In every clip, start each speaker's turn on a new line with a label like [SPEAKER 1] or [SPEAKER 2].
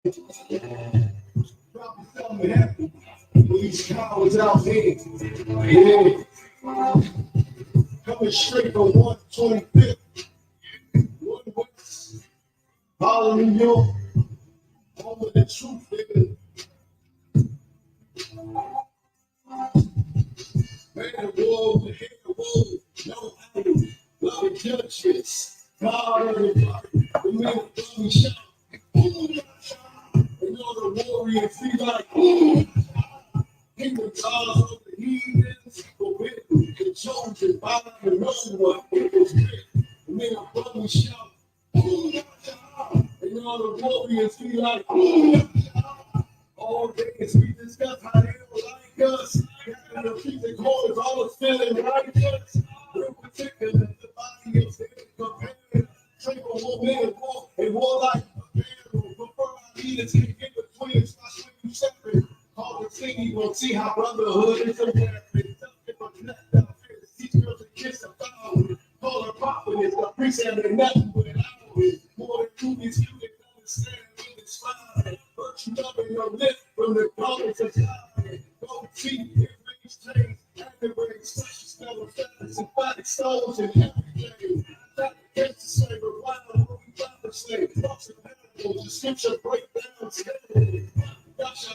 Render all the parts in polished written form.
[SPEAKER 1] Probably something happened with these cowards out there. Yeah, coming straight from 125th, one West, Harlem, New York, home of the truth, nigga. Man, the world, the hit the road, no idol, love and judgments. God, everybody, the men of bloody shot. And all the warriors be like, kingdom gods of the heathens, forbidden, the chosen by the no one. It was written, the men of bloody shout. And all the warriors be like, all days we discuss how they don't like us. And the music calls all the feeling righteous. Real particular, the body of sin compared. Train for woman and walk and war like a pharaoh. Prefer our leaders can get between us. I show you separate. Call the team, you won't see how brotherhood is a weapon. Teach girls to kiss a flower. Call her prophetess, the priest and nothing but an hour. More than movies, you can understand when it's fine. Virtue loving your lip from the colors of time. Go see if things change. And the rain slashes, never facts and body stones and everything. That against the same, but why not what we got to say? Thoughts and parables, the scripture breakdown, steadily. Gosh,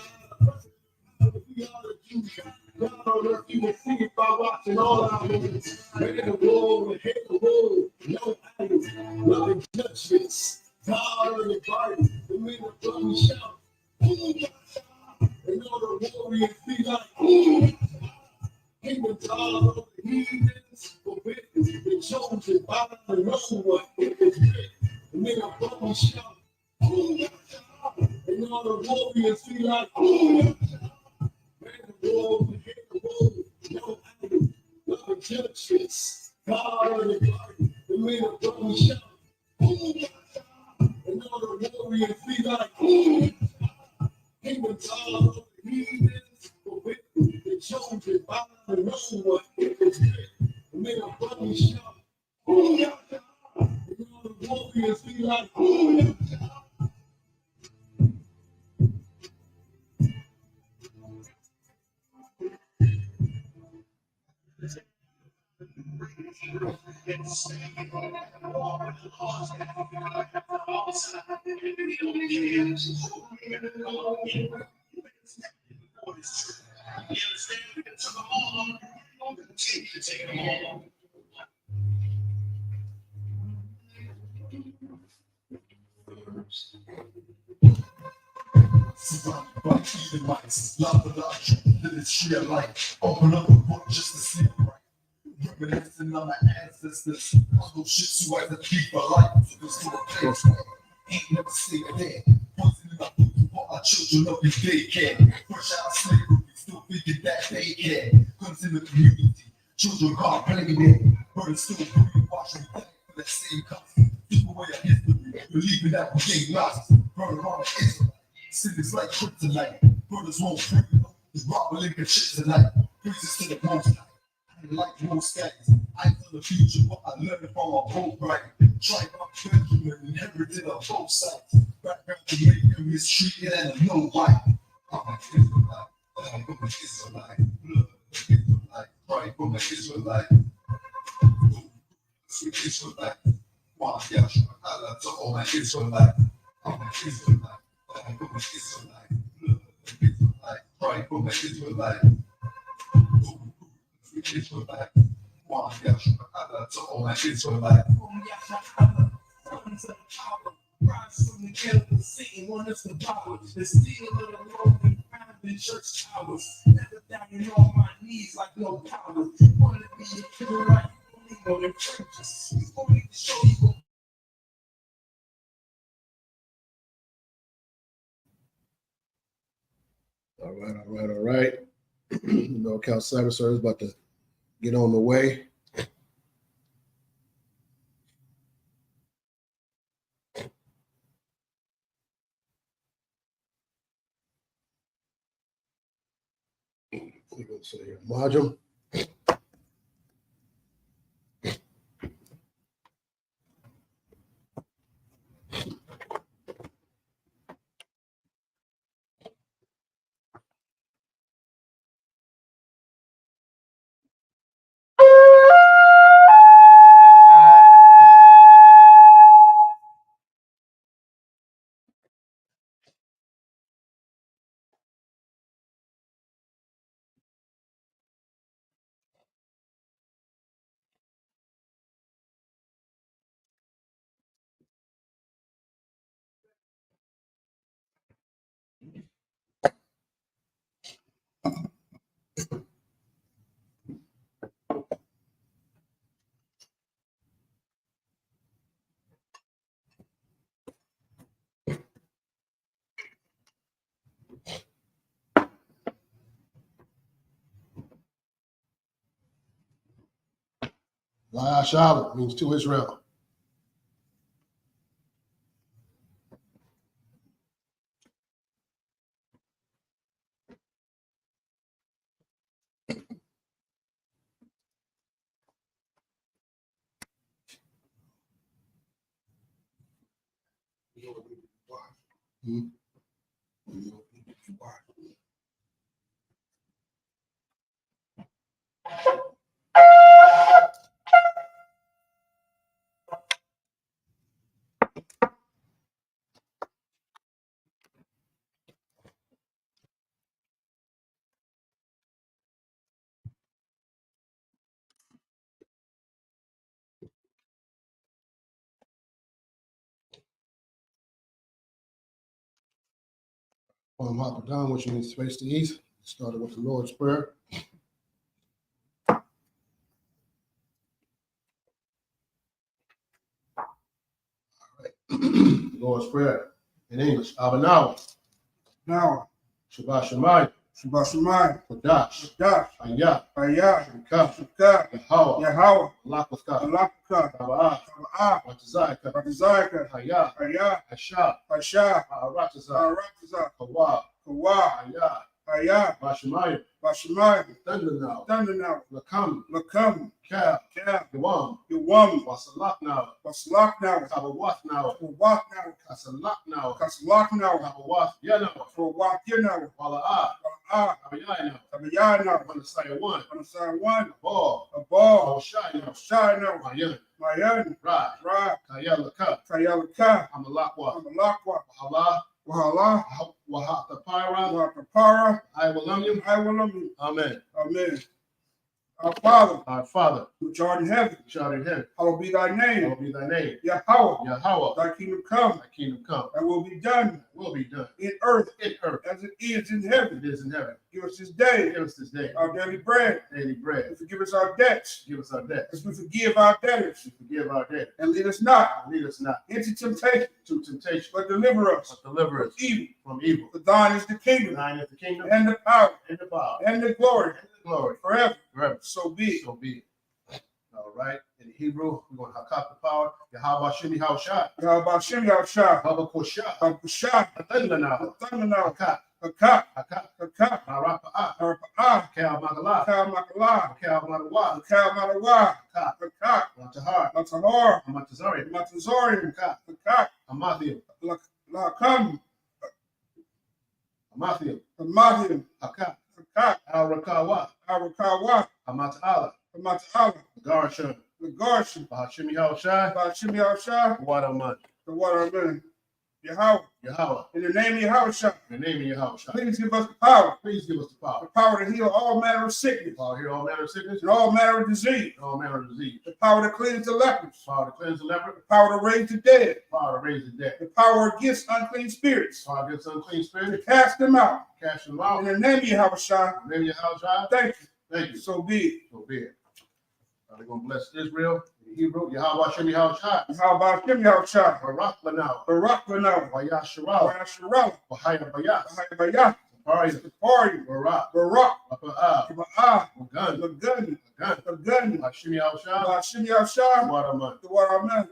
[SPEAKER 1] we are the Jews. God on earth, you can see it by watching all our movies. Man the world, and hate the world, no idols, loving judgments. God on the Bible, the men of bloody shout. And all the warriors be like, kingdom God of the heathens, forbidden, the chosen by the no one. It is written, the men of bloody shout. And all the warriors be like, man the world, and hate the world, no idols, loving judgments. God on the Bible, the men of bloody shout. And all the warriors be like, kingdom God of the heathens, forbidden, the chosen by the no one. It is written, the men of bloody shout. And all the warriors be like,
[SPEAKER 2] surrounded by heathen lights, love the lodge, let it share light. Open up a book just to see it right. Reminiscing on my ancestors, all those shits who had to keep a life. There's no place where ain't never see it there. Poisoning up food for our children up in daycare. Fresh out of slavery, still thinking that they care. Guns in the community, children can't play there. Birds still breathe, watching back for that same custom. Keep away our history, believing that we ain't lost. Burn on the Israel. Cities like kryptonite, brothers won't free. It's Robert Lincoln shit tonight. Praises to the most high. I ain't like most guys. I know the future, but I learned from a whole right. Tribe of Benjamin inherited on both sides. Background Jamaican mistreated and a no white. I'm an Israelite. I'm an Israelite. Blood Israelite. Pride from an Israelite. Sweet Israelite. One Yahshua Allah to all my Israelite. I'm an Israelite. I'm an Israelite. Blood Israelite. Pride from an Israelite. Sweet Israelite. One Yahshua Allah to all my Israelite. Sons of the power, rise from the ghetto, Satan want us to power. The steel of the Lord and found in church towers. Never down on my knees like no power. Wanna be a killer like you don't need no churches. You only to show you.
[SPEAKER 1] all right. Cal Sabbath Srvice is about to get on the way. We're going to say here, Majum. La'ashal means to Israel. Hmm? On Mark down, which means face to east. Started with the Lord's Prayer. Lord's Prayer in English. Abanawa.
[SPEAKER 3] Now,
[SPEAKER 1] Shabbat Shemayim.
[SPEAKER 3] Shabbat Shemayim,
[SPEAKER 1] Kadash.
[SPEAKER 3] Dash,
[SPEAKER 1] Ayah.
[SPEAKER 3] Ayah,
[SPEAKER 1] Shukah.
[SPEAKER 3] Shukah,
[SPEAKER 1] Yahweh.
[SPEAKER 3] Yahweh,
[SPEAKER 1] Lakaka.
[SPEAKER 3] Alakka,
[SPEAKER 1] Taba'ah.
[SPEAKER 3] Taba'ah,
[SPEAKER 1] Watazaka.
[SPEAKER 3] Batizaka,
[SPEAKER 1] Ayah.
[SPEAKER 3] Ayah,
[SPEAKER 1] Asha.
[SPEAKER 3] Asha,
[SPEAKER 1] Arataza.
[SPEAKER 3] Aratiza,
[SPEAKER 1] Kawa.
[SPEAKER 3] Kawa,
[SPEAKER 1] Ayah.
[SPEAKER 3] Ayah,
[SPEAKER 1] Bashemayim.
[SPEAKER 3] Bashemayim,
[SPEAKER 1] Thunder now.
[SPEAKER 3] Thunder now,
[SPEAKER 1] Lakam.
[SPEAKER 3] Lakam,
[SPEAKER 1] Kal.
[SPEAKER 3] Kab,
[SPEAKER 1] Yawam.
[SPEAKER 3] Yawam,
[SPEAKER 1] Wasalak now.
[SPEAKER 3] Waslak now,
[SPEAKER 1] Tabawath now.
[SPEAKER 3] Wawak now,
[SPEAKER 1] Kasalak now.
[SPEAKER 3] Kaslak now,
[SPEAKER 1] Tabawath. Yana.
[SPEAKER 3] Wawak now,
[SPEAKER 1] Wala'ah.
[SPEAKER 3] Ah,
[SPEAKER 1] Abayah now.
[SPEAKER 3] Tabiyah now,
[SPEAKER 1] Manasaya one.
[SPEAKER 3] on the side one,
[SPEAKER 1] Ball.
[SPEAKER 3] a ball,
[SPEAKER 1] Awashai now.
[SPEAKER 3] Shai now,
[SPEAKER 1] Mayan.
[SPEAKER 3] Mayan,
[SPEAKER 1] Right.
[SPEAKER 3] Ra,
[SPEAKER 1] Kayalaka.
[SPEAKER 3] Kayalaka,
[SPEAKER 1] Amalakwa.
[SPEAKER 3] Amalakwa,
[SPEAKER 1] Wahala.
[SPEAKER 3] Wahala,
[SPEAKER 1] Wahatapara.
[SPEAKER 3] Wakapara,
[SPEAKER 1] I will love you.
[SPEAKER 3] I will love you.
[SPEAKER 1] Amen.
[SPEAKER 3] Amen. Our Father,
[SPEAKER 1] Our Father,
[SPEAKER 3] which art in heaven,
[SPEAKER 1] which art in heaven,
[SPEAKER 3] hallowed be thy name.
[SPEAKER 1] hallowed be thy name.
[SPEAKER 3] Yahweh,
[SPEAKER 1] Yahweh,
[SPEAKER 3] thy kingdom come,
[SPEAKER 1] thy kingdom come.
[SPEAKER 3] and will be done
[SPEAKER 1] Will be done
[SPEAKER 3] in earth
[SPEAKER 1] in earth
[SPEAKER 3] as it is in heaven.
[SPEAKER 1] as it is in heaven.
[SPEAKER 3] Give us this day
[SPEAKER 1] Give us this day
[SPEAKER 3] our daily bread,
[SPEAKER 1] daily bread.
[SPEAKER 3] and forgive us our debts,
[SPEAKER 1] Give us our debt.
[SPEAKER 3] as we forgive our debtors.
[SPEAKER 1] To forgive our debt.
[SPEAKER 3] And lead us not
[SPEAKER 1] Lead us not
[SPEAKER 3] into temptation,
[SPEAKER 1] to temptation,
[SPEAKER 3] but deliver us
[SPEAKER 1] but deliver us
[SPEAKER 3] from evil.
[SPEAKER 1] from evil.
[SPEAKER 3] For thine is the kingdom,
[SPEAKER 1] Thine is the kingdom
[SPEAKER 3] and the power,
[SPEAKER 1] and the power
[SPEAKER 3] and the glory,
[SPEAKER 1] and the glory
[SPEAKER 3] forever.
[SPEAKER 1] forever.
[SPEAKER 3] So be it.
[SPEAKER 1] So be it. All right. In Hebrew, we're going to hakak the power. Yahweh Shemi Haushai.
[SPEAKER 3] Yahweh Shem Yahshua,
[SPEAKER 1] Baba Koshah.
[SPEAKER 3] Hakushah,
[SPEAKER 1] Atandana.
[SPEAKER 3] Thundanah,
[SPEAKER 1] Hakak.
[SPEAKER 3] Hakak,
[SPEAKER 1] Hakak.
[SPEAKER 3] Hakak,
[SPEAKER 1] Marapa'ah.
[SPEAKER 3] Harpa'ah,
[SPEAKER 1] Cal Magala.
[SPEAKER 3] Kal Makalah,
[SPEAKER 1] Cal Madawa.
[SPEAKER 3] Kal Madawa,
[SPEAKER 1] Hakak.
[SPEAKER 3] Hakak,
[SPEAKER 1] Matahar.
[SPEAKER 3] Matahar,
[SPEAKER 1] Amatazari.
[SPEAKER 3] Matazorian,
[SPEAKER 1] Hakak.
[SPEAKER 3] Hakak,
[SPEAKER 1] Amathil.
[SPEAKER 3] Lakam,
[SPEAKER 1] Amathil.
[SPEAKER 3] Hamathim,
[SPEAKER 1] Hakak.
[SPEAKER 3] Hakak,
[SPEAKER 1] Al Rakawa.
[SPEAKER 3] Arakawa,
[SPEAKER 1] Amata'ala.
[SPEAKER 3] Hamata'ala,
[SPEAKER 1] Garshan.
[SPEAKER 3] the Garshi,
[SPEAKER 1] Bahashimi Haushai.
[SPEAKER 3] Shem Yahshua,
[SPEAKER 1] Wadaman.
[SPEAKER 3] the water of men. Yahweh,
[SPEAKER 1] Yahweh.
[SPEAKER 3] in the name of Yahweh,
[SPEAKER 1] In the name of Yahweh.
[SPEAKER 3] please give us the power,
[SPEAKER 1] Please give us the
[SPEAKER 3] the
[SPEAKER 1] power.
[SPEAKER 3] power to heal all manner of sickness,
[SPEAKER 1] Power to heal all manner of sickness
[SPEAKER 3] and all manner of disease,
[SPEAKER 1] and all manner of disease.
[SPEAKER 3] the power to cleanse the lepers,
[SPEAKER 1] Power to cleanse the leper.
[SPEAKER 3] the power to raise the dead,
[SPEAKER 1] Power to raise the dead.
[SPEAKER 3] the power against unclean spirits,
[SPEAKER 1] Power against unclean
[SPEAKER 3] to
[SPEAKER 1] spirits.
[SPEAKER 3] cast them out.
[SPEAKER 1] Cast them out.
[SPEAKER 3] In
[SPEAKER 1] In
[SPEAKER 3] the name of Yahweh,
[SPEAKER 1] the name of Yahweh.
[SPEAKER 3] thank you.
[SPEAKER 1] Thank you.
[SPEAKER 3] So be it.
[SPEAKER 1] So be it. They're going to bless Israel in Hebrew. Yahweh Shem Yahweh.
[SPEAKER 3] How about Shem Yahshua?
[SPEAKER 1] Barak Lanao.
[SPEAKER 3] Barak Lanah,
[SPEAKER 1] Wayashirah.
[SPEAKER 3] Wayashirah,
[SPEAKER 1] Bahaya Bayat.
[SPEAKER 3] Hayabayah,
[SPEAKER 1] Paraya.
[SPEAKER 3] Safari,
[SPEAKER 1] Barak.
[SPEAKER 3] Barak,
[SPEAKER 1] Apa'ah.
[SPEAKER 3] Kaba'ah,
[SPEAKER 1] Magan.
[SPEAKER 3] Lagun,
[SPEAKER 1] Magan.
[SPEAKER 3] Lagun,
[SPEAKER 1] Hashem Yahweh.
[SPEAKER 3] Shem Yahshua,
[SPEAKER 1] Wadaman.
[SPEAKER 3] the water of men.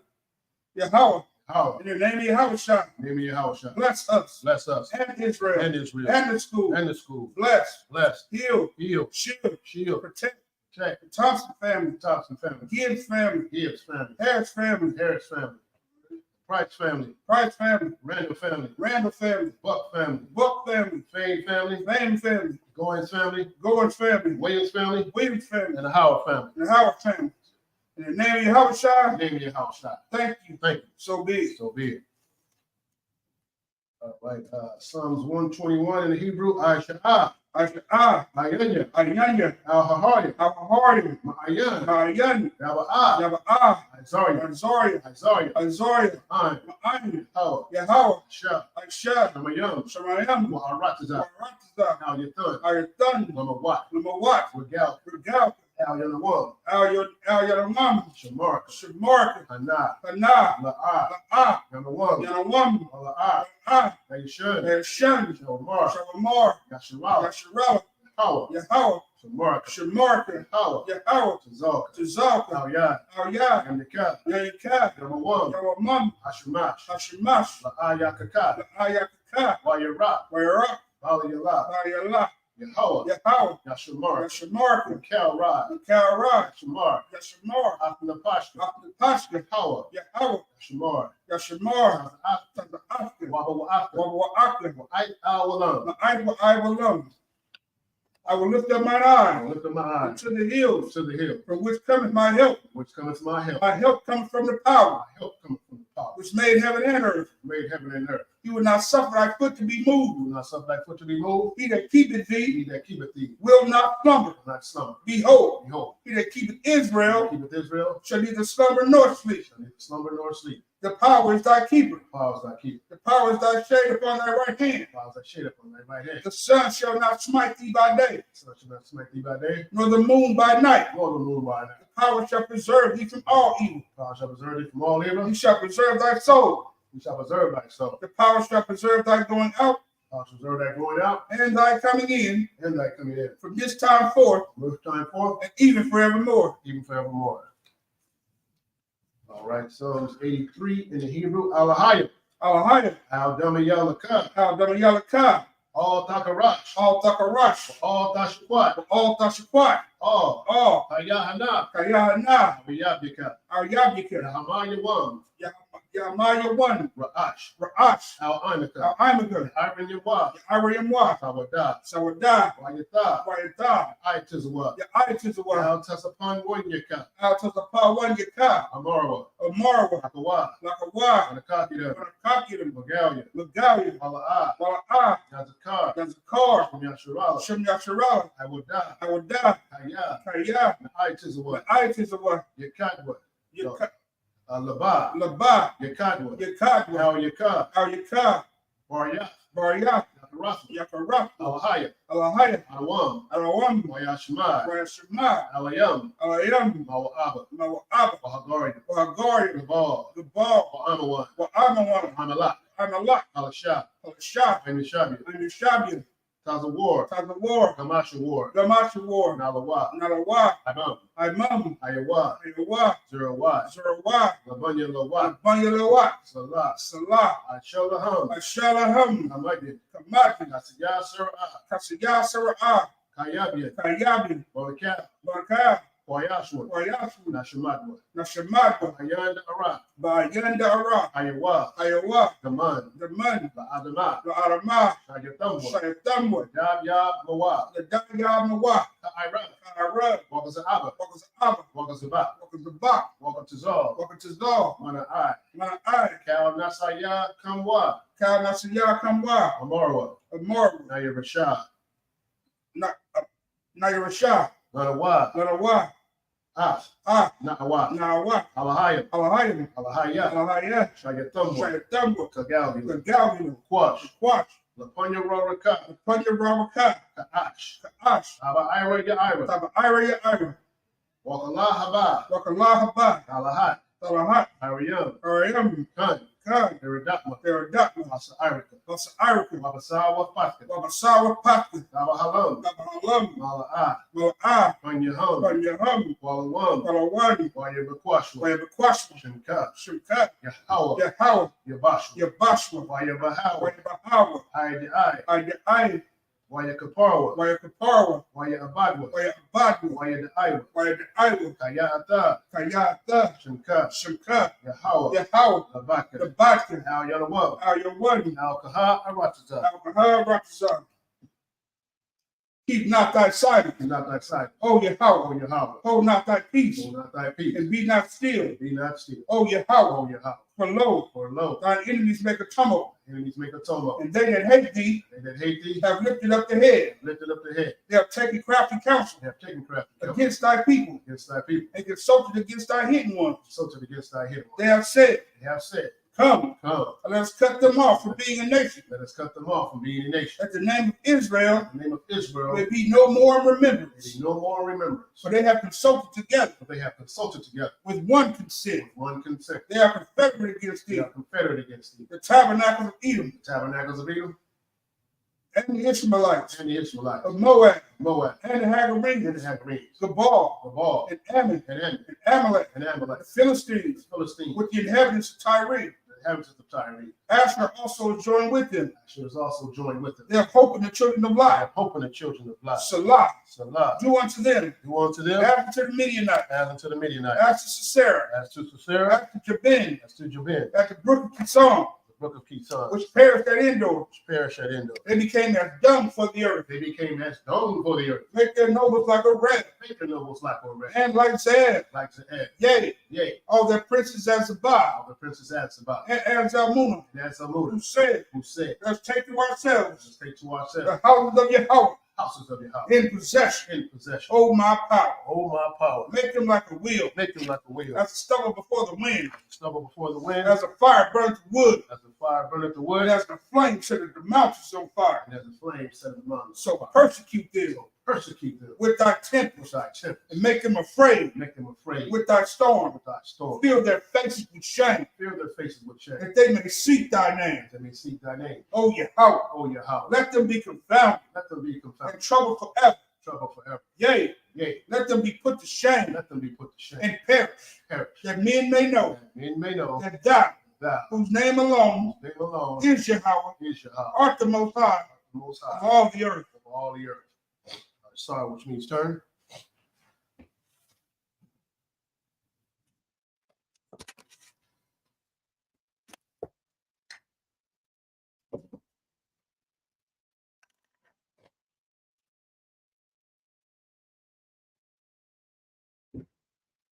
[SPEAKER 3] Yahweh,
[SPEAKER 1] How?
[SPEAKER 3] in the name of Yahweh,
[SPEAKER 1] Name of Yahweh.
[SPEAKER 3] bless us
[SPEAKER 1] Bless us
[SPEAKER 3] and Israel
[SPEAKER 1] and Israel
[SPEAKER 3] and the school.
[SPEAKER 1] and the school.
[SPEAKER 3] Bless,
[SPEAKER 1] Bless.
[SPEAKER 3] heal,
[SPEAKER 1] Heal.
[SPEAKER 3] shield,
[SPEAKER 1] Shield.
[SPEAKER 3] protect
[SPEAKER 1] Check.
[SPEAKER 3] the Thompson family,
[SPEAKER 1] Thompson family.
[SPEAKER 3] Gibbs family,
[SPEAKER 1] Gibbs family.
[SPEAKER 3] Harris family,
[SPEAKER 1] Harris family. Price family.
[SPEAKER 3] Price family,
[SPEAKER 1] Randall family.
[SPEAKER 3] Randall family,
[SPEAKER 1] Buck family.
[SPEAKER 3] Buck family,
[SPEAKER 1] Fane family.
[SPEAKER 3] Vane family,
[SPEAKER 1] Goins family.
[SPEAKER 3] Goins family,
[SPEAKER 1] Williams family.
[SPEAKER 3] Williams family,
[SPEAKER 1] And the Howard family.
[SPEAKER 3] and Howard family. In the name of Yahweh,
[SPEAKER 1] Name of Yahweh.
[SPEAKER 3] thank you.
[SPEAKER 1] Thank you.
[SPEAKER 3] So be it.
[SPEAKER 1] So be it. All right. Psalms 121 in the Hebrew. Aisha'ah.
[SPEAKER 3] Asha'ah,
[SPEAKER 1] Ayanya.
[SPEAKER 3] Ayanya,
[SPEAKER 1] Al-Hahari.
[SPEAKER 3] Al-Hahari,
[SPEAKER 1] Ma'ayan.
[SPEAKER 3] Ma'ayan,
[SPEAKER 1] Yaba'ah.
[SPEAKER 3] Yaba'ah,
[SPEAKER 1] Isaiah.
[SPEAKER 3] Azariah,
[SPEAKER 1] Isaiah.
[SPEAKER 3] Azariah,
[SPEAKER 1] Ma'an.
[SPEAKER 3] Ma'an,
[SPEAKER 1] Howard.
[SPEAKER 3] Yahweh,
[SPEAKER 1] Shah.
[SPEAKER 3] Aisha,
[SPEAKER 1] Shamayam.
[SPEAKER 3] Shamayam,
[SPEAKER 1] Wa'aratazah.
[SPEAKER 3] Waratiza,
[SPEAKER 1] Al Yathan.
[SPEAKER 3] Ayathan,
[SPEAKER 1] Number what?
[SPEAKER 3] Lamawat,
[SPEAKER 1] Regal.
[SPEAKER 3] Regal,
[SPEAKER 1] Al Yanawam.
[SPEAKER 3] Al-Yalamam,
[SPEAKER 1] Shamark.
[SPEAKER 3] Shamarka,
[SPEAKER 1] Hana.
[SPEAKER 3] Hana,
[SPEAKER 1] La'ah.
[SPEAKER 3] La'ah,
[SPEAKER 1] Yanawam.
[SPEAKER 3] Yanawam,
[SPEAKER 1] La'ah.
[SPEAKER 3] La'ah,
[SPEAKER 1] Yashun.
[SPEAKER 3] Yashan,
[SPEAKER 1] Shamar.
[SPEAKER 3] Shamamar,
[SPEAKER 1] Yasharal.
[SPEAKER 3] Yasharala,
[SPEAKER 2] Yahweh,
[SPEAKER 3] Yahweh,
[SPEAKER 2] Shamarka,
[SPEAKER 3] Shamarka,
[SPEAKER 2] Yahweh,
[SPEAKER 3] Yahweh,
[SPEAKER 2] Tazalka,
[SPEAKER 3] Tazalka,
[SPEAKER 2] Al-Yad,
[SPEAKER 3] Al-Yah,
[SPEAKER 2] Yamika,
[SPEAKER 3] Yahika,
[SPEAKER 2] Yamawam,
[SPEAKER 3] Yawamam,
[SPEAKER 2] Hashimash,
[SPEAKER 3] Hashimash,
[SPEAKER 2] La'ayakaka,
[SPEAKER 3] Ayakaka,
[SPEAKER 2] Wayara,
[SPEAKER 3] Wayara,
[SPEAKER 2] Baliyala,
[SPEAKER 3] Bayala,
[SPEAKER 2] Yahweh,
[SPEAKER 3] Yahweh,
[SPEAKER 2] Yashamar,
[SPEAKER 3] Yashamarka,
[SPEAKER 2] Cal Rod,
[SPEAKER 3] Kalra,
[SPEAKER 2] Yashamar,
[SPEAKER 3] Yashamar,
[SPEAKER 2] Athnapashka,
[SPEAKER 3] Pashka,
[SPEAKER 2] Yahweh,
[SPEAKER 3] Yahweh,
[SPEAKER 2] Yashamar,
[SPEAKER 3] Yashamar, Afka,
[SPEAKER 2] Wabba Afka,
[SPEAKER 3] Wawa Afka,
[SPEAKER 2] Wa'ait Awalam.
[SPEAKER 3] I will love. I will lift up mine eyes
[SPEAKER 2] Lift up my eyes
[SPEAKER 3] to the hills,
[SPEAKER 2] to the hill,
[SPEAKER 3] from which cometh my help.
[SPEAKER 2] which cometh my help.
[SPEAKER 3] My help cometh from the power,
[SPEAKER 2] My help cometh from the power,
[SPEAKER 3] which made heaven and earth.
[SPEAKER 2] made heaven and earth.
[SPEAKER 3] He will not suffer thy foot to be
[SPEAKER 2] Who
[SPEAKER 3] moved.
[SPEAKER 2] will not suffer thy foot to be moved?
[SPEAKER 3] He that keepeth thee
[SPEAKER 2] He that keepeth thee
[SPEAKER 3] will not slumber.
[SPEAKER 2] will not slumber.
[SPEAKER 3] Behold,
[SPEAKER 2] Behold,
[SPEAKER 3] he that keepeth
[SPEAKER 2] he that
[SPEAKER 3] Israel
[SPEAKER 2] keepeth Israel
[SPEAKER 3] shall neither slumber nor sleep.
[SPEAKER 2] shall neither slumber nor sleep.
[SPEAKER 3] The power is thy keeper.
[SPEAKER 2] The power is thy keeper.
[SPEAKER 3] The power is thy shade upon thy right hand.
[SPEAKER 2] The power is thy shade upon thy right hand.
[SPEAKER 3] The sun shall not smite thee by day,
[SPEAKER 2] The sun shall not smite thee by day,
[SPEAKER 3] nor the moon by night.
[SPEAKER 2] nor the moon by night.
[SPEAKER 3] The power shall preserve thee from all evil.
[SPEAKER 2] The power shall preserve thee from all evil.
[SPEAKER 3] He shall preserve thy soul.
[SPEAKER 2] He shall preserve thy soul.
[SPEAKER 3] The power shall preserve thy going out
[SPEAKER 2] The power shall preserve thy going out
[SPEAKER 3] and thy coming in
[SPEAKER 2] and thy coming in.
[SPEAKER 3] from this time forth
[SPEAKER 2] From this time forth,
[SPEAKER 3] and even forevermore.
[SPEAKER 2] even forevermore. All right, Psalms 83 in the Hebrew, Alahayim,
[SPEAKER 3] Alahayim,
[SPEAKER 2] Al-Damayalaka,
[SPEAKER 3] Al-Damayalaka,
[SPEAKER 2] All Takarash,
[SPEAKER 3] Al-Takarash,
[SPEAKER 2] All Tashakwat,
[SPEAKER 3] Al-Tashakwat,
[SPEAKER 2] All
[SPEAKER 3] Al
[SPEAKER 2] Hayahana,
[SPEAKER 3] Kayahana,
[SPEAKER 2] Abiyabika,
[SPEAKER 3] Al-Yabika,
[SPEAKER 2] Yahamayawam,
[SPEAKER 3] Yamaya 1,
[SPEAKER 2] Ra'ash,
[SPEAKER 3] Ra'ash,
[SPEAKER 2] Al-Anika,
[SPEAKER 3] Al-Imaka,
[SPEAKER 2] Iron Yawa,
[SPEAKER 3] Ariyamwa,
[SPEAKER 2] Tawadah,
[SPEAKER 3] Sawadah,
[SPEAKER 2] Wayatha,
[SPEAKER 3] Wayatah,
[SPEAKER 2] Aitizawa,
[SPEAKER 3] Ya'ayatizawa,
[SPEAKER 2] Al-Tasapan Wanyaka,
[SPEAKER 3] Al-Tazapa 1 Yaka,
[SPEAKER 2] Amarwa,
[SPEAKER 3] Amarwa,
[SPEAKER 2] Akawa,
[SPEAKER 3] Lakawa,
[SPEAKER 2] Anakakida,
[SPEAKER 3] Kakidim,
[SPEAKER 2] Magalia,
[SPEAKER 3] Magalia,
[SPEAKER 2] Mala'ah,
[SPEAKER 3] Wala'ah,
[SPEAKER 2] Yazakar,
[SPEAKER 3] Yazakar,
[SPEAKER 2] Yasharala,
[SPEAKER 3] Shem Yasharala,
[SPEAKER 2] Awadah,
[SPEAKER 3] Awadah,
[SPEAKER 2] Kaya,
[SPEAKER 3] Kaya,
[SPEAKER 2] Aitizawa,
[SPEAKER 3] Ayatizawa,
[SPEAKER 2] Yakadwa,
[SPEAKER 3] Yaka,
[SPEAKER 2] Laba,
[SPEAKER 3] Laba,
[SPEAKER 2] Yakadwa,
[SPEAKER 3] Yakadwa,
[SPEAKER 2] Al Yaka,
[SPEAKER 3] Al-Yaka,
[SPEAKER 2] Barya,
[SPEAKER 3] Barya,
[SPEAKER 2] Yakarath,
[SPEAKER 3] Yakaraf,
[SPEAKER 2] Alahaya,
[SPEAKER 3] Alahaya,
[SPEAKER 2] Alawam,
[SPEAKER 3] Alawam,
[SPEAKER 2] Wayashmai,
[SPEAKER 3] Rashima,
[SPEAKER 2] Alayam,
[SPEAKER 3] Alayam,
[SPEAKER 2] Mawa'aba,
[SPEAKER 3] Mawa'aba,
[SPEAKER 2] Wahagari,
[SPEAKER 3] Wahagari,
[SPEAKER 2] Gabal,
[SPEAKER 3] Gabal,
[SPEAKER 2] Wa'amawan,
[SPEAKER 3] Wa'amawan,
[SPEAKER 2] Hamalak,
[SPEAKER 3] Amalak,
[SPEAKER 2] Alashah,
[SPEAKER 3] Al-Shah,
[SPEAKER 2] Amishabi,
[SPEAKER 3] and Yushabian,
[SPEAKER 2] Tazawar,
[SPEAKER 3] Tazawar,
[SPEAKER 2] Kamasha War,
[SPEAKER 3] Gamashi War,
[SPEAKER 2] Nalawa,
[SPEAKER 3] Nalawa,
[SPEAKER 2] Imam,
[SPEAKER 3] Imam,
[SPEAKER 2] Ayawa,
[SPEAKER 3] Ayawa,
[SPEAKER 2] Zerawai,
[SPEAKER 3] Zerawa,
[SPEAKER 2] Labanya Lawa,
[SPEAKER 3] Banyalawa,
[SPEAKER 2] Salah,
[SPEAKER 3] Salah,
[SPEAKER 2] Ashalaham,
[SPEAKER 3] Ashalaham,
[SPEAKER 2] Hamadi,
[SPEAKER 3] Kamaki,
[SPEAKER 2] Kasiyah Sarah,
[SPEAKER 3] Kasiyah Sara'ah,
[SPEAKER 2] Kayabian,
[SPEAKER 3] Kayabi,
[SPEAKER 2] Bonakat,
[SPEAKER 3] Baraka,
[SPEAKER 2] Wayashwa,
[SPEAKER 3] Wayasu,
[SPEAKER 2] Nashamadwa,
[SPEAKER 3] Nashamadwa,
[SPEAKER 2] Ayanda Arak,
[SPEAKER 3] Bayanda Ara,
[SPEAKER 2] Ayawa,
[SPEAKER 3] Ayawa,
[SPEAKER 2] Gaman,
[SPEAKER 3] the Man,
[SPEAKER 2] La Adama,
[SPEAKER 3] the Arama,
[SPEAKER 2] Shagatamwa,
[SPEAKER 3] Shayatamwa,
[SPEAKER 2] Yab Yab Mawa,
[SPEAKER 3] the Daya Mawa,
[SPEAKER 2] Ka'ira,
[SPEAKER 3] Kara,
[SPEAKER 2] Wakazaba,
[SPEAKER 3] Wakazaba,
[SPEAKER 2] Wakazaba,
[SPEAKER 3] Wakazaba,
[SPEAKER 2] Wakatazal,
[SPEAKER 3] Wakazal,
[SPEAKER 2] Mana I,
[SPEAKER 3] Mana I,
[SPEAKER 2] Kal Nasaya Kamwa,
[SPEAKER 3] Kal Nasiya Kamwa,
[SPEAKER 2] Amarwa,
[SPEAKER 3] Amor,
[SPEAKER 2] Naya Rashad,
[SPEAKER 3] Nayarasha,
[SPEAKER 2] Nanawa,
[SPEAKER 3] Lanawa,
[SPEAKER 2] Ah, Na'awa,
[SPEAKER 3] Nawa,
[SPEAKER 2] Alahayim,
[SPEAKER 3] Alahayim,
[SPEAKER 2] Alahaya,
[SPEAKER 3] Alahaya,
[SPEAKER 2] Shagatamwa,
[SPEAKER 3] Shayatamwa,
[SPEAKER 2] Kagalbi,
[SPEAKER 3] the Galvin,
[SPEAKER 2] Quash,
[SPEAKER 3] Quash,
[SPEAKER 2] Lapanya Roraka,
[SPEAKER 3] the Punya Ramaka,
[SPEAKER 2] Ka'ash,
[SPEAKER 3] Ash,
[SPEAKER 2] Aba Ira Ya Ira,
[SPEAKER 3] Taba Ira Ira,
[SPEAKER 2] Wakala Haba,
[SPEAKER 3] Wakalah Haba,
[SPEAKER 2] Alahat,
[SPEAKER 3] Talahat,
[SPEAKER 2] Ariam,
[SPEAKER 3] Ariam,
[SPEAKER 2] Khan,
[SPEAKER 3] Khan,
[SPEAKER 2] Iridakma,
[SPEAKER 3] Teradakma,
[SPEAKER 2] Asa Irika,
[SPEAKER 3] Basa Irika,
[SPEAKER 2] Wabasawa Patka,
[SPEAKER 3] Wabasawa Patka,
[SPEAKER 2] Taba Halam,
[SPEAKER 3] Tabahalam,
[SPEAKER 2] Mala'ah,
[SPEAKER 3] Mo'a,
[SPEAKER 2] Panya Hum,
[SPEAKER 3] Panyaham,
[SPEAKER 2] Walawam,
[SPEAKER 3] Palawani,
[SPEAKER 2] Wayabakwashwa,
[SPEAKER 3] Wayabakwashma,
[SPEAKER 2] Shinka,
[SPEAKER 3] Shimkat,
[SPEAKER 2] Yahawa,
[SPEAKER 3] Yahawa,
[SPEAKER 2] Yabashwa,
[SPEAKER 3] Yabashma,
[SPEAKER 2] Wayabahawa,
[SPEAKER 3] Wayabahawa,
[SPEAKER 2] Haydi
[SPEAKER 3] Ayai,
[SPEAKER 2] Wayakaparwa,
[SPEAKER 3] Wayakaparwa,
[SPEAKER 2] Wayabadwa,
[SPEAKER 3] Wayabadwa,
[SPEAKER 2] Wayadaiwa,
[SPEAKER 3] Wayadaiwa,
[SPEAKER 2] Kayata,
[SPEAKER 3] Kayata,
[SPEAKER 2] Shinka,
[SPEAKER 3] Shimkat,
[SPEAKER 2] Yahawa,
[SPEAKER 3] Yahawa,
[SPEAKER 2] Labaka,
[SPEAKER 3] the Batka,
[SPEAKER 2] Al Yanawam,
[SPEAKER 3] Ayawani,
[SPEAKER 2] Al Kaha Aratata,
[SPEAKER 3] Alcohol, Rakazan. Keep not thy silence,
[SPEAKER 2] be not thy sight,
[SPEAKER 3] O Yahweh,
[SPEAKER 2] O Yahweh,
[SPEAKER 3] hold not thy peace,
[SPEAKER 2] hold not thy peace,
[SPEAKER 3] and be not still,
[SPEAKER 2] be not still,
[SPEAKER 3] O Yahweh,
[SPEAKER 2] O Yahweh,
[SPEAKER 3] for lo,
[SPEAKER 2] for lo,
[SPEAKER 3] thine enemies make a tumult,
[SPEAKER 2] enemies make a tumult,
[SPEAKER 3] and they that hate thee
[SPEAKER 2] they that hate thee
[SPEAKER 3] have lifted up the head,
[SPEAKER 2] lifted up the head,
[SPEAKER 3] they have taken crafty counsel
[SPEAKER 2] they have taken crafty counsel
[SPEAKER 3] against thy people,
[SPEAKER 2] against thy people,
[SPEAKER 3] and consulted against thy hidden ones.
[SPEAKER 2] consulted against thy hidden
[SPEAKER 3] They
[SPEAKER 2] ones.
[SPEAKER 3] have said,
[SPEAKER 2] They have said,
[SPEAKER 3] come,
[SPEAKER 2] come,
[SPEAKER 3] let us cut them off from being a nation,
[SPEAKER 2] let us cut them off from being a nation.
[SPEAKER 3] that the name of Israel
[SPEAKER 2] In the name of Israel,
[SPEAKER 3] may be no more in
[SPEAKER 2] there
[SPEAKER 3] remembrance.
[SPEAKER 2] be no more remembrance.
[SPEAKER 3] For they have consulted together
[SPEAKER 2] But they have consulted together
[SPEAKER 3] with one consent.
[SPEAKER 2] with one consent.
[SPEAKER 3] They are confederate against
[SPEAKER 2] They
[SPEAKER 3] thee,
[SPEAKER 2] are confederate against thee.
[SPEAKER 3] the tabernacles of Edom,
[SPEAKER 2] The tabernacles of Edom,
[SPEAKER 3] and the Ishmaelites
[SPEAKER 2] and the Israelites,
[SPEAKER 3] of Moab,
[SPEAKER 2] Moab,
[SPEAKER 3] and the
[SPEAKER 2] and the
[SPEAKER 3] Hagarenes,
[SPEAKER 2] Hagarenes,
[SPEAKER 3] Gabal,
[SPEAKER 2] Gabal,
[SPEAKER 3] and Ammon,
[SPEAKER 2] and Ammon,
[SPEAKER 3] and Amalek,
[SPEAKER 2] and
[SPEAKER 3] the
[SPEAKER 2] Amalek,
[SPEAKER 3] Philistines,
[SPEAKER 2] Philistines,
[SPEAKER 3] with the inhabitants of Tyre.
[SPEAKER 2] the inhabitants of Tyre.
[SPEAKER 3] Asher also joined with them.
[SPEAKER 2] Asher was also joined with them.
[SPEAKER 3] They have hope in the children of
[SPEAKER 2] I
[SPEAKER 3] Lot.
[SPEAKER 2] have hope in the children of Lot.
[SPEAKER 3] Salah,
[SPEAKER 2] Salah,
[SPEAKER 3] do unto them,
[SPEAKER 2] do unto them
[SPEAKER 3] as unto the Midianites,
[SPEAKER 2] as unto the Midianites,
[SPEAKER 3] as to Sisera,
[SPEAKER 2] as to Sisera,
[SPEAKER 3] as to Jabin,
[SPEAKER 2] as to Jabin,
[SPEAKER 3] at the brook of Kison,
[SPEAKER 2] the brook of Kison,
[SPEAKER 3] which perished at Endor.
[SPEAKER 2] which perished at Endor.
[SPEAKER 3] They became as dung for the earth.
[SPEAKER 2] They became as dung for the earth.
[SPEAKER 3] Make their nobles like a rat,
[SPEAKER 2] Make the nobles like a rat,
[SPEAKER 3] and like Zeb.
[SPEAKER 2] like the head.
[SPEAKER 3] Yea,
[SPEAKER 2] Yea,
[SPEAKER 3] all their princes as Zabah,
[SPEAKER 2] all the princes at Sabbath,
[SPEAKER 3] and Zalmunna,
[SPEAKER 2] and as
[SPEAKER 3] who
[SPEAKER 2] Amudah,
[SPEAKER 3] said,
[SPEAKER 2] who said,
[SPEAKER 3] let's take to ourselves
[SPEAKER 2] let's take to ourselves
[SPEAKER 3] the houses of Yahweh
[SPEAKER 2] houses of your house
[SPEAKER 3] in possession.
[SPEAKER 2] in possession.
[SPEAKER 3] Oh, my power.
[SPEAKER 2] Oh, my power.
[SPEAKER 3] Make them like a wheel,
[SPEAKER 2] Make them like a wheel,
[SPEAKER 3] as a stubble before the wind,
[SPEAKER 2] stubble before the wind,
[SPEAKER 3] as a fire burns wood,
[SPEAKER 2] as the fire burneth the
[SPEAKER 3] and
[SPEAKER 2] wood,
[SPEAKER 3] as the flame setteth the mountains on fire.
[SPEAKER 2] and as the flame set the mountains.
[SPEAKER 3] So persecute them
[SPEAKER 2] Persecute them
[SPEAKER 3] with thy tempest,
[SPEAKER 2] with thy temper,
[SPEAKER 3] and make them afraid
[SPEAKER 2] make them afraid
[SPEAKER 3] with thy storm.
[SPEAKER 2] with thy storm.
[SPEAKER 3] Fill their faces with shame,
[SPEAKER 2] Fill their faces with shame,
[SPEAKER 3] that they may seek thy name.
[SPEAKER 2] that they may seek thy name.
[SPEAKER 3] O Yahweh,
[SPEAKER 2] O Yahweh,
[SPEAKER 3] let them be confounded
[SPEAKER 2] let them be confounded,
[SPEAKER 3] and troubled forever.
[SPEAKER 2] trouble forever.
[SPEAKER 3] Yea,
[SPEAKER 2] Yea,
[SPEAKER 3] let them be put to shame
[SPEAKER 2] let them be put to shame,
[SPEAKER 3] and perish,
[SPEAKER 2] perish,
[SPEAKER 3] that men may know
[SPEAKER 2] that men may know
[SPEAKER 3] that thou,
[SPEAKER 2] thou,
[SPEAKER 3] whose name alone
[SPEAKER 2] name alone,
[SPEAKER 3] is Yahweh,
[SPEAKER 2] is Yahweh,
[SPEAKER 3] art the most high
[SPEAKER 2] the most
[SPEAKER 3] of
[SPEAKER 2] high
[SPEAKER 3] all the earth.
[SPEAKER 2] of all the earth. Sorry, which means turn.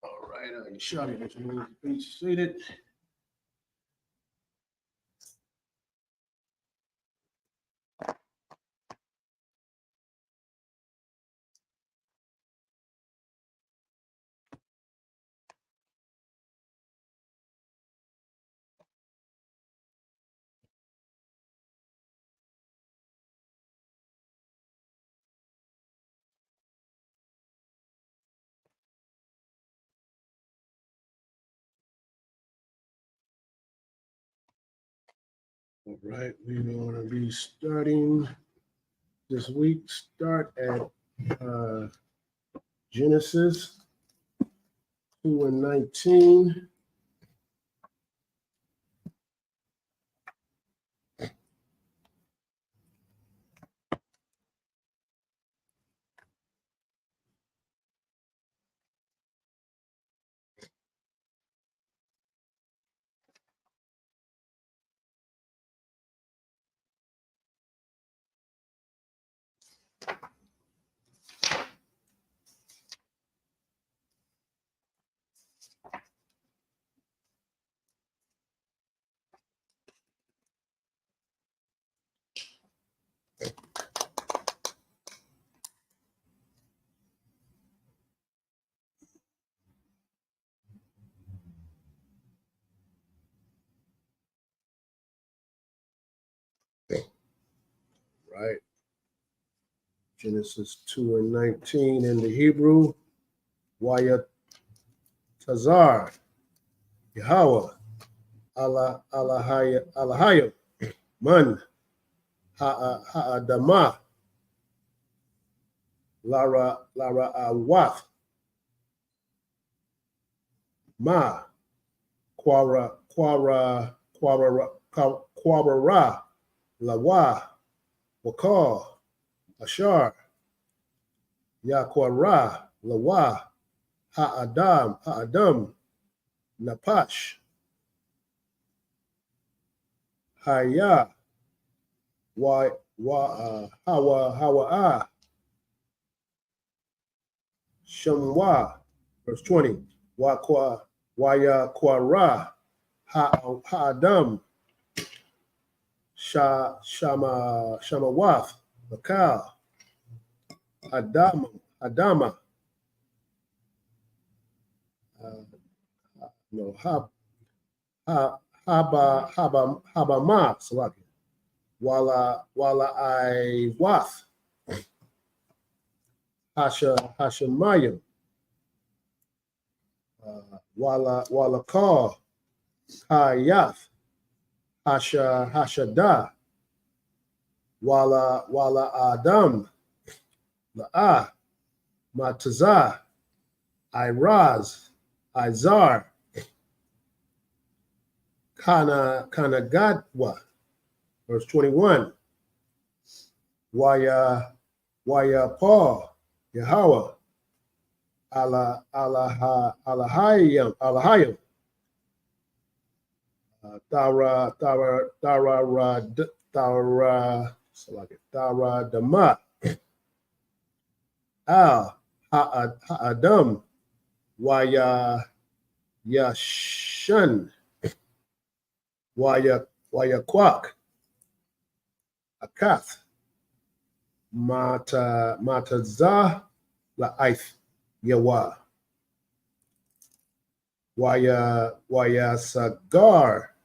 [SPEAKER 2] All right, you shot it, which means be seated. All right, we're going to be starting this week. Start at Genesis 2:19. Right. Genesis 2:19 in the Hebrew. Wayat Tazar. Yahweh. Alahaya. Man. Ha'adama. Lara Awath. Ma. Quara. Lawa. Wakar. Ashar. Yaquara. Lawa. Ha'adam. Napash. Haya. Hawa. Shamwa. Verse 20. Waya Quara. Ha'adam. Shamawath. Makal. Adama. No, Habama. Salaki. Wala I Wath. Hashemayim. Wala Kar. Hayath. Hashada.
[SPEAKER 1] wala Adam, La'ah, Matazah, Iraz, Izar, Kanagadwa, verse 21. Waya Paul, Yahweh, Alahayim, Tara Dama, Al Ha'adam, Waya Yashan, Waya Kwak, Akath, Matazah, La'ith, Yawa, Waya Sagar,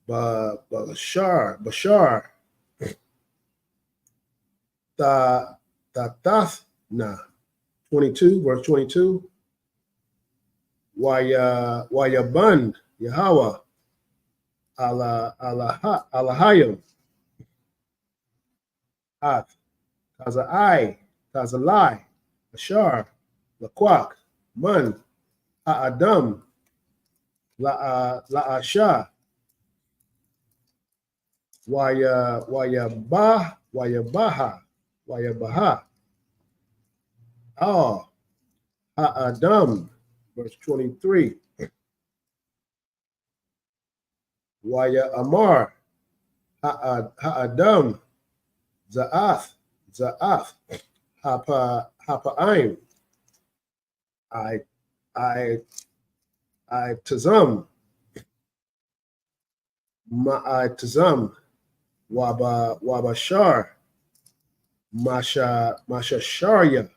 [SPEAKER 1] Bashar, Tatathna, 22, verse 22. Waya Bund, Yahweh, Alahayim, Ath, Kazai, Kazalai, Ashar, Laquak, Mun, Ha'adam, La'asha, Wayabaha, Al, Ha'adam, verse 23. Waya Amar, Ha'adam, Za'ath, Hapa'aim, I Tazam, Ma'ai Tazam, Wabashar, Masha Sharya,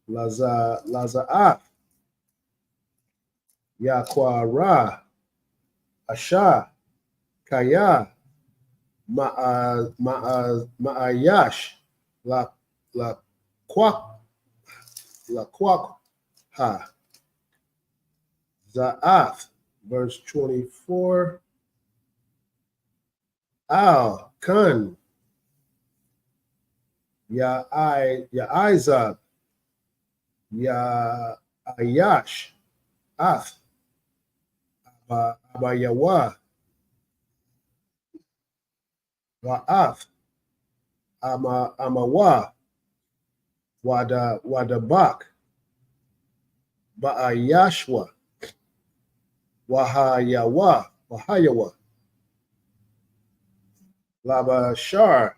[SPEAKER 1] Laza'af, Yaquara, Asha, Kaya, Ma'ayash, La Kwak Ha, Za'ath, verse 24. Al Kun, Ya'izab, Ya'ayash, Ath, Abayawa, Wa'ath, Amawa, Wadabak, Ba'ayashwa, Wahayawa, Labashar,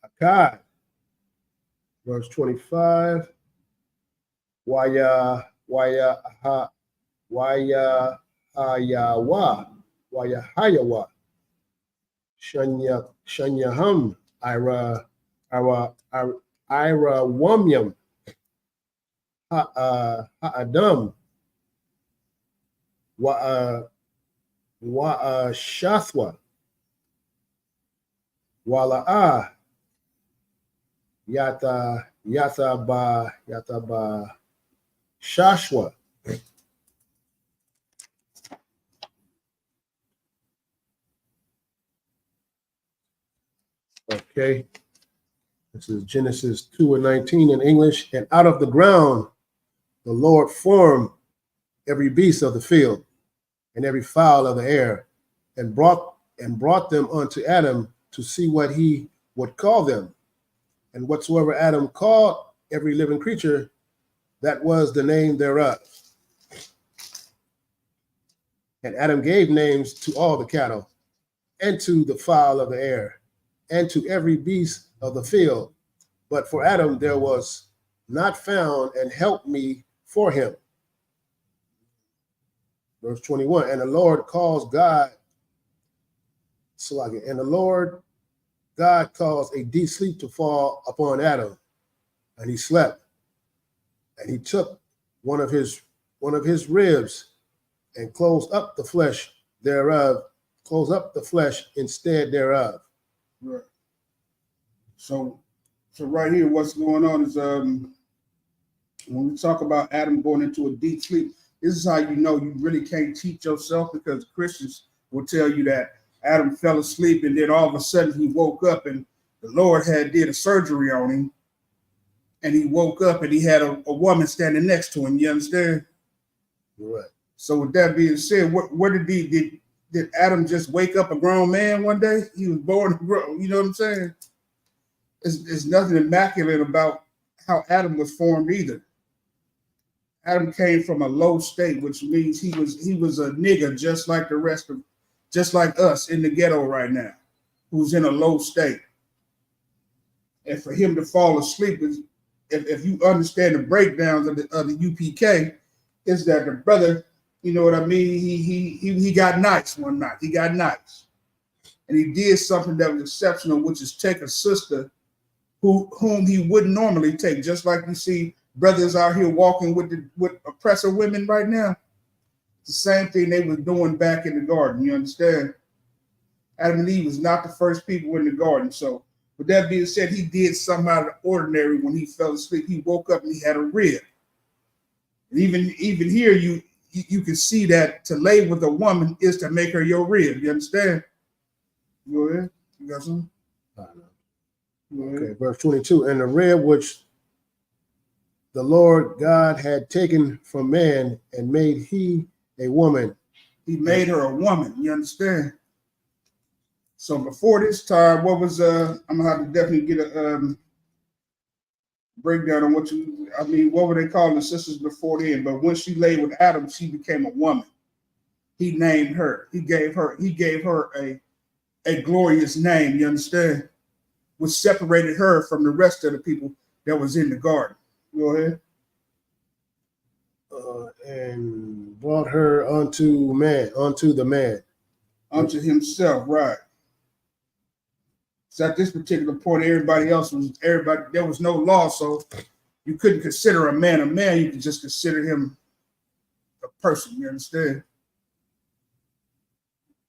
[SPEAKER 1] Akkad, verse 25. Hayawa, Shanyaham, Ira Wamyam, Ha'adam, Shathwa, Wala'ah, Yataba, Shashwa. Okay. This is Genesis 2:19 in English. And out of the ground the Lord formed every beast of the field and every fowl of the air, and brought them unto Adam to see what he would call them. And whatsoever Adam called every living creature, that was the name thereof. And Adam gave names to all the cattle, and to the fowl of the air, and to every beast of the field. But for Adam there was not found an helpmeet for him. Verse 21, and the Lord caused God, and the Lord God caused a deep sleep to fall upon Adam, and he slept. And he took one of his ribs and closed up the flesh instead thereof.
[SPEAKER 3] Right. So right here, what's going on is when we talk about Adam going into a deep sleep, this is how you know you really can't teach yourself, because Christians will tell you that Adam fell asleep and then all of a sudden he woke up and the Lord had did a surgery on him, and he woke up and he had a woman standing next to him. You understand?
[SPEAKER 4] Right.
[SPEAKER 3] So with that being said, where did Adam just wake up a grown man one day? He was born grown. You know what I'm saying? It's nothing immaculate about how Adam was formed either. Adam came from a low state, which means he was a nigga just like the rest of, just like us in the ghetto right now, who's in a low state. And for him to fall asleep is, if you understand the breakdowns of the UPK, is that the brother, you know what I mean? He got nice one night. He got nice, and he did something that was exceptional, which is take a sister whom he wouldn't normally take. Just like you see brothers out here walking with oppressor women right now. It's the same thing they were doing back in the garden. You understand? Adam and Eve was not the first people in the garden. So with that being said, he did something out of the ordinary when he fell asleep. He woke up and he had a rib. And even here, you can see that to lay with a woman is to make her your rib. You understand? Go ahead. You got something?
[SPEAKER 4] Okay, verse 22. And the rib which the Lord God had taken from man and made he a woman.
[SPEAKER 3] He made her a woman. You understand? So before this time, what was I'm gonna have to definitely get a breakdown on what were they calling the sisters before then? But when she lay with Adam, she became a woman. He named her. He gave her a glorious name. You understand? Which separated her from the rest of the people that was in the garden. Go ahead.
[SPEAKER 4] And brought her unto the man.
[SPEAKER 3] Unto himself, right. So at this particular point, there was no law, so you couldn't consider a man, you could just consider him a person, you understand?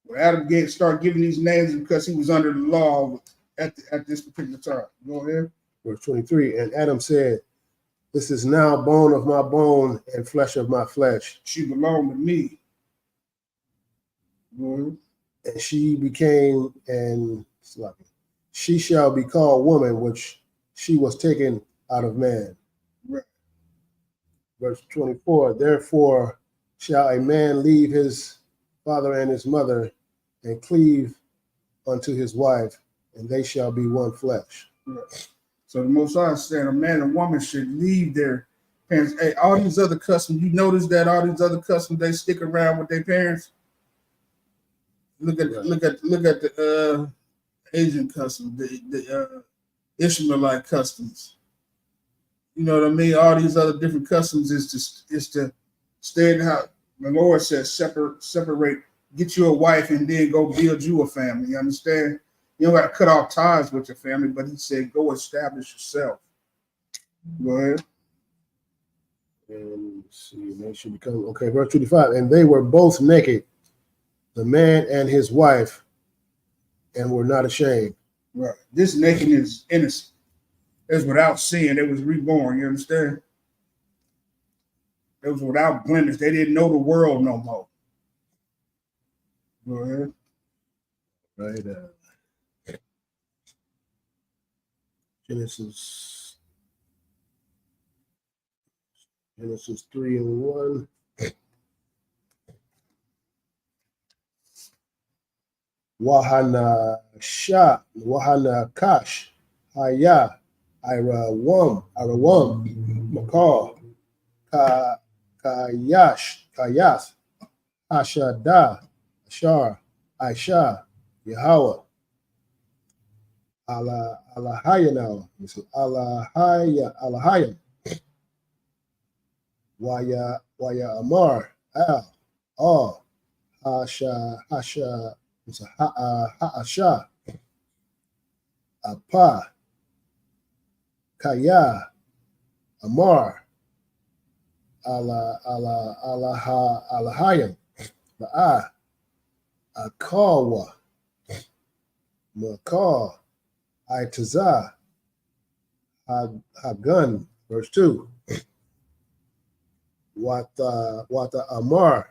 [SPEAKER 3] When Adam started giving these names because he was under the law at this particular time. Go ahead.
[SPEAKER 4] Verse 23, and Adam said, this is now bone of my bone and flesh of my flesh.
[SPEAKER 3] She belonged to me. Go ahead.
[SPEAKER 4] And she became, and she shall be called woman, which she was taken out of man.
[SPEAKER 3] Right.
[SPEAKER 4] Verse 24, therefore shall a man leave his father and his mother and cleave unto his wife, and they shall be one flesh.
[SPEAKER 3] Right. So the Most High said a man and woman should leave their parents. Hey, all these other customs, you notice that all these other customs, they stick around with their parents. Look at the Asian customs, the Ishmaelite customs. You know what I mean? All these other different customs is to stay in the house. The Lord says separate, get you a wife and then go build you a family. You understand? You don't got to cut off ties with your family, but he said, go establish yourself. Go ahead.
[SPEAKER 4] And see, they should become, okay, verse 25. And they were both naked, the man and his wife, and were not ashamed.
[SPEAKER 3] Right. This nakedness is innocent. It was without sin. It was reborn. You understand? It was without blemish. They didn't know the world no more. Go ahead.
[SPEAKER 4] Right. Genesis 3:1. Wahana Kash, Haya, Irawam, Makar, Kayas, Ashada, Ashar, Aisha, Yahweh, Alahayana, Alahayam, Waya Amar, Al, Hasha, Ha'asha, Apa, Kaya, Amar, Alahayam, La'a, Akawa, Makar, Aitaza, Hagun, verse 2. Wata Amar,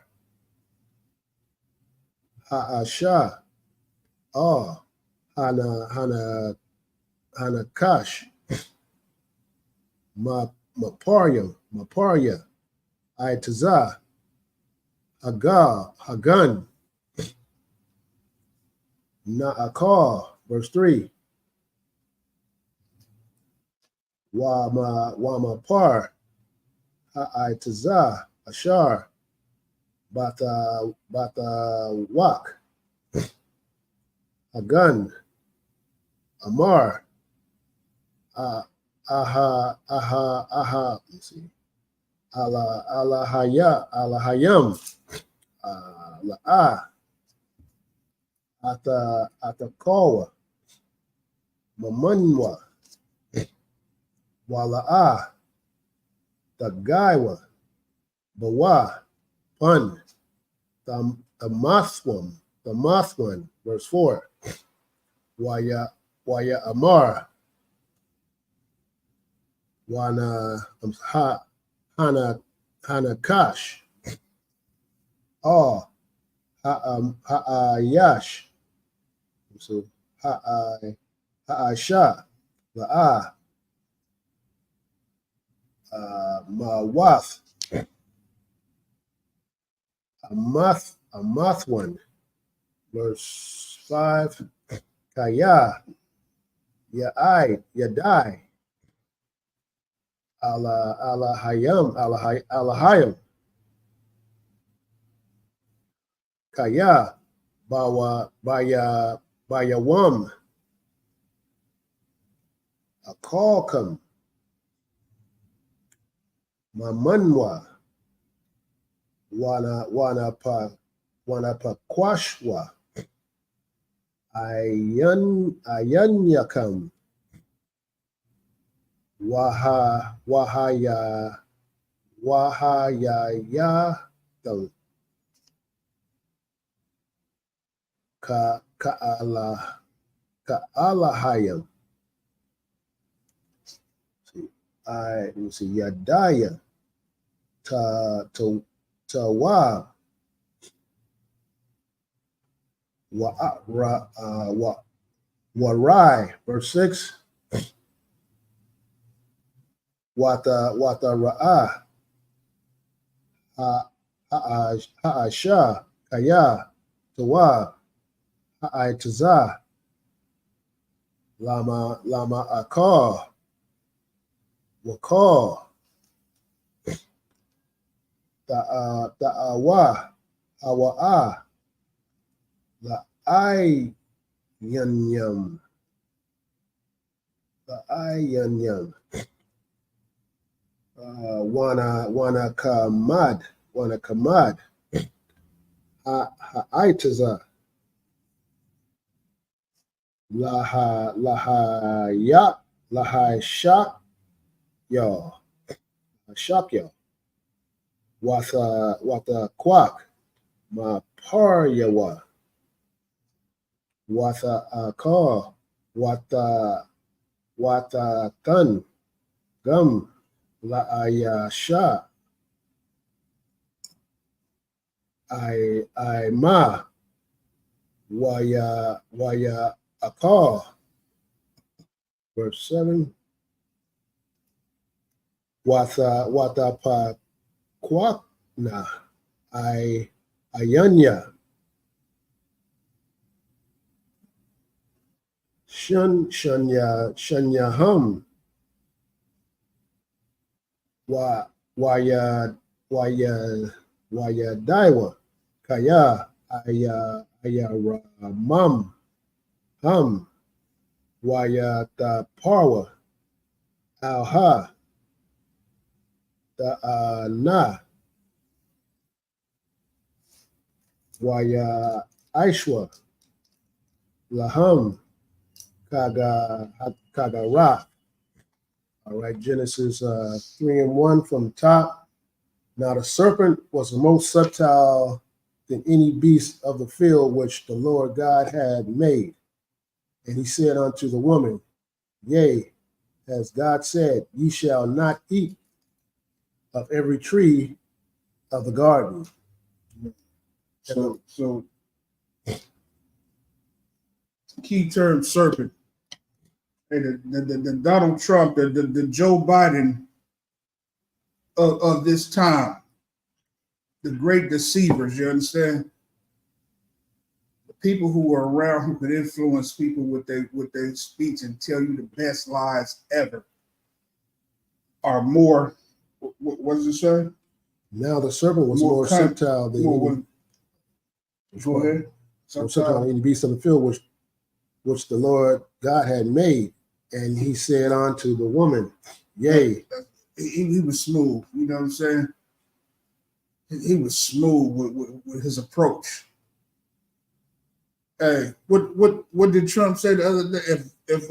[SPEAKER 4] Ha'asha, Hana Hanakash, Maparya, Aitaza, Hagan, Na'akar, verse 3. Wamapar, Ha'aitaza, Ashar, Bata Wak, Hagan, Amar, let's see, Alahayam, La'a, Atakawa, Mamanwa, Wala'a, Tagaiwa, Bawa, Pun, the Mothwan, verse 4. Waya Amar, Hanakash, Ha'ayash, so Ha'asha, La'a, Mawath, Amathwan, verse 5. Kaya, Yadai, Alahayam, Kaya, Bayawam, Akalkam, Mamanwa, Wanapakwashwa, Ayanyakam, Wahayayadam, Ka'alahayam. Let me see, Yadaya, Tawab, Warai, verse 6. Wata Ra'ah, Ha'asha, Kaya, Tawab, Ha'aitaza, Lama Akar, Wakar, Ta'awa, Hawa'a, La'ayanyam, Wanakamad, Ha'aitaza, Lahashak, Shakya, Wata Kwak, Maparyawa, Wata Akar, Wata Tan, Gum, La'ayasha, Ma, Waya Akar, verse 7. Wata Pa Kwakna, Ayanya, Shanyaham, Wayadaiwa, Kaya, Ayaramam, Ham, Wayataparwa, Alha, Ta'ana, Waya Aishwa, Laham, Kagara. All right, Genesis 3:1 from the top. Now the serpent was the most subtle than any beast of the field which the Lord God had made. And he said unto the woman, Yea, as God said, ye shall not eat of every tree of the garden.
[SPEAKER 3] So key term serpent. And the Donald Trump, the Joe Biden of this time, the great deceivers, you understand? The people who are around who could influence people with their speech and tell you the best lies ever are more, what does it say?
[SPEAKER 4] Now the serpent was more subtle than
[SPEAKER 3] go ahead.
[SPEAKER 4] Subtle any beast of the field, which the Lord God had made. And he said unto the woman, yea.
[SPEAKER 3] He was smooth, you know what I'm saying? He was smooth with his approach. Hey, what did Trump say the other day? If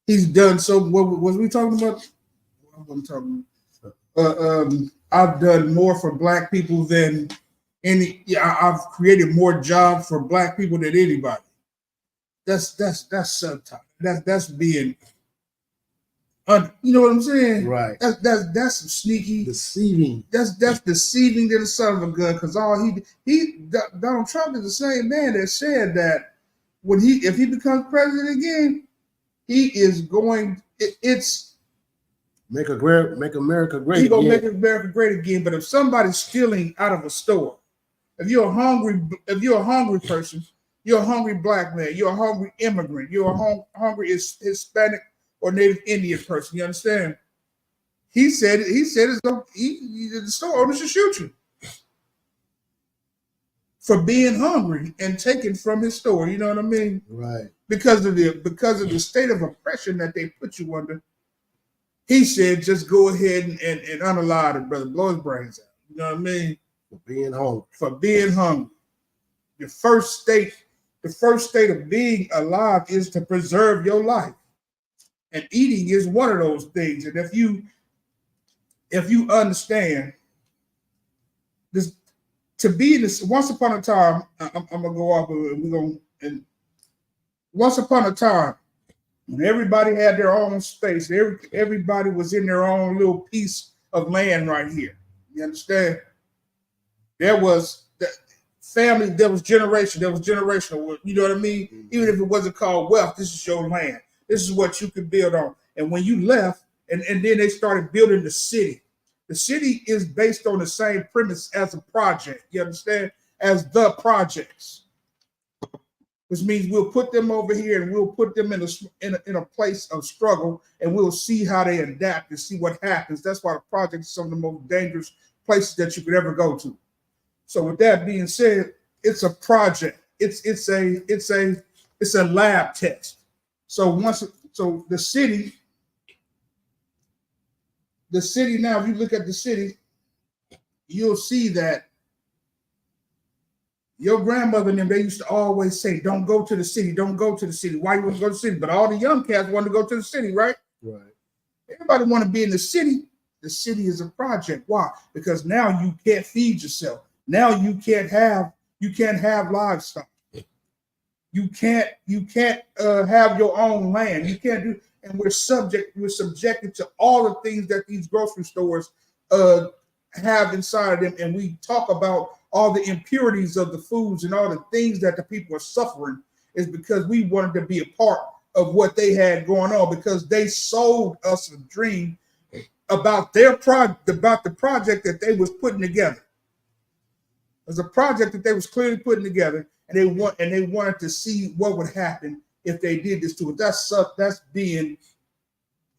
[SPEAKER 3] he's done so, what was we talking about? I wasn't talking about. I've done more for black people than any. Yeah, I've created more jobs for black people than anybody. That's subtle. That's being, you know what I'm saying?
[SPEAKER 4] Right.
[SPEAKER 3] That's some sneaky
[SPEAKER 4] deceiving.
[SPEAKER 3] That's deceiving to the son of a gun. Because Donald Trump is the same man that said that if he becomes president again, he is going. It's
[SPEAKER 4] make America great.
[SPEAKER 3] He gonna make America great again. But if somebody's stealing out of a store, if you're a hungry person. You're a hungry black man. You're a hungry immigrant. You're a hungry Hispanic or Native Indian person. You understand? He said the store owner should shoot you for being hungry and taken from his store. You know what I mean?
[SPEAKER 4] Right.
[SPEAKER 3] Because of the state of oppression that they put you under. He said, just go ahead and unalive it, brother. Blow his brains out. You know what I mean?
[SPEAKER 4] For being hungry.
[SPEAKER 3] The first state of being alive is to preserve your life. And eating is one of those things. And if you understand this, to be in this, once upon a time, I'm gonna go off and once upon a time, when everybody had their own space, everybody was in their own little piece of land right here. You understand? There was family, there was generational, you know what I mean? Mm-hmm. Even if it wasn't called wealth, this is your land. This is what you can build on. And when you left, and then they started building the city. The city is based on the same premise as a project, you understand? As the projects. Which means we'll put them over here and we'll put them in a place of struggle and we'll see how they adapt and see what happens. That's why the project is some of the most dangerous places that you could ever go to. So with that being said, it's a project. It's a lab test. So the city now, if you look at the city, you'll see that your grandmother and them, they used to always say, don't go to the city, don't go to the city. Why you want to go to the city? But all the young cats want to go to the city, right?
[SPEAKER 4] Right.
[SPEAKER 3] Everybody want to be in the city. The city is a project. Why? Because now you can't feed yourself. Now you can't have livestock. You can't have your own land. You can't do, and we're subjected to all the things that these grocery stores have inside of them. And we talk about all the impurities of the foods and all the things that the people are suffering is because we wanted to be a part of what they had going on, because they sold us a dream about about the project that they was putting together. It was a project that they was clearly putting together, and they wanted to see what would happen if they did this to it. That's being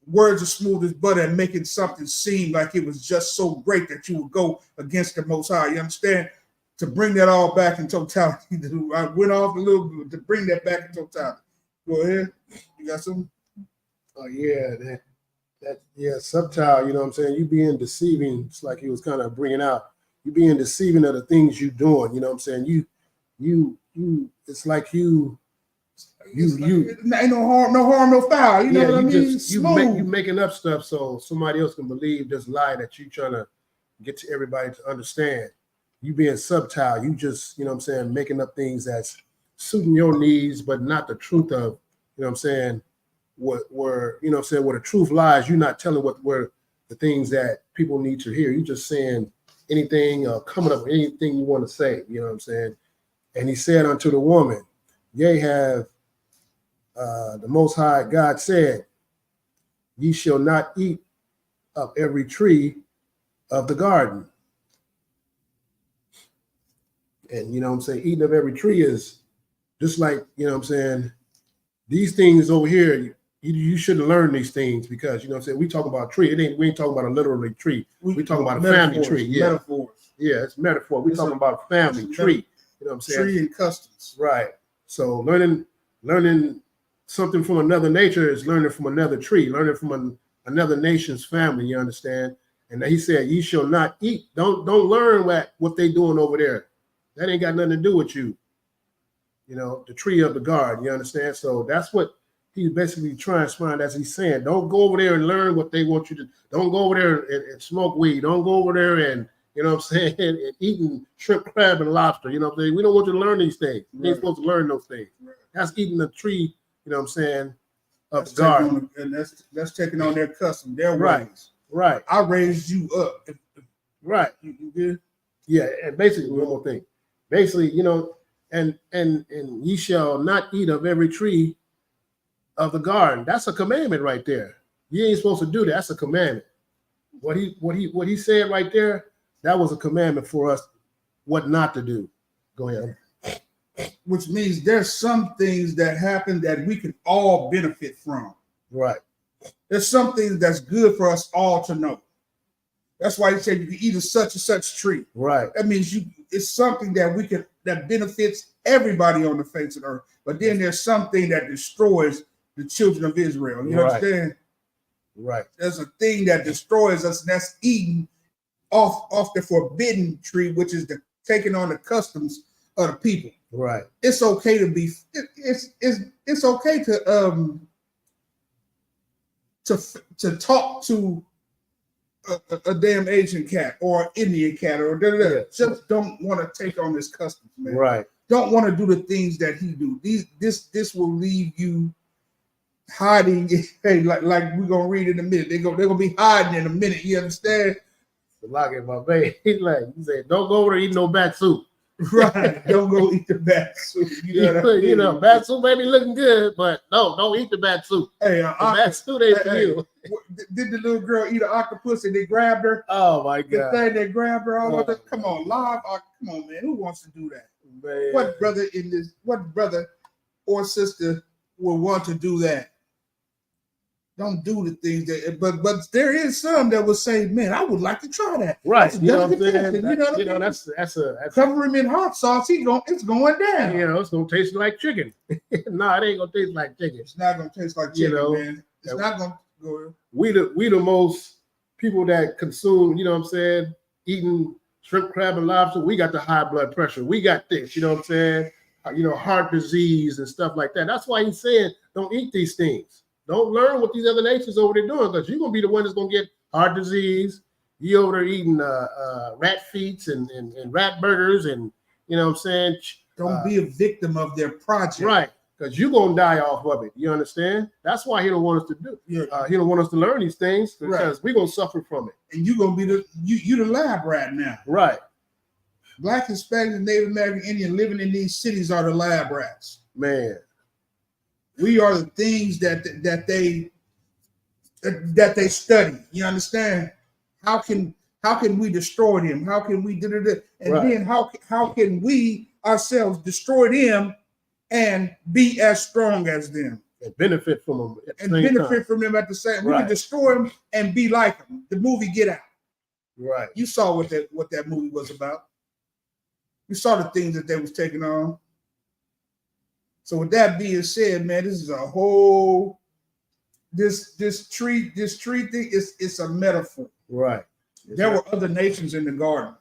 [SPEAKER 3] words as smooth as butter and making something seem like it was just so great that you would go against the Most High. You understand? To bring that all back in totality. I went off a little bit to bring that back in totality. Go ahead. You got something?
[SPEAKER 4] Oh yeah, subtle. You know what I'm saying? You being deceiving. It's like he was kind of bringing out. You being deceiving of the things you doing. You know what I'm saying? You. It's like you.
[SPEAKER 3] Ain't no harm, no foul. You know what I mean?
[SPEAKER 4] You making up stuff so somebody else can believe this lie that you trying to get to everybody to understand. You being subtle, you just, you know what I'm saying, making up things that's suiting your needs, but not the truth of, you know what I'm saying, where you know what I'm saying, where the truth lies. You're not telling where the things that people need to hear. You're just saying anything, coming up with anything you want to say, you know what I'm saying. And he said unto the woman, Yea, have the Most High God said, ye shall not eat of every tree of the garden. And you know what I'm saying, eating of every tree is just like, you know what I'm saying, these things over here, you shouldn't learn these things because, you know what I'm saying, we talk about tree. We ain't talking about a literal tree. We talking about a family tree. Yeah.
[SPEAKER 3] Metaphors.
[SPEAKER 4] Yeah, it's metaphor. We're talking about a family tree. You know what I'm saying?
[SPEAKER 3] Tree and customs.
[SPEAKER 4] Right. So learning something from another nature is learning from another tree, learning from another nation's family, you understand? And he said, ye shall not eat. Don't learn what they doing over there. That ain't got nothing to do with you. You know, the tree of the garden, you understand? So that's what he's basically trying to find, as he's saying. Don't go over there and learn what they want you to. Don't go over there and smoke weed. Don't go over there and, you know what I'm saying, and eating shrimp, crab, and lobster. You know what I'm saying? We don't want you to learn these things. You ain't supposed to learn those things.
[SPEAKER 3] Right.
[SPEAKER 4] That's eating the tree, you know what I'm saying, of
[SPEAKER 3] That's
[SPEAKER 4] the garden.
[SPEAKER 3] and that's taking on their custom, their
[SPEAKER 4] Right.
[SPEAKER 3] ways.
[SPEAKER 4] Right.
[SPEAKER 3] I raised you up.
[SPEAKER 4] Right.
[SPEAKER 3] You good?
[SPEAKER 4] Yeah, and basically one more thing. Basically, you know, and ye shall not eat of every tree of the garden. That's a commandment right there. You ain't supposed to do that. That's a commandment. What he said right there, that was a commandment for us what not to do. Go ahead.
[SPEAKER 3] Which means there's some things that happen that we can all benefit from.
[SPEAKER 4] Right.
[SPEAKER 3] There's some things that's good for us all to know. That's why he said you can eat of such and such tree.
[SPEAKER 4] Right.
[SPEAKER 3] That means it's something that benefits everybody on the face of the earth. But then there's something that destroys the children of Israel. You understand?
[SPEAKER 4] Right.
[SPEAKER 3] There's a thing that destroys us, and that's eating off the forbidden tree, which is the taking on the customs of the people.
[SPEAKER 4] Right.
[SPEAKER 3] It's okay to be. It's okay to talk to a damn Asian cat or Indian cat or
[SPEAKER 4] Yeah.
[SPEAKER 3] Just don't want to take on this customs, man.
[SPEAKER 4] Right.
[SPEAKER 3] Don't want to do the things that he do. This will leave you hiding. Hey, like we're gonna read in a minute. They're gonna be hiding in a minute. You understand?
[SPEAKER 4] Lock it, my baby. He said, don't go over there eating no bat soup.
[SPEAKER 3] Right. Don't go eat the bat soup.
[SPEAKER 4] You know, bat soup may be looking good, but no, don't eat the bat soup.
[SPEAKER 3] Hey,
[SPEAKER 4] the bat soup ain't for you.
[SPEAKER 3] Did the little girl eat an octopus and they grabbed her?
[SPEAKER 4] Oh my God!
[SPEAKER 3] The thing they grabbed her all over. Come on, live. Come on, man. Who wants to do that?
[SPEAKER 4] Man.
[SPEAKER 3] What brother or sister will want to do that? Don't do the things that. But there is some that will say, "Man, I would like to try that."
[SPEAKER 4] Right?
[SPEAKER 3] That's
[SPEAKER 4] you know what I'm saying?
[SPEAKER 3] You know what I mean?
[SPEAKER 4] That's
[SPEAKER 3] cover him in hot sauce. It's going down.
[SPEAKER 4] You know, it's gonna taste like chicken. No, it ain't gonna taste like chicken.
[SPEAKER 3] It's not gonna taste like chicken, man. It's not gonna go.
[SPEAKER 4] We the most people that consume. You know what I'm saying? Eating shrimp, crab, and lobster. We got the high blood pressure. We got this. You know what I'm saying? You know, heart disease and stuff like that. That's why he's saying don't eat these things. Don't learn what these other nations over there doing, because you're gonna be the one that's gonna get heart disease. You over there eating rat feet and rat burgers, and you know what I'm saying.
[SPEAKER 3] Don't be a victim of their project,
[SPEAKER 4] right? Because you're gonna die off of it. You understand? That's why he don't want us to do. He don't want us to learn these things because we're gonna suffer from it.
[SPEAKER 3] And you're gonna be the lab rat now,
[SPEAKER 4] right?
[SPEAKER 3] Black, Hispanic, Native American, Indian living in these cities are the lab rats, man. We are the things that they study. You understand? How can we destroy them? How can we do it? And then how can we ourselves destroy them and be as strong as them
[SPEAKER 4] and benefit from them
[SPEAKER 3] from them at the same? We can destroy them and be like them. The movie Get Out.
[SPEAKER 4] Right.
[SPEAKER 3] You saw what that movie was about. You saw the things that they was taking on. So with that being said, man, this is a whole this tree thing it's a metaphor.
[SPEAKER 4] Right.
[SPEAKER 3] There were other nations in the garden.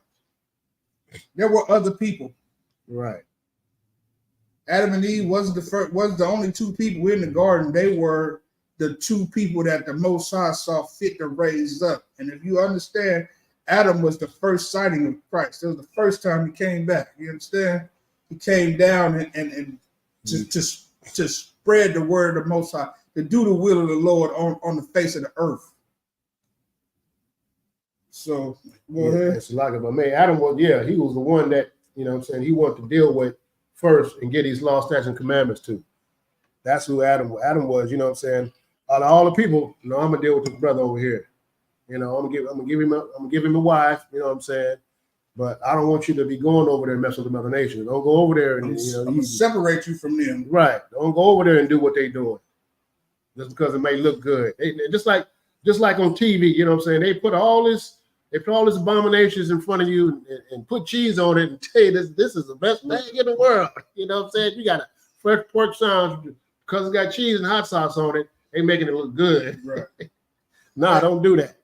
[SPEAKER 3] There were other people.
[SPEAKER 4] Right.
[SPEAKER 3] Adam and Eve was the only two people in the garden. They were the two people that the Most High saw fit to raise up. And if you understand, Adam was the first sighting of Christ. It was the first time he came back. You understand? He came down and to spread the word of the Most High, to do the will of the Lord on the face of the earth. So go ahead.
[SPEAKER 4] It's like, but man, Adam was he was the one that, you know what I'm saying, he wanted to deal with first and get these law, statutes, and commandments to. That's who Adam was, you know what I'm saying? Out of all the people, I'm gonna deal with this brother over here. I'm gonna give him a wife, you know what I'm saying? But I don't want you to be going over there and mess with the other nations. Don't go over there and
[SPEAKER 3] I'm gonna separate you from them.
[SPEAKER 4] Right. Don't go over there and do what they're doing. Just because it may look good. Just like on TV, you know what I'm saying? They put all this abominations in front of you and put cheese on it and tell you this is the best thing in the world. You know what I'm saying? You got a fresh pork sandwich because it's got cheese and hot sauce on it, they making it look good.
[SPEAKER 3] Right.
[SPEAKER 4] Nah, don't do that.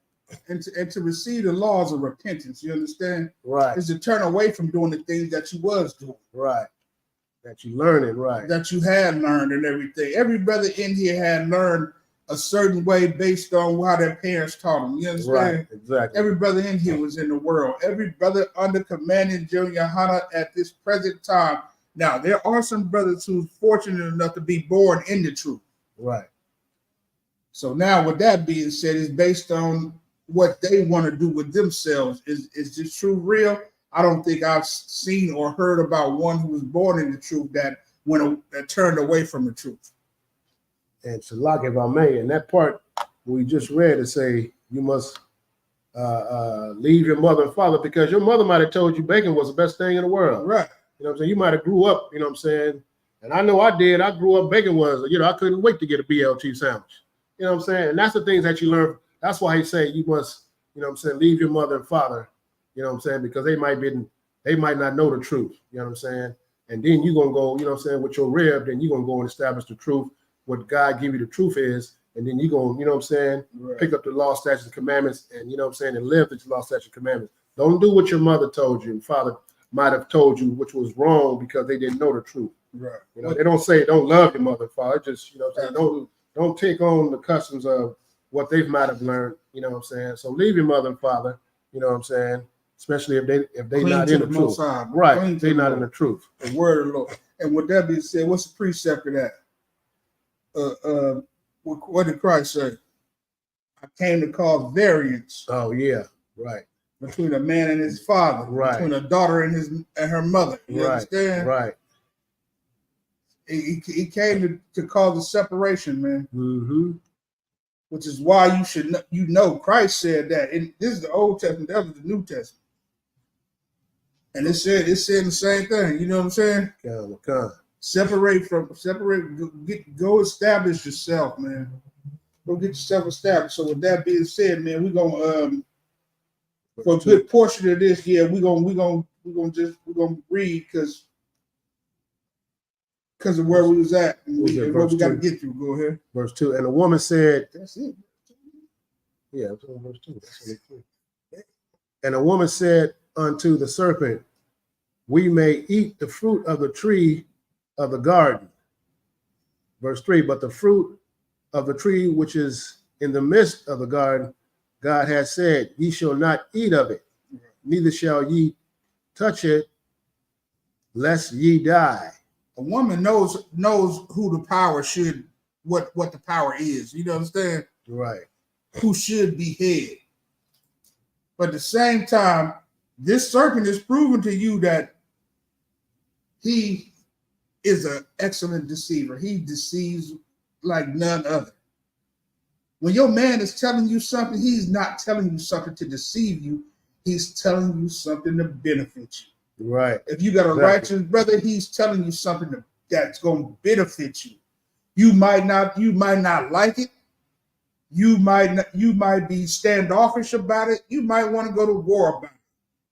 [SPEAKER 3] And to receive the laws of repentance, you understand?
[SPEAKER 4] Right.
[SPEAKER 3] Is to turn away from doing the things that you was doing.
[SPEAKER 4] Right. That you learning, right.
[SPEAKER 3] That you had learned and everything. Every brother in here had learned a certain way based on how their parents taught them. You understand?
[SPEAKER 4] Right, exactly.
[SPEAKER 3] Every brother in here was in the world. Every brother under commanding Junior Hunter at this present time. Now, there are some brothers who's fortunate enough to be born in the truth.
[SPEAKER 4] Right.
[SPEAKER 3] So now with that being said, it's based on what they want to do with themselves. Is this truth real? I don't think I've seen or heard about one who was born in the truth that turned away from the truth.
[SPEAKER 4] And Shalak, if I may, in that part we just read to say you must leave your mother and father because your mother might have told you bacon was the best thing in the world.
[SPEAKER 3] Right.
[SPEAKER 4] You know what I'm saying? You might have grew up, you know what I'm saying? And I know I did. I grew up bacon was, I couldn't wait to get a BLT sandwich. You know what I'm saying? And that's the things that you learn. That's why he say you must, you know what I'm saying, leave your mother and father, you know what I'm saying? Because they might not know the truth, you know what I'm saying? And then you're going to go, you know what I'm saying, with your rib, then you're going to go and establish the truth, what God give you the truth is, and then you're going, you know what I'm saying,
[SPEAKER 3] right.
[SPEAKER 4] Pick up the law, statutes, and commandments, and, you know what I'm saying, and live the law, statutes, and commandments. Don't do what your mother told you and father might have told you, which was wrong because they didn't know the truth.
[SPEAKER 3] Right.
[SPEAKER 4] You know, they don't say don't love your mother and father, just, you know what I'm saying, don't take on the customs of what they might have learned, you know what I'm saying? So leave your mother and father, you know what I'm saying? Especially if they not in the truth. Right, they're not in the truth.
[SPEAKER 3] The word of the Lord. And with that being said, what's the precept of that? What did Christ say? I came to cause variance.
[SPEAKER 4] Oh yeah, right.
[SPEAKER 3] Between a man and his father,
[SPEAKER 4] right.
[SPEAKER 3] Between a daughter and her mother. You understand?
[SPEAKER 4] Right.
[SPEAKER 3] He came to cause a separation, man.
[SPEAKER 4] Mm-hmm.
[SPEAKER 3] Which is why you should know, Christ said that. And this is the Old Testament, that was the New Testament. And it said the same thing. You know what I'm saying? Separate, go establish yourself, man. Go get yourself established. So with that being said, man, we're gonna for a good portion of this, we're gonna read because of where we was at and what we got to get through. Go ahead.
[SPEAKER 4] Verse 2. And the woman said,
[SPEAKER 3] that's it.
[SPEAKER 4] Yeah, it's on verse 2. That's and the woman said unto the serpent, we may eat the fruit of the tree of the garden. Verse 3. But the fruit of the tree which is in the midst of the garden, God has said, ye shall not eat of it, neither shall ye touch it, lest ye die.
[SPEAKER 3] A woman knows who the power should, what the power is. You understand?
[SPEAKER 4] Right.
[SPEAKER 3] Who should be head. But at the same time, this serpent is proving to you that he is an excellent deceiver. He deceives like none other. When your man is telling you something, he's not telling you something to deceive you. He's telling you something to benefit you.
[SPEAKER 4] Right.
[SPEAKER 3] If you got a righteous brother, he's telling you something that's going to benefit you. You might not like it. You might be standoffish about it. You might want to go to war about it.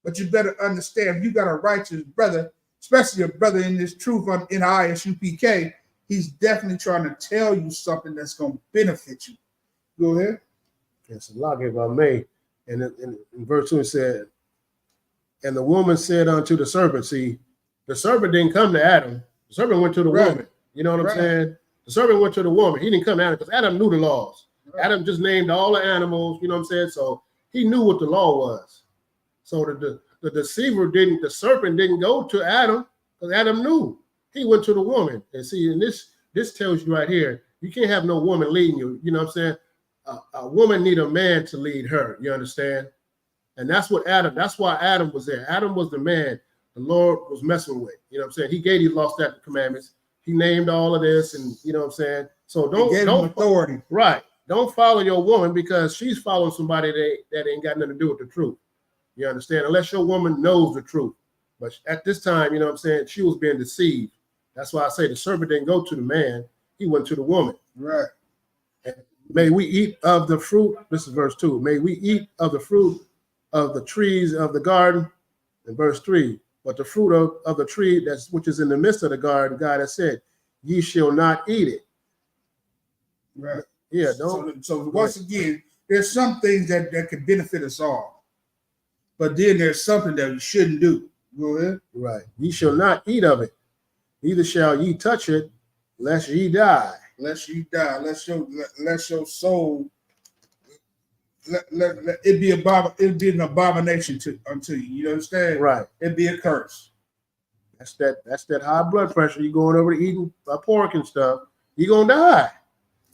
[SPEAKER 3] But you better understand, if you got a righteous brother, especially a brother in this truth in ISUPK, he's definitely trying to tell you something that's going to benefit you. Go ahead.
[SPEAKER 4] Yes, Allah, if I may. And in verse 2 it said, and the woman said unto the serpent, see, the serpent didn't come to Adam. The serpent went to the woman. You know what I'm saying? The serpent went to the woman. He didn't come to Adam because Adam knew the laws. Right. Adam just named all the animals, you know what I'm saying? So he knew what the law was. So the deceiver the serpent didn't go to Adam because Adam knew. He went to the woman. And see, and this tells you right here, you can't have no woman leading you. You know what I'm saying? A woman need a man to lead her. You understand? And that's why Adam was there. Adam was the man. the Lord was messing with. You know what I'm saying? He gave these law, statute, commandments. He named all of this, and you know what I'm saying? So
[SPEAKER 3] He gave them
[SPEAKER 4] don't
[SPEAKER 3] authority.
[SPEAKER 4] right. Don't follow your woman because she's following somebody that ain't got nothing to do with the truth. You understand? Unless your woman knows the truth. But at this time, you know what I'm saying, she was being deceived. That's why I say the serpent didn't go to the man, he went to the woman.
[SPEAKER 3] Right.
[SPEAKER 4] May we eat of the fruit. This is verse 2. May we eat of the fruit of the trees of the garden. In verse 3. But the fruit of the tree which is in the midst of the garden, God has said, ye shall not eat it.
[SPEAKER 3] Right.
[SPEAKER 4] Yeah,
[SPEAKER 3] So once again, there's some things that could benefit us all. But then there's something that we shouldn't do. Go ahead.
[SPEAKER 4] Right. Ye shall not eat of it, neither shall ye touch it, lest ye die.
[SPEAKER 3] Lest you die. Let your soul let it be an abomination unto you. You understand?
[SPEAKER 4] Right.
[SPEAKER 3] It be a curse.
[SPEAKER 4] That's that high blood pressure. You going over to eating pork and stuff, you gonna die. Right.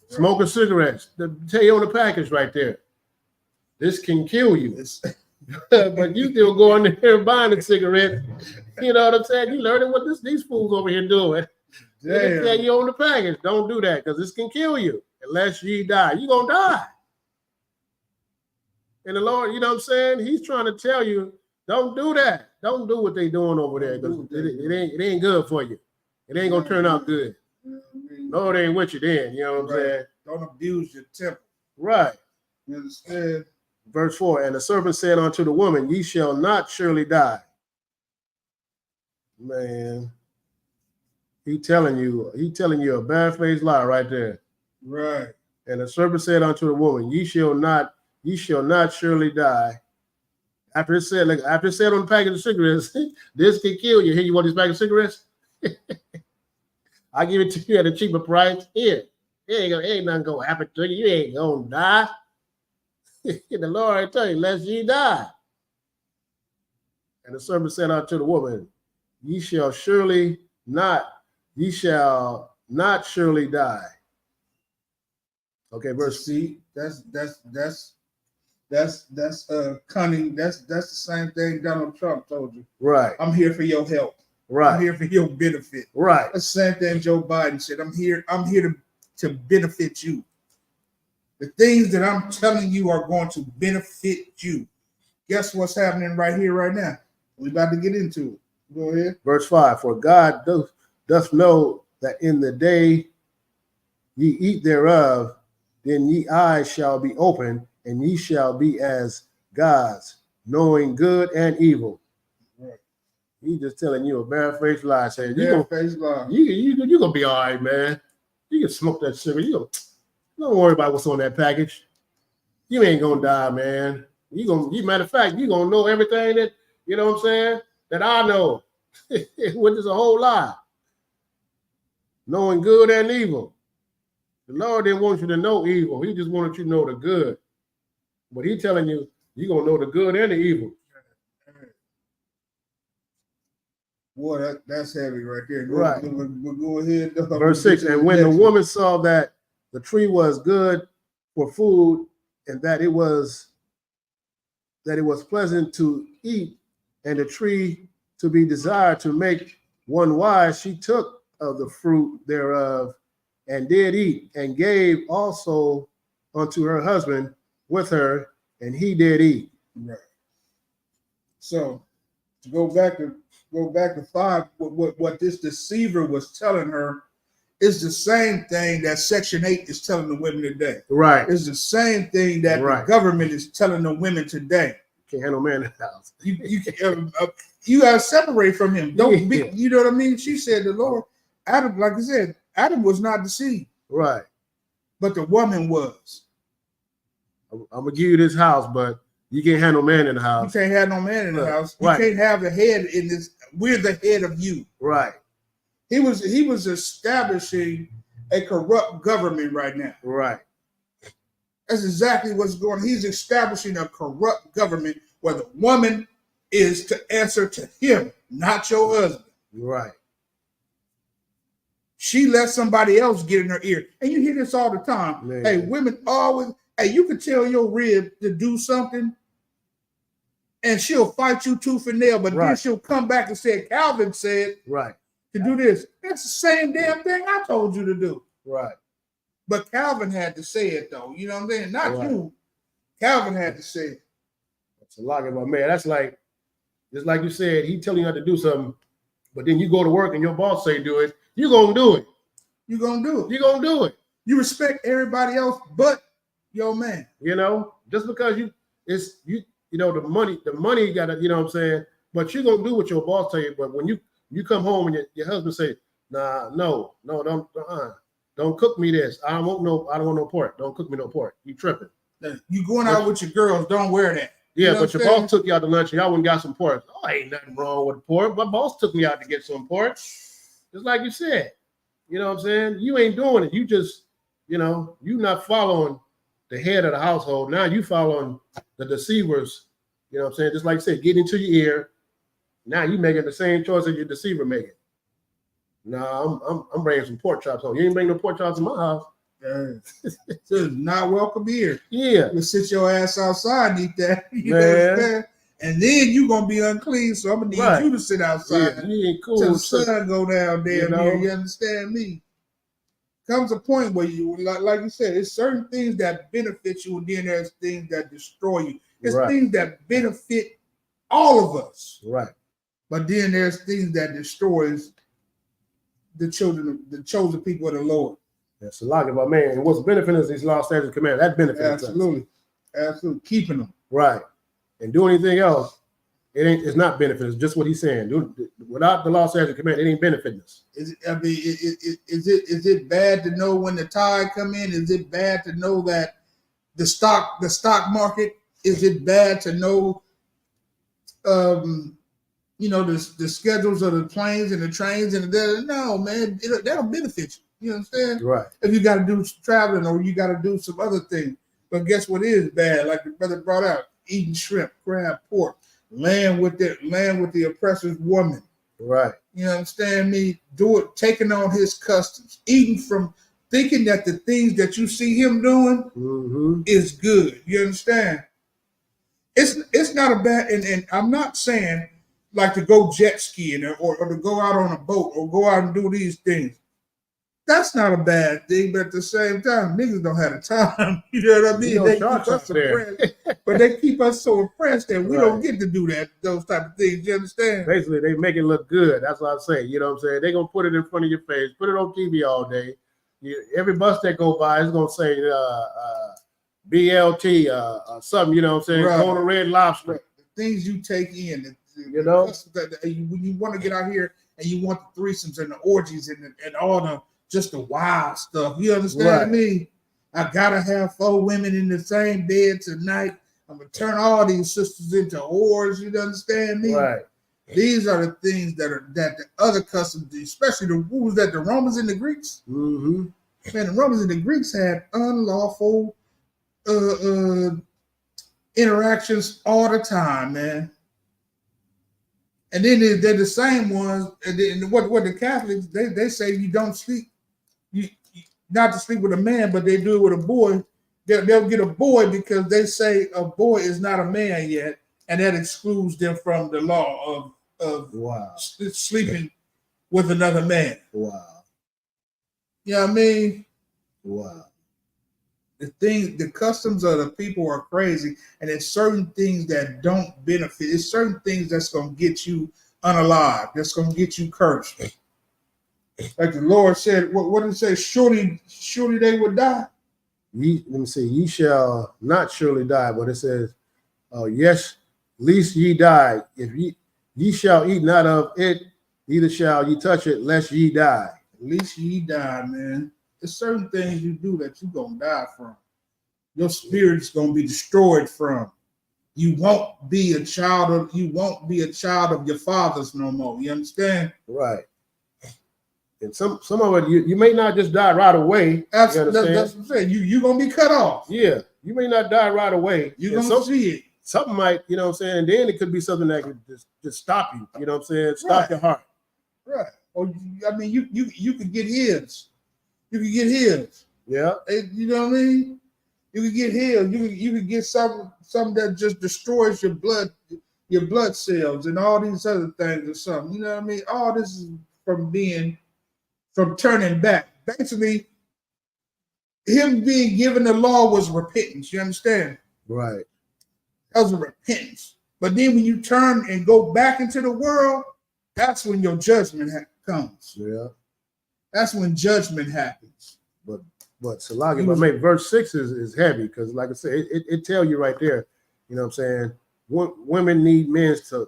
[SPEAKER 4] Smoking cigarettes. Tell you on the package right there. This can kill you. But you still going there and buying a cigarette. You know what I'm saying? You learning what these fools over here doing. They tell you on the package, don't do that because this can kill you unless ye die. You gonna die. And the Lord, you know what I'm saying? He's trying to tell you, don't do that. Don't do what they doing over there because it ain't good for you. It ain't gonna turn out good. No, it ain't with you then. You know what I'm saying?
[SPEAKER 3] Don't abuse your temper.
[SPEAKER 4] Right.
[SPEAKER 3] You understand?
[SPEAKER 4] Verse 4, and the serpent said unto the woman, ye shall not surely die. Man, he telling you a barefaced lie right there.
[SPEAKER 3] Right.
[SPEAKER 4] And the serpent said unto the woman, ye shall not surely die. After it said on the package of cigarettes, this can kill you. Here, you want this package of cigarettes? I give it to you at a cheaper price. Here, ain't nothing gonna happen to you. You ain't gonna die. The Lord, I tell you, lest ye die. And the serpent said unto the woman, ye shall not surely die. Okay, verse
[SPEAKER 3] C. That's cunning. That's the same thing Donald Trump told you.
[SPEAKER 4] Right.
[SPEAKER 3] I'm here for your help.
[SPEAKER 4] Right.
[SPEAKER 3] I'm here for your benefit.
[SPEAKER 4] Right.
[SPEAKER 3] That's the same thing Joe Biden said. I'm here to benefit you. The things that I'm telling you are going to benefit you. Guess what's happening right here, right now? We're about to get into it. Go ahead.
[SPEAKER 4] Verse 5, for God doth know that in the day ye eat thereof, then ye eyes shall be open, and ye shall be as gods, knowing good and evil.
[SPEAKER 3] Right.
[SPEAKER 4] He just telling you a barefaced lie, saying
[SPEAKER 3] barefaced lie.
[SPEAKER 4] You gonna be all right, man. You can smoke that cigarette. Don't worry about what's on that package. You ain't gonna die, man. Matter of fact, you gonna know everything that, you know what I'm saying, that I know. Which is a whole lie. Knowing good and evil. The Lord didn't want you to know evil. He just wanted you to know the good. But he's telling you, you're gonna know the good and the evil.
[SPEAKER 3] Boy, that's heavy right there.
[SPEAKER 4] Right.
[SPEAKER 3] We'll go ahead.
[SPEAKER 4] Verse 6, and when the woman saw that the tree was good for food, and that it was pleasant to eat, and the tree to be desired to make one wise, she took of the fruit thereof, and did eat, and gave also unto her husband with her, and he did eat.
[SPEAKER 3] Right. So to go back to 5, what this deceiver was telling her is the same thing that Section 8 is telling the women today.
[SPEAKER 4] Right.
[SPEAKER 3] It's the same thing that the government is telling the women today.
[SPEAKER 4] Can't have no man in the house.
[SPEAKER 3] You gotta separate from him. Don't be. You know what I mean? She said the Lord, Adam, like I said, Adam was not deceived.
[SPEAKER 4] Right.
[SPEAKER 3] But the woman was.
[SPEAKER 4] I'm gonna give you this house, but you can't have no man in the house.
[SPEAKER 3] You can't have no man in the house. You can't have the head in this. We're the head of you.
[SPEAKER 4] Right.
[SPEAKER 3] He was establishing a corrupt government right now.
[SPEAKER 4] Right.
[SPEAKER 3] That's exactly what's going on. He's establishing a corrupt government where the woman is to answer to him, not your husband.
[SPEAKER 4] Right.
[SPEAKER 3] She let somebody else get in her ear. And you hear this all the time. Man. Hey, women always, you can tell your rib to do something, and she'll fight you tooth and nail, but then
[SPEAKER 4] Right.
[SPEAKER 3] she'll come back and say, Calvin said
[SPEAKER 4] Right.
[SPEAKER 3] to do this. That's the same damn thing I told you to do.
[SPEAKER 4] Right.
[SPEAKER 3] But Calvin had to say it though. You know what I'm saying? Not
[SPEAKER 4] Right.
[SPEAKER 3] you. Calvin had to say it.
[SPEAKER 4] That's a lot of my man. That's like, just like you said, he telling you how to do something, but then you go to work and your boss say do it, you're gonna do it.
[SPEAKER 3] You're gonna do it.
[SPEAKER 4] You're gonna do it.
[SPEAKER 3] You respect everybody else but your man.
[SPEAKER 4] You know, just because you know, the money gotta, you know what I'm saying, but you're gonna do what your boss tell you. But when you come home and your husband say, nah, no, don't cook me this. I don't want no pork. Don't cook me no pork. You tripping.
[SPEAKER 3] You going out with your girls, don't wear that.
[SPEAKER 4] Yeah,
[SPEAKER 3] You know
[SPEAKER 4] but your boss took you out to lunch and y'all went and got some pork. Oh, ain't nothing wrong with the pork. My boss took me out to get some pork. Just like you said. You know what I'm saying? You ain't doing it. You just, you know, you not following the head of the household. Now you following the deceivers. You know what I'm saying? Just like I said, get into your ear. Now you making the same choice that your deceiver making. No, I'm bringing some pork chops home. You ain't bringing no pork chops in my house.
[SPEAKER 3] It's not welcome here.
[SPEAKER 4] Yeah.
[SPEAKER 3] You sit your ass outside and eat that. You know what I'm saying? And then you gonna be unclean, so I'm gonna need you to sit outside
[SPEAKER 4] Yeah, you ain't cool.
[SPEAKER 3] till the sun go down there.
[SPEAKER 4] You know?
[SPEAKER 3] You understand me? Comes a point where you, like you said, it's certain things that benefit you, and then there's things that destroy you. There's things that benefit all of us.
[SPEAKER 4] Right.
[SPEAKER 3] But then there's things that destroys the chosen people of the Lord.
[SPEAKER 4] That's a lot of our man. And what's benefiting us these law, statutes, and commandments? That benefits us.
[SPEAKER 3] Absolutely. Keeping them.
[SPEAKER 4] Right. And do anything else, it's not benefiting us. Just what he's saying. Without the law, statutes, and commandments, it ain't benefiting us.
[SPEAKER 3] Is it bad to know when the tide come in? Is it bad to know that the stock market? Is it bad to know the schedules of the planes and the trains and no, man, that'll benefit you. You understand?
[SPEAKER 4] Right.
[SPEAKER 3] If you got to do traveling or you got to do some other thing. But guess what is bad? Like the brother brought out, eating shrimp, crab, pork, laying with the oppressor's woman.
[SPEAKER 4] Right.
[SPEAKER 3] You understand me? Taking on his customs, eating from, thinking that the things that you see him doing is good. You understand? It's not a bad, and I'm not saying like to go jet skiing or to go out on a boat or go out and do these things. That's not a bad thing, but at the same time, niggas don't have the time. You know what I mean? They keep us impressed, but they keep us so impressed that we don't get to do those type of things. You understand?
[SPEAKER 4] Basically, they make it look good. That's what I say. You know what I'm saying? They're going to put it in front of your face, put it on TV all day. Every bus that go by is going to say BLT, something, you know what I'm saying? Right. Go on a Red Lobster.
[SPEAKER 3] Right. The things you take in, when you want to get out here and you want the threesomes and the orgies and all the just the wild stuff. You understand me? I gotta have 4 women in the same bed tonight. I'm gonna turn all these sisters into whores. You understand me?
[SPEAKER 4] Right.
[SPEAKER 3] These are the things that the other customs, especially the Romans and the Greeks.
[SPEAKER 4] Mm-hmm.
[SPEAKER 3] Man, the Romans and the Greeks had unlawful interactions all the time, man. And then they're the same ones. And what the Catholics they say you don't sleep, not to sleep with a man, but they do it with a boy. They'll get a boy because they say a boy is not a man yet, and that excludes them from the law of sleeping with another man.
[SPEAKER 4] Wow.
[SPEAKER 3] You know what I mean?
[SPEAKER 4] Wow.
[SPEAKER 3] The customs of the people are crazy, and it's certain things that don't benefit. It's certain things that's going to get you unalive. That's going to get you cursed. Like the Lord said, what did it say? Surely they would die.
[SPEAKER 4] Let me see. Ye shall not surely die, but it says, yes, least ye die. If ye shall eat not of it, neither shall ye touch it, lest ye die.
[SPEAKER 3] At least ye die, man. There's certain things you do that you're gonna die from. Your spirit's gonna be destroyed from. You won't be a child of your fathers no more. You understand?
[SPEAKER 4] Right. And some of it, you may not just die right away.
[SPEAKER 3] Absolutely. That's what I'm saying. You're gonna be cut off.
[SPEAKER 4] Yeah. You may not die right away.
[SPEAKER 3] You're gonna see it.
[SPEAKER 4] Something might, you know what I'm saying? And then it could be something that could just stop you. You know what I'm saying? Stop your heart.
[SPEAKER 3] Right. Or I mean you could get his. You can get healed.
[SPEAKER 4] Yeah.
[SPEAKER 3] You know what I mean? You can get healed. You can get something that just destroys your blood your blood cells and all these other things or something. You know what I mean? All this is from turning back. Basically, him being given the law was repentance. You understand?
[SPEAKER 4] Right.
[SPEAKER 3] That was a repentance. But then when you turn and go back into the world, that's when your judgment comes.
[SPEAKER 4] Yeah.
[SPEAKER 3] That's when judgment happens.
[SPEAKER 4] But Salaki, if I make verse 6 is heavy because, like I said, it tell you right there. You know what I'm saying? Women need men to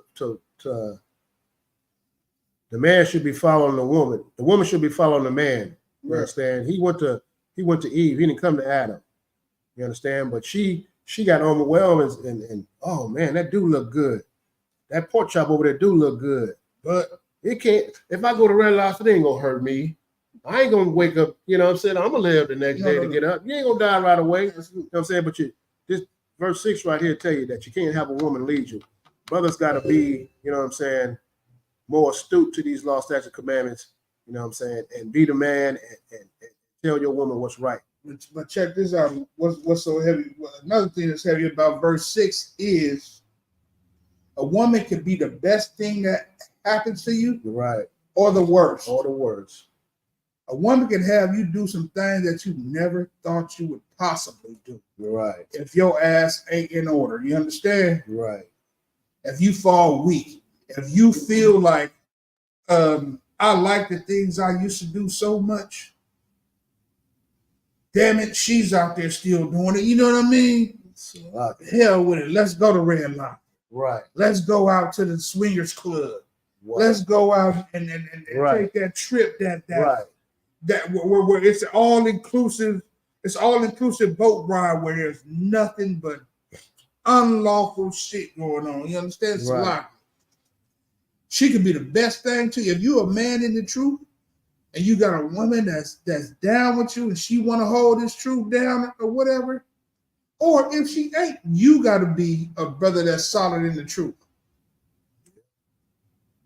[SPEAKER 4] the man should be following the woman. The woman should be following the man. You understand? He went to Eve. He didn't come to Adam. You understand? But she got overwhelmed and oh man, that do look good. That pork chop over there do look good. But it can't. If I go to Red Lobster, it ain't gonna hurt me. I ain't gonna wake up. You know what I'm saying? I'm gonna live the next day to get up. You ain't gonna die right away. You know what I'm saying? But this verse 6 right here tell you that you can't have a woman lead you. Brothers got to be, you know what I'm saying, more astute to these law, statutes, commandments. You know what I'm saying, and be the man and tell your woman what's right.
[SPEAKER 3] But check this out. What's so heavy? Another thing that's heavy about verse 6 is a woman could be the best thing that happens to you,
[SPEAKER 4] right,
[SPEAKER 3] or the worst.
[SPEAKER 4] Or the worst.
[SPEAKER 3] A woman can have you do some things that you never thought you would possibly do.
[SPEAKER 4] Right.
[SPEAKER 3] If your ass ain't in order, you understand?
[SPEAKER 4] Right.
[SPEAKER 3] If you fall weak, if you feel like I like the things I used to do so much. Damn it, she's out there still doing it. You know what I mean? Hell with it. Let's go to Red Line.
[SPEAKER 4] Right.
[SPEAKER 3] Let's go out to the swingers club. Right. Let's go out and take that trip where it's all inclusive. It's all inclusive boat ride where there's nothing but unlawful shit going on. You understand? It's right. She could be the best thing to you. If you're a man in the truth and you got a woman that's down with you and she want to hold this truth down or whatever, or if she ain't, you got to be a brother that's solid in the truth.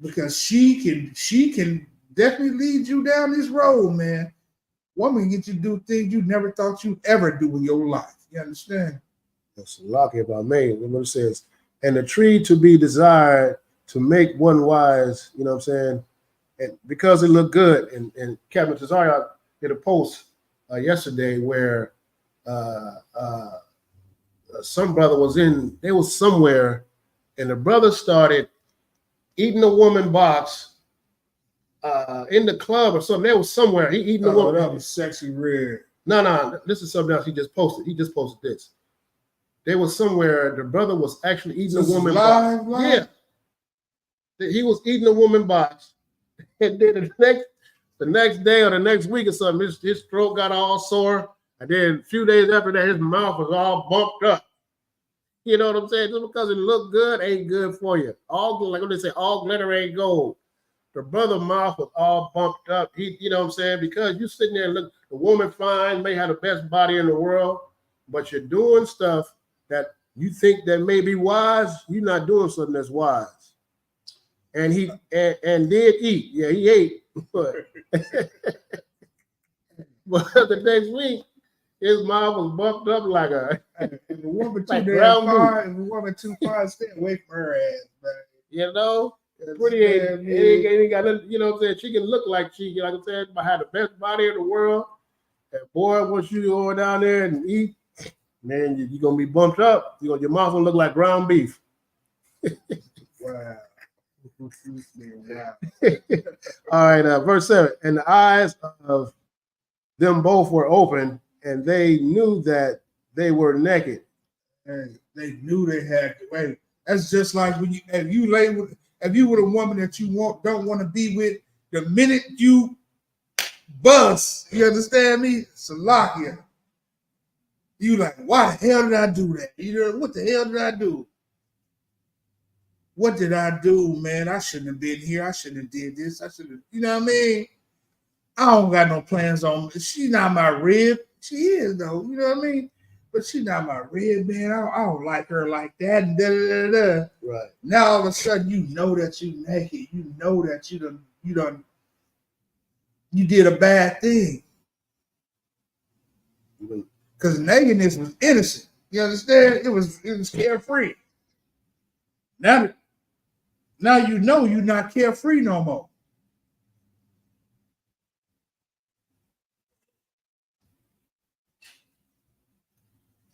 [SPEAKER 3] Because she can definitely lead you down this road, man. Woman get you to do things you never thought you'd ever do in your life. You understand?
[SPEAKER 4] That's lucky if I may. What it says, and the tree to be desired to make one wise, you know what I'm saying? And because it looked good. And Captain Tazaria did a post yesterday where some brother they was somewhere, and the brother started eating a woman box in the club or something. They was somewhere. He eating a woman.
[SPEAKER 3] That was Sexy Red.
[SPEAKER 4] No. This is something else he just posted. He just posted this. They was somewhere. The brother was actually eating a woman box. Yeah. He was eating a woman box. And then the next day or the next week or something, his throat got all sore. And then a few days after that, his mouth was all bumped up. You know what I'm saying? Just because it looked good ain't good for you. All, like what they say, all glitter ain't gold. The brother's mouth was all bumped up. You know what I'm saying? Because you sitting there and look, the woman fine, may have the best body in the world, but you're doing stuff that you think that may be wise. You're not doing something that's wise. And he and did eat. Yeah, he ate. But the next week, his mouth was bumped up like a
[SPEAKER 3] if a woman too far, stay away from her ass, man.
[SPEAKER 4] You know? Pretty ain't got nothing, you know what I'm saying? She can look like she, like I said, had the best body in the world. And boy, once you go down there and eat, man, you're gonna be bumped up. Your mouth gonna look like ground beef.
[SPEAKER 3] Wow.
[SPEAKER 4] All right, verse 7. And the eyes of them both were open, and they knew that they were naked.
[SPEAKER 3] And they knew they had to wait. That's just like when if you with a woman that you don't want to be with, the minute you bust, you understand me? Salakia. You like, why the hell did I do that? You know, what the hell did I do? What did I do, man? I shouldn't have been here. I shouldn't have did this. I should have, you know what I mean? I don't got no plans on. She's not my rib. She is though, you know what I mean? But she's not my rib, man. I don't like her like that. And da.
[SPEAKER 4] Right.
[SPEAKER 3] Now all of a sudden you know that you naked. You know that you did a bad thing. Because nakedness was innocent. You understand? It was carefree. Now Now you know you're not carefree no more.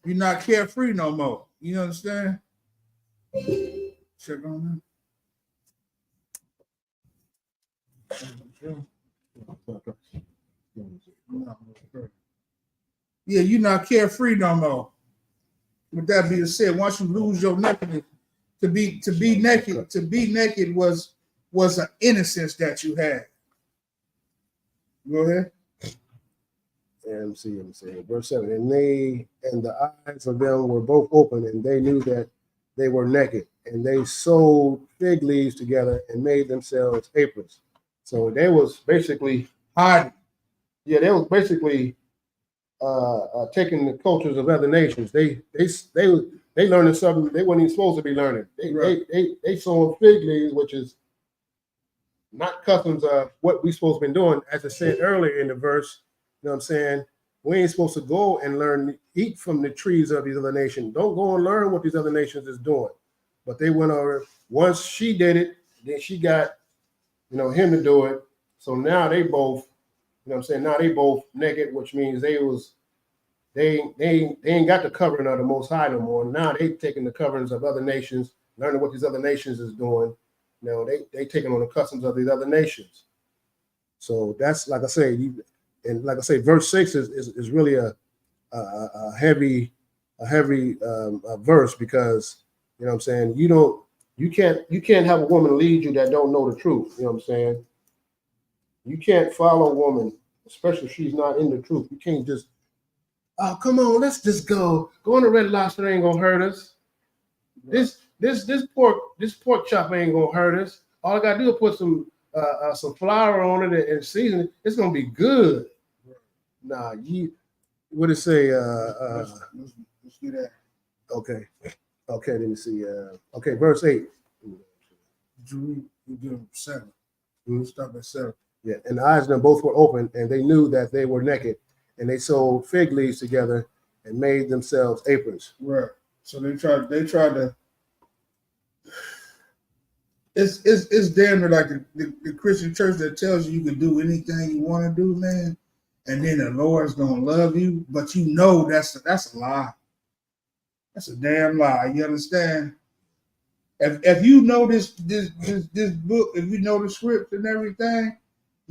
[SPEAKER 3] You're not carefree no more. You understand? Check on that. Yeah, you're not carefree no more. With that being said, once you lose your nakedness, to be naked was an innocence that you had. Go ahead.
[SPEAKER 4] And let me see. Verse 7. And the eyes of them were both open, and they knew that they were naked. And they sewed fig leaves together and made themselves aprons. So they was basically
[SPEAKER 3] hiding.
[SPEAKER 4] Yeah, they was basically taking the cultures of other nations. They learning something they weren't even supposed to be learning. They sewing fig leaves, which is not customs of what we supposed to be doing. As I said earlier in the verse, you know what I'm saying? We ain't supposed to go and eat from the trees of these other nations. Don't go and learn what these other nations is doing. But they went over, once she did it, then she got, him to do it. So now they both, now they both naked, which means they ain't got the covering of the Most High no more. Now they taking the coverings of other nations, learning what these other nations is doing. They taking on the customs of these other nations. So that's, like I say, verse 6 is really a heavy verse, because you can't have a woman lead you that don't know the truth. You know what I'm saying? You can't follow a woman, especially if she's not in the truth. You can't just, oh, come on, let's just go. Going to Red Lobster ain't gonna hurt us. This pork chop ain't gonna hurt us. All I gotta do is put some flour on it and season it. It's gonna be good. Nah, what did it say?
[SPEAKER 3] Let's do that.
[SPEAKER 4] Okay, let me see. Okay, verse 8.
[SPEAKER 3] You do 7. Stop at 7.
[SPEAKER 4] Yeah, and the eyes of them both were open, and they knew that they were naked, and they sewed fig leaves together and made themselves aprons.
[SPEAKER 3] Right. So they tried to. It's damn near like the Christian church that tells you can do anything you want to do, man, and then the Lord's gonna love you, but that's a lie. That's a damn lie. You understand? If you know this book, if you know the script and everything,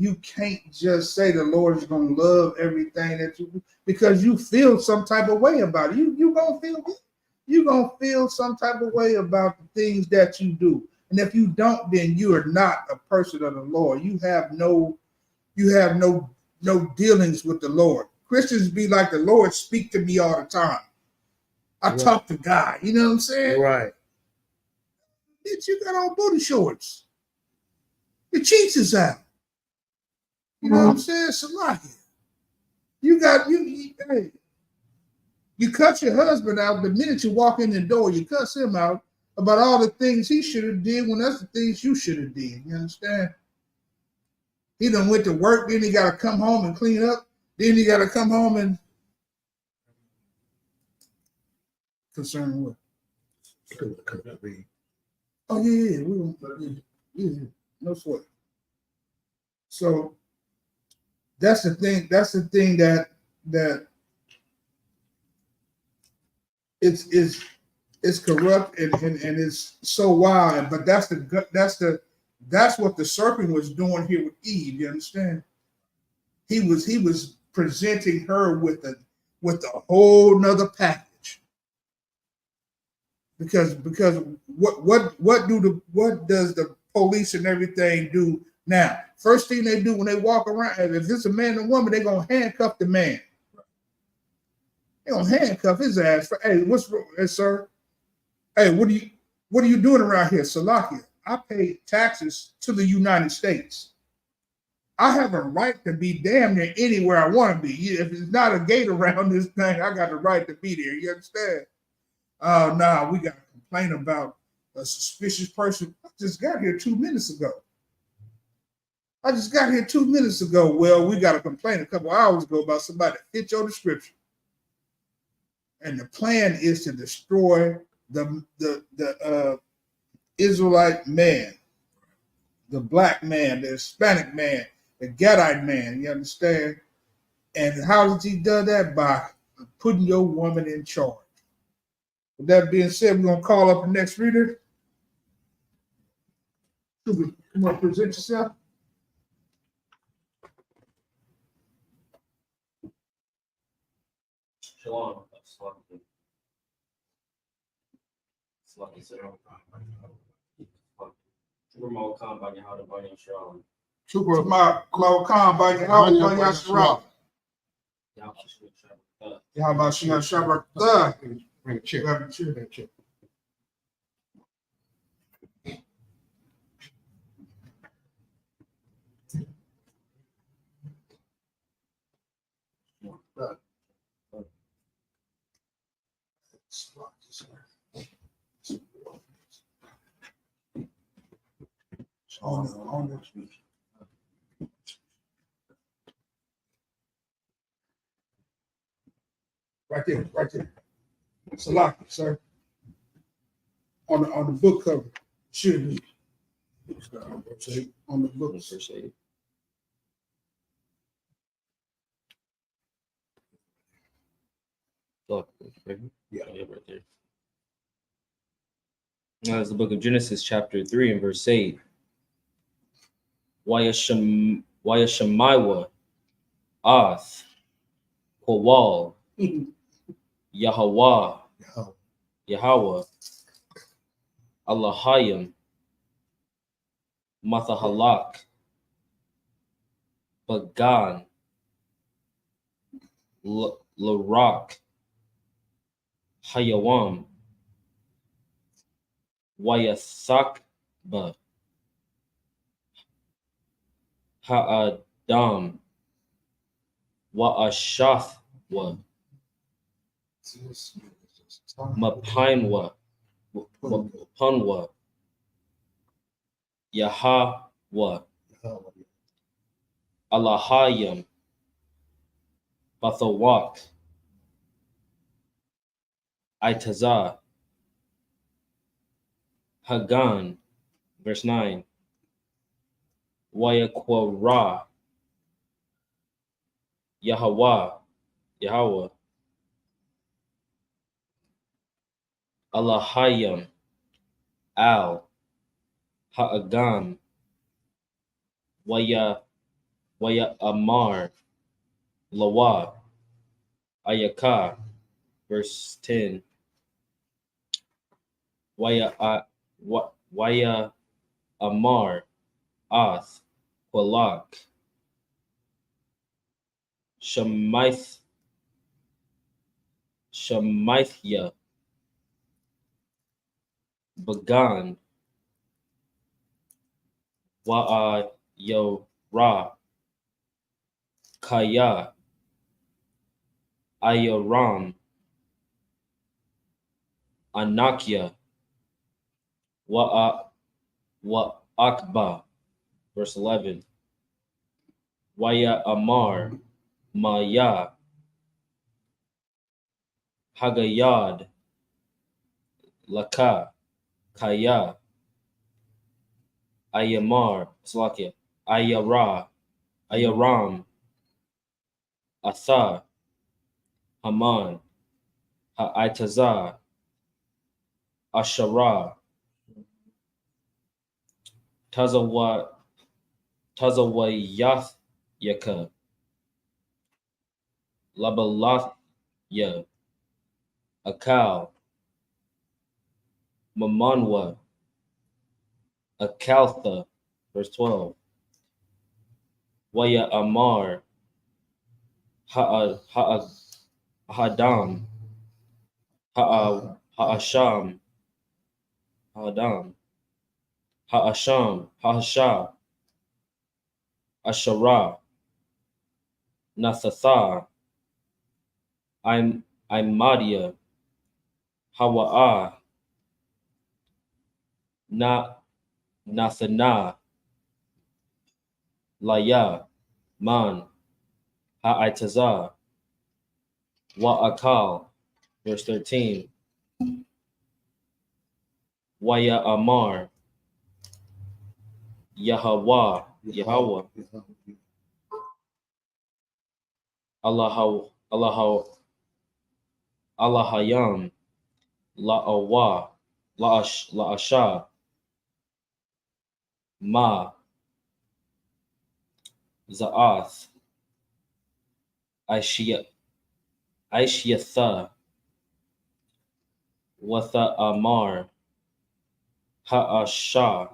[SPEAKER 3] you can't just say the Lord is gonna love everything that you do, because you feel some type of way about it. You gonna feel some type of way about the things that you do. And if you don't, then you are not a person of the Lord. You have no dealings with the Lord. Christians be like, the Lord speak to me all the time. I talk to God. You know what I'm saying?
[SPEAKER 4] Right.
[SPEAKER 3] Bitch, you got on booty shorts. Your cheeks is out. You know what I'm saying? Salaki. You cut your husband out the minute you walk in the door. You cuss him out about all the things he should have did when that's the things you should have did. You understand? He done went to work, then he got to come home and clean up. Then he got to come home and concern what? Oh yeah, no sweat. So that's the thing. That's the thing that it's corrupt and it's so wild. But that's what the serpent was doing here with Eve. You understand? He was presenting her with a whole nother package. Because what does the police and everything do now? First thing they do when they walk around, if it's a man and woman, they're gonna handcuff the man. They're gonna handcuff his ass for, hey, what's wrong, sir? Hey, what are you doing around here, Salakia? I pay taxes to the United States. I have a right to be damn near anywhere I want to be. If it's not a gate around this thing, I got the right to be there. You understand? Oh, no, we got to complain about a suspicious person. I just got here 2 minutes ago. Well, we got to complain a couple hours ago about somebody that fit your description. And the plan is to destroy the Israelite man. the black man, the Hispanic man, the Gadite man. You understand? And how did he do that? By putting your woman in charge. With that being said, we're gonna call up the next reader. Come on, present yourself.
[SPEAKER 5] Shalom. Slaki Sarah. Remote Khan by Yahweh Bunny Shalom.
[SPEAKER 3] Trooper Khan by Yahweh. How about Shina Shabbat?
[SPEAKER 4] Bring a chair.
[SPEAKER 3] Grab a chair.
[SPEAKER 4] Bring a chair.
[SPEAKER 3] On the right there. Salaki, sir. On the book cover. Should be. On the book.
[SPEAKER 5] Yeah, right there. Now it's the book of Genesis, chapter 3 and verse 8. Wayashamaiwa Ath Kowal Yahweh Allahayim Mathahalak Bagan Larak Hayawam Wayasakba Ha'adam Wa'ashathwa Mapinwa Punwa Yahawah Allahayim Bathawak Itazah Hagan, verse 9. Wayakwara Yahweh Allahayim Al Ha'agam Waya Amar Lawa Ayaka, verse 10. Waya Amar Ath Kwalak Shemaithya Bagan Wa'ayora Kaya Ayaram Anakya Wa'akba, verse 11. Waya Amar Maya Hagayad Laka Kaya Ayamar Slakia Ayaram Atha Haman Ha'itazah Asherah Tazawayath Labalathya Akal Mamanwa Akaltha, verse 12. Waya Amar Ha'adam Ha'asham Ha'ashah Asherah Nathatha Imadia Hawa'ah Nathana Laya Man Ha'itazah Wa'akal, verse 13. Waya Amar Yahweh, Yahweh, Allahayam, La'awa, La'asha, Ma, Za'ath, Aishyatha, Watha Amar, Ha'asha,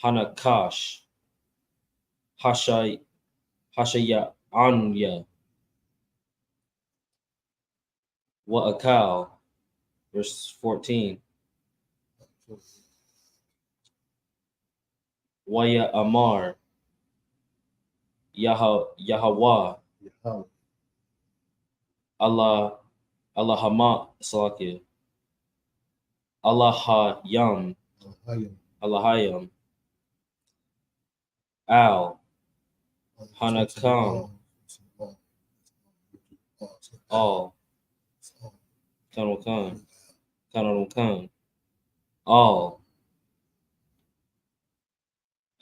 [SPEAKER 5] Hanakash, Hashaya Anya, Wa'akal, verse 14. Waya Amar, Yahweh, Allah, Allahama, Salakia, Allahayam, Allahayam, Al, Hanakam, All, Kananukan, All,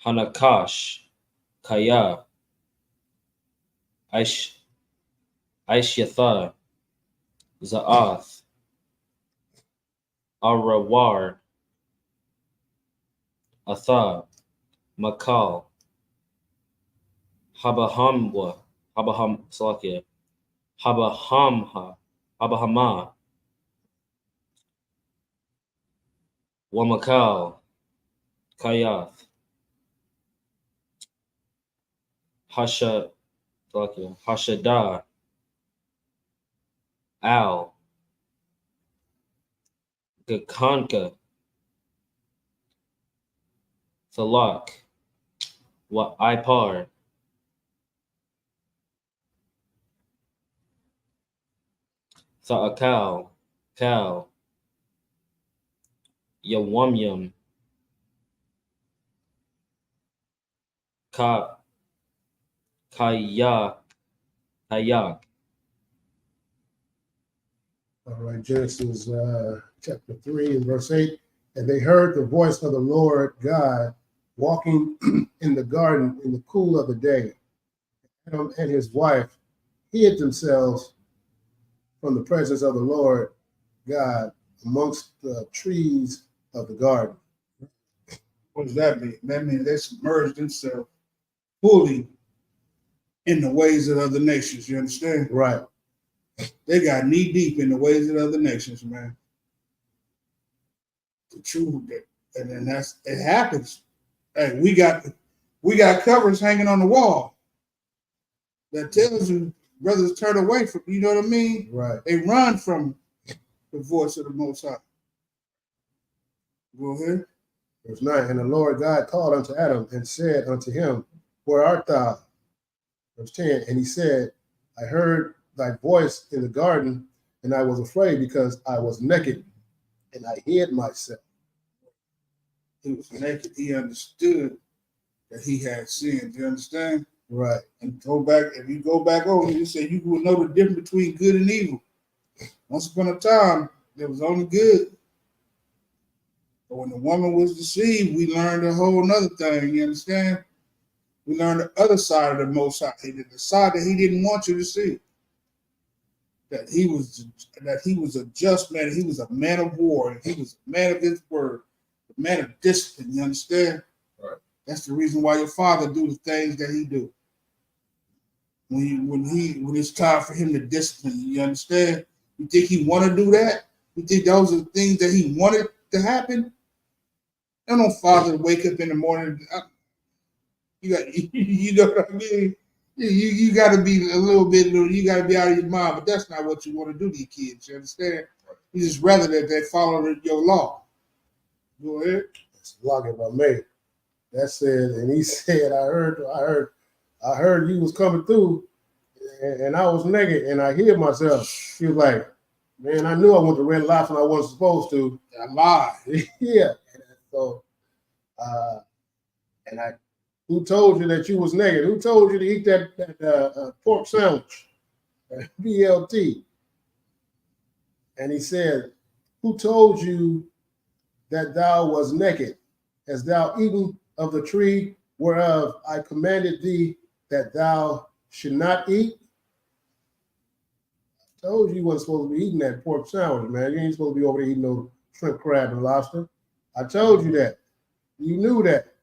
[SPEAKER 5] Hanakash, Kaya, Aishyatha, Za'ath, Arawar, Atha, Makal, Salakia, Habahama, Wamakal, Kayath, Salakia, Hashada, Al, Gakanka, Thalak, Wa Ipar, Tha'akal, Kal, Yawamyam, Kayak,
[SPEAKER 4] All right, Genesis chapter 3 and verse 8. And they heard the voice of the Lord God walking in the garden in the cool of the day. Adam and his wife hid themselves from the presence of the Lord God amongst the trees of the garden.
[SPEAKER 3] What does that mean? That means they submerged themselves fully in the ways of other nations. You understand?
[SPEAKER 4] Right.
[SPEAKER 3] They got knee deep in the ways of other nations, man. The truth, and then it happens. Hey, we got covers hanging on the wall that tells you brothers turn away from. You know what I mean?
[SPEAKER 4] Right.
[SPEAKER 3] They run from the voice of the Most High. Go ahead.
[SPEAKER 4] Verse 9. And the Lord God called unto Adam and said unto him, Where art thou? Verse 10. And he said, I heard thy voice in the garden, and I was afraid because I was naked, and I hid myself.
[SPEAKER 3] He was naked. He understood that he had sinned. You understand?
[SPEAKER 4] Right.
[SPEAKER 3] And if you go back over, you say you will know the difference between good and evil. Once upon a time, there was only good. But when the woman was deceived, we learned a whole nother thing. You understand? We learned the other side of the Most High, the side that he didn't want you to see. That he was a just man. He was a man of war. He was a man of his word, a man of discipline. You understand?
[SPEAKER 4] Right.
[SPEAKER 3] That's the reason why your father do the things that he do. When it's time for him to discipline you, you understand? You think he want to do that? You think those are things that he wanted to happen? There no father wake up in the morning. You know what I mean? You got to be a little bit. You got to be out of your mind. But that's not what you want to do to your kids. You understand? You just rather that they follow your law. Go ahead.
[SPEAKER 4] It's blocking by me. That said, and he said, I heard you was coming through, and I was naked, and I hid myself. He was like, man, I knew I went to red lights when I wasn't supposed to.
[SPEAKER 3] I lied.
[SPEAKER 4] Yeah. So, who told you that you was naked? Who told you to eat that pork sandwich? BLT. And he said, who told you that thou was naked? Hast thou eaten of the tree whereof I commanded thee that thou should not eat? I told you wasn't supposed to be eating that pork sandwich, man. You ain't supposed to be over there eating no shrimp, crab, and lobster. I told you that. You knew that.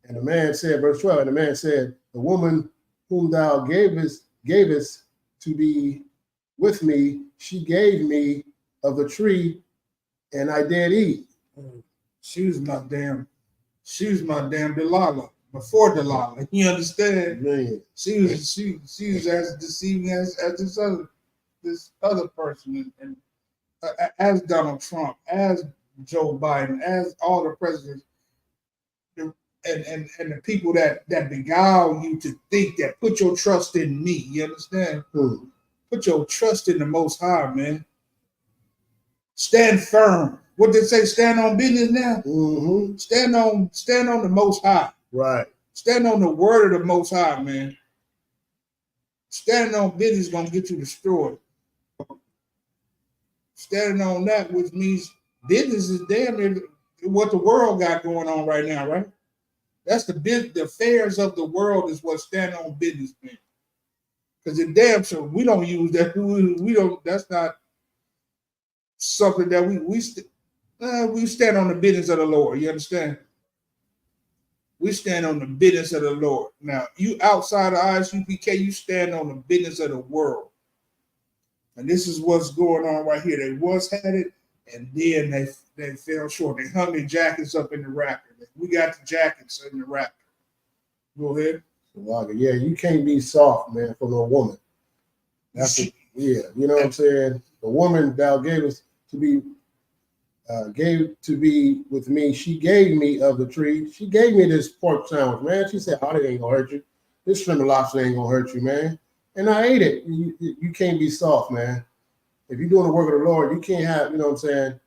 [SPEAKER 4] And the man said, verse 12, and the man said, the woman whom thou gavest to be with me, she gave me of the tree, and I did eat.
[SPEAKER 3] She was my damn Delilah before Delilah. You understand?
[SPEAKER 4] Man.
[SPEAKER 3] She was as deceiving as this other person, and as Donald Trump, as Joe Biden, as all the presidents, and the people that beguile you to think that put your trust in me. You understand? Put your trust in the Most High, man. Stand firm. What they say? Stand on business now.
[SPEAKER 4] Mm-hmm.
[SPEAKER 3] Stand on the Most High.
[SPEAKER 4] Right.
[SPEAKER 3] Stand on the word of the Most High, man. Standing on business is gonna get you destroyed. Standing on that, which means business is damn near what the world got going on right now, right? That's the affairs of the world is what standing on business means. Because in damn sure we don't use that. We don't. That's not something that we stand on the business of the Lord. You understand? We stand on the business of the Lord. Now, you outside of ISUPK, you stand on the business of the world. And this is what's going on right here. They once had it, and then they fell short. They hung their jackets up in the racker. We got the jackets in the racker. Go ahead.
[SPEAKER 4] Yeah, you can't be soft, man, for no woman. That's you know what I'm saying? The woman thou gavest to be with me. She gave me of the tree. She gave me this pork sandwich, man. She said, "Oh, it ain't gonna hurt you. This shrimp and lobster ain't gonna hurt you, man." And I ate it. You can't be soft, man. If you're doing the work of the Lord, you can't have, you know what I'm saying?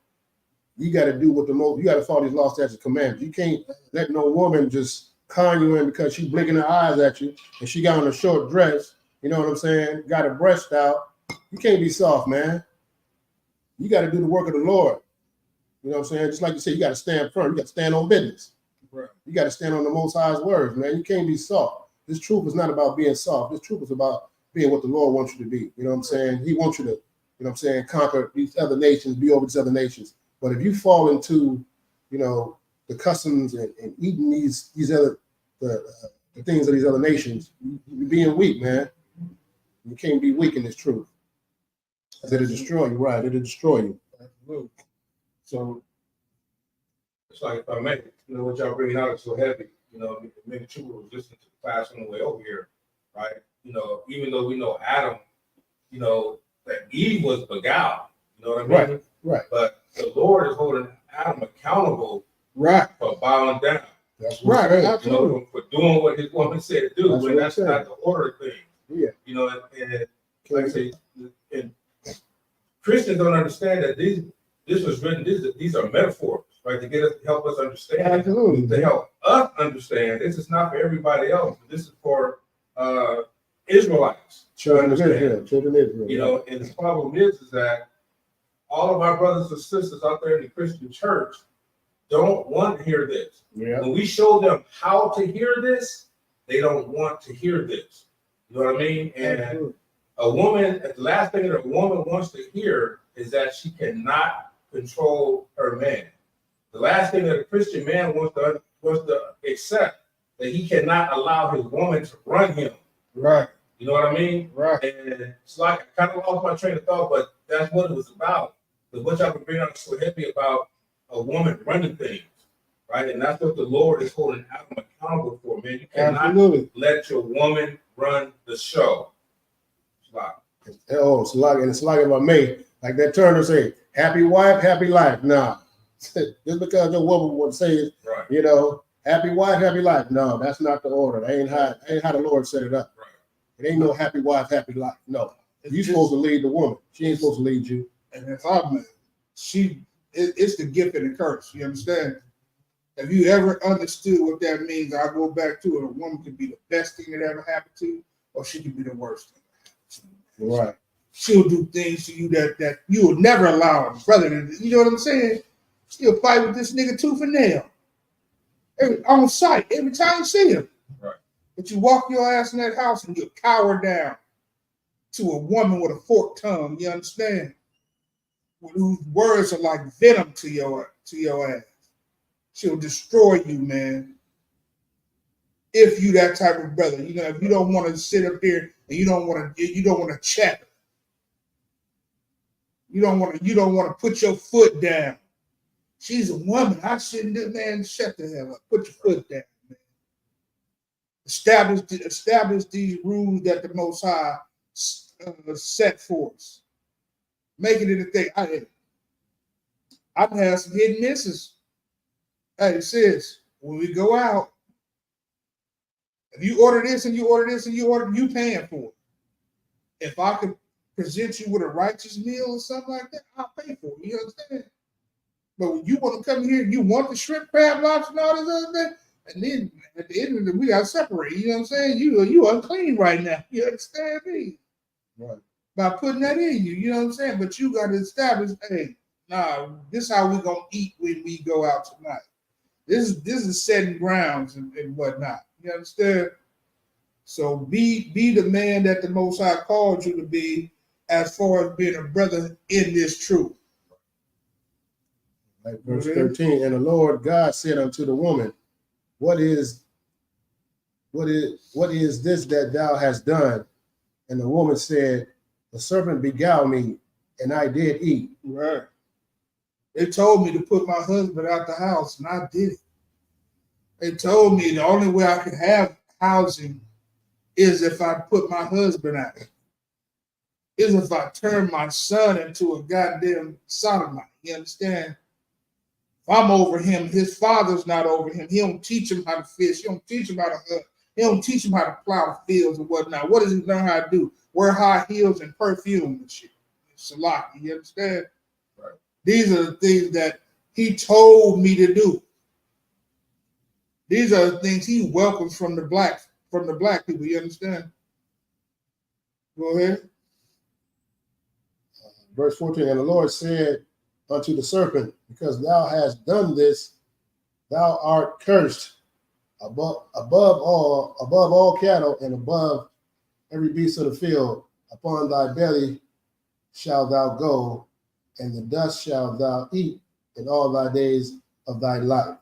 [SPEAKER 4] You got to do what you got to follow these law, statutes, commandments. You can't let no woman just con you in because she's blinking her eyes at you and she got on a short dress, you know what I'm saying? Got her breast out. You can't be soft, man. You got to do the work of the Lord. You know what I'm saying? Just like you said, you got to stand firm. You got to stand on business.
[SPEAKER 3] Right.
[SPEAKER 4] You got to stand on the Most High's words, man. You can't be soft. This truth is not about being soft. This truth is about being what the Lord wants you to be. You know what I'm saying? He wants you to, you know what I'm saying, conquer these other nations, be over these other nations. But if you fall into, you know, the customs and eating these other the things of these other nations, you're being weak, man. You can't be weak in this truth. It'll destroy you, right? It'll destroy you.
[SPEAKER 3] Absolutely.
[SPEAKER 1] So it's like, if I may, you know, what y'all bringing out is so heavy. You know, many people was listening to the class on the way over here, right? You know, even though we know Adam, you know, that Eve was beguiled. You know what I mean?
[SPEAKER 4] Right.
[SPEAKER 1] But the Lord is holding Adam accountable,
[SPEAKER 3] Right.
[SPEAKER 1] for bowing down.
[SPEAKER 4] That's right.
[SPEAKER 1] You know, for doing what his woman said to do. That's not the order thing.
[SPEAKER 4] Yeah.
[SPEAKER 1] You know, and like I say, and Christians don't understand that this was written. These are metaphors, right? To get us, help us understand.
[SPEAKER 3] Absolutely.
[SPEAKER 1] To help us understand. This is not for everybody else. This is for Israelites.
[SPEAKER 4] Children of Israel.
[SPEAKER 1] You know, and the problem is that all of our brothers and sisters out there in the Christian church don't want to hear this.
[SPEAKER 4] Yeah.
[SPEAKER 1] When we show them how to hear this, they don't want to hear this. You know what I mean? And a woman, the last thing that a woman wants to hear is that she cannot control her man. The last thing that a Christian man wants to accept, that he cannot allow his woman to run him.
[SPEAKER 3] Right.
[SPEAKER 1] You know what I mean?
[SPEAKER 3] Right.
[SPEAKER 1] And it's like I kind of lost my train of thought, but that's what it was about. Because what y'all been bringing up so heavy about a woman running things, right? And that's what the Lord is holding Adam accountable for, man. You cannot let your woman run the show.
[SPEAKER 4] It's like if I may, like that Turner say, happy wife, happy life. Nah. Just because your woman would say it,
[SPEAKER 1] right.
[SPEAKER 4] You know, happy wife, happy life. No, that's not the order. That ain't how the Lord set it up.
[SPEAKER 1] Right.
[SPEAKER 4] It ain't no happy wife, happy life. No. You're supposed to lead the woman. She ain't supposed to lead you.
[SPEAKER 3] And if it's the gift and the curse. You understand? If you ever understood what that means, I go back to it. A woman could be the best thing that ever happened to you, or she could be the worst thing that happened to you.
[SPEAKER 4] Right.
[SPEAKER 3] She'll do things to you that you would never allow a brother to do. You know what I'm saying? She'll fight with this nigga tooth and nail. on sight every time you see him.
[SPEAKER 2] Right.
[SPEAKER 3] But you walk your ass in that house and you cower down to a woman with a forked tongue. You understand? Whose words are like venom to your ass. She'll destroy you, man. If you that type of brother, you know, if you don't want to sit up here and you don't want to chat. You don't want to put your foot down. She's a woman. I shouldn't do, man. Shut the hell up. Put your foot down, man. Establish these rules that the Most High set for us. Making it a thing. I've had some hidden misses. Hey, sis, when we go out, if you order this and you order this and you paying for it. If I could present you with a righteous meal or something like that, I'll pay for it. You understand? But when you want to come here, you want the shrimp, crab, lobster, and all this other thing, and then at the end of it, we got to separate. You know what I'm saying? You unclean right now. You understand me?
[SPEAKER 2] Right.
[SPEAKER 3] By putting that in you, you know what I'm saying? But you got to establish, hey, nah, this is how we're going to eat when we go out tonight. This is setting grounds and whatnot. You understand? So be the man that the Most High called you to be as far as being a brother in this truth.
[SPEAKER 4] Like verse 13, and the Lord God said unto the woman, what is this that thou hast done? And the woman said, the serpent beguiled me, and I did eat.
[SPEAKER 3] Right. They told me to put my husband out the house, and I did it. They told me the only way I could have housing is if I put my husband out. Is if I turn my son into a goddamn sodomite. You understand? If I'm over him, his father's not over him. He don't teach him how to fish. He don't teach him how to hunt. He don't teach him how to plow the fields and whatnot. What does he learn how to do? Wear high heels and perfume and shit. Salaki, you understand?
[SPEAKER 2] Right.
[SPEAKER 3] These are the things that he told me to do. These are the things he welcomes from the black people. You understand? Go ahead.
[SPEAKER 4] Verse 14, and the Lord said unto the serpent, because thou hast done this, thou art cursed above all cattle and above every beast of the field. Upon thy belly shalt thou go, and the dust shalt thou eat in all thy days of thy life.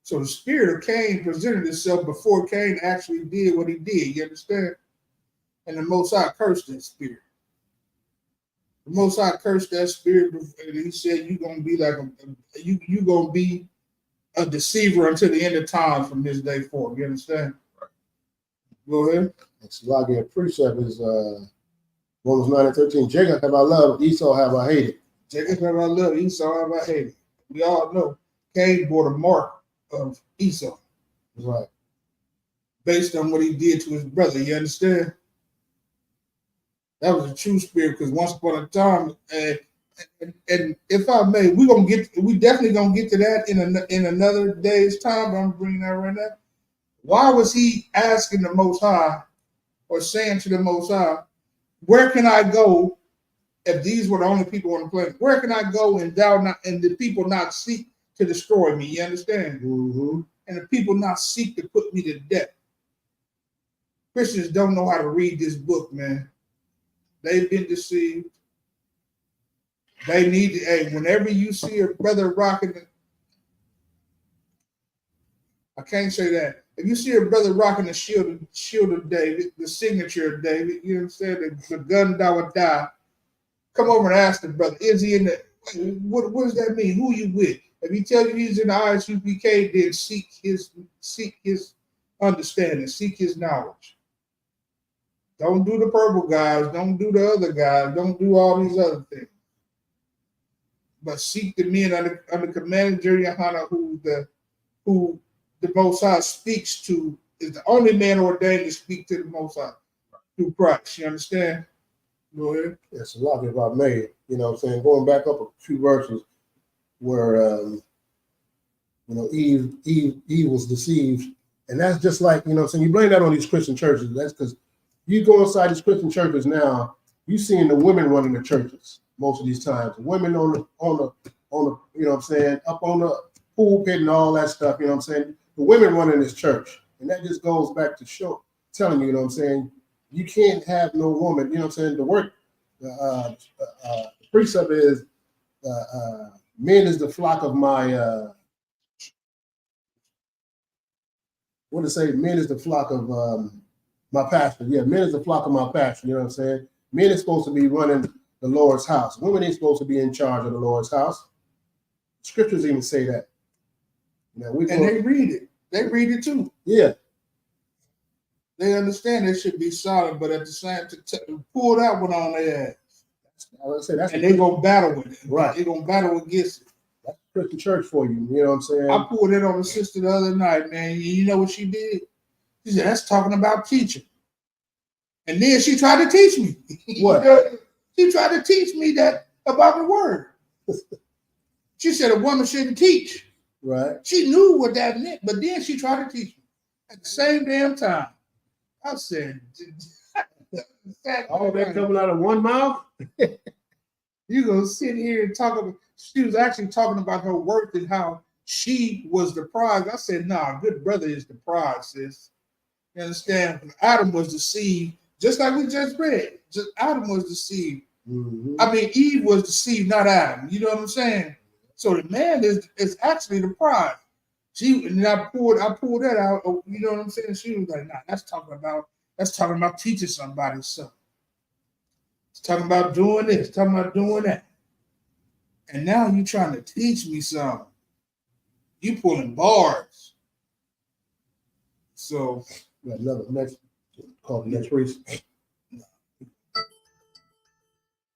[SPEAKER 3] So the spirit of Cain presented itself before Cain actually did what he did. You understand? And the Most High cursed that spirit. The Most High cursed that spirit, and he said, "You're gonna be like you gonna be a deceiver until the end of time from this day forward." You understand? Right. Go ahead.
[SPEAKER 4] Next precept is Romans 9 and 13. Jacob have I loved, Esau have I hated.
[SPEAKER 3] Jacob have I loved, Esau have I hated. We all know Cain bore the mark of Esau.
[SPEAKER 4] Right.
[SPEAKER 3] Based on what he did to his brother. You understand? That was a true spirit, because once upon a time, and if I may, we definitely gonna get to that in another day's time. But I'm bringing that right now. Why was he asking the Most High, or saying to the Most High, where can I go if these were the only people on the planet? Where can I go and the people not seek to destroy me? You understand?
[SPEAKER 4] Mm-hmm.
[SPEAKER 3] And the people not seek to put me to death. Christians don't know how to read this book, man. They've been deceived. They need to, hey, whenever you see a brother rocking I can't say that. If you see a brother rocking the shield of David, the signature of David, you know what I'm saying? The gun that would die. Come over and ask the brother, is he in the, what does that mean? Who you with? If he tells you he's in the ISUPK, then seek his understanding, seek his knowledge. Don't do the purple guys. Don't do the other guys. Don't do all these other things. But seek the men under command Jerry Hana, who the Most High speaks to, is the only man ordained to speak to the Most High through Christ. You understand? Go ahead.
[SPEAKER 4] Yes, a lot if I may. You know what I'm saying? Going back up a few verses where Eve was deceived. And that's just like, you know what I'm saying, you blame that on these Christian churches. That's because you go inside these Christian churches now, you seeing the women running the churches most of these times. The women on the you know what I'm saying, up on the pulpit and all that stuff, you know what I'm saying? The women running this church. And that just goes back to show, telling you, you know what I'm saying? You can't have no woman, you know what I'm saying? The work, the precept is, men is the flock of my, what to say? Men is the flock of my pastor. Yeah, men is the flock of my pastor, you know what I'm saying? Men is supposed to be running the Lord's house. Women ain't supposed to be in charge of the Lord's house. Scriptures even say that. Now,
[SPEAKER 3] And they read it. They read it too.
[SPEAKER 4] yeah.
[SPEAKER 3] They understand it should be solid, but at the same time, pull that one on their ass.
[SPEAKER 4] I would say that's
[SPEAKER 3] And they gonna battle with it.
[SPEAKER 4] Right.
[SPEAKER 3] They gonna battle against it.
[SPEAKER 4] That's Christian church for you. You know what I'm saying?
[SPEAKER 3] I pulled it on the sister the other night, man. You know what she did? She said, that's talking about teaching. And then she tried to teach me.
[SPEAKER 4] What?
[SPEAKER 3] She tried to teach me that about the word. She said a woman shouldn't teach.
[SPEAKER 4] Right.
[SPEAKER 3] She knew what that meant, but then she tried to teach me at the same damn time. I said,
[SPEAKER 4] All that coming out of one mouth?
[SPEAKER 3] you gonna sit here and talk about, she was actually talking about her worth and how she was the prize. I said, nah, good brother is the prize, sis. You understand? Adam was deceived, just like we just read. Just Adam was deceived.
[SPEAKER 4] Mm-hmm.
[SPEAKER 3] I mean, Eve was deceived, not Adam. You know what I'm saying? So the man is actually the prize. And I pulled that out. You know what I'm saying? She was like, nah, that's talking about teaching somebody something. It's talking about doing this, talking about doing that. And now you trying to teach me something. You pulling bars. So
[SPEAKER 4] We got another next called the next race. You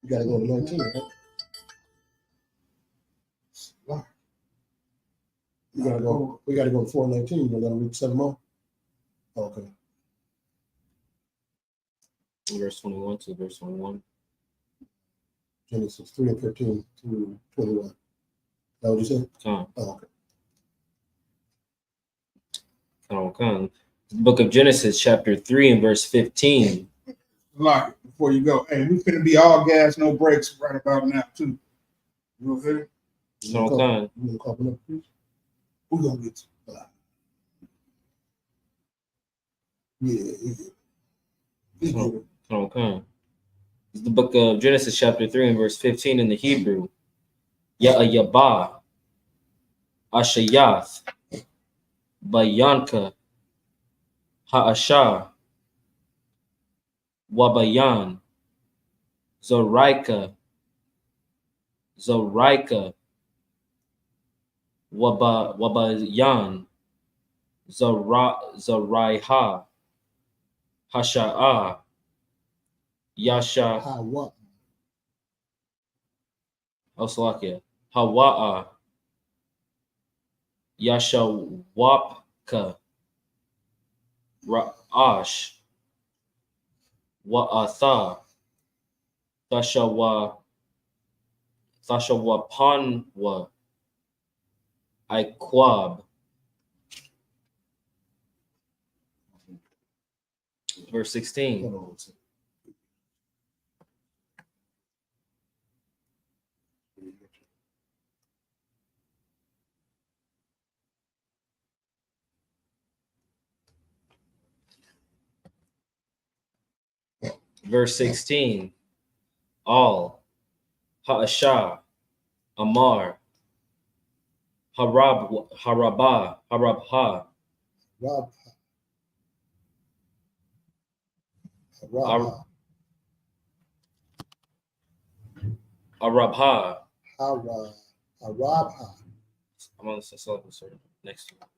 [SPEAKER 4] gotta go to 19, right? We gotta go to 419. You gonna let them read 7 more? Okay.
[SPEAKER 5] Verse 21 to verse 21.
[SPEAKER 4] Genesis 3 and 15 through 21. Is that what you said?
[SPEAKER 5] Come,
[SPEAKER 4] Oh, okay.
[SPEAKER 5] come. The book of Genesis, chapter 3 and verse 15.
[SPEAKER 3] like before you go, hey, we finna be all gas, no brakes right about now too. You okay?
[SPEAKER 5] Come.
[SPEAKER 4] You gonna call up, please?
[SPEAKER 3] We're gonna get to
[SPEAKER 5] Come. It's the book of Genesis, chapter 3 and verse 15 in the Hebrew. Ya'ayabah, Ashayath, Bayanka, Ha'ashah, Wabayan, Zorika, Wabayan, Zoraiha, Hasha'ah, Yasha, Osalakia, Hawa'a, Yashawapka, Ra'ash, Wa'atha, Thashawapanwa, Iquab. Verse 16.
[SPEAKER 4] Hold on.
[SPEAKER 5] Verse 16. All, Ha'ashah, Amar, Harabha,
[SPEAKER 4] Rob.
[SPEAKER 5] Arabha.
[SPEAKER 4] Arabha.
[SPEAKER 5] I'm on the next one.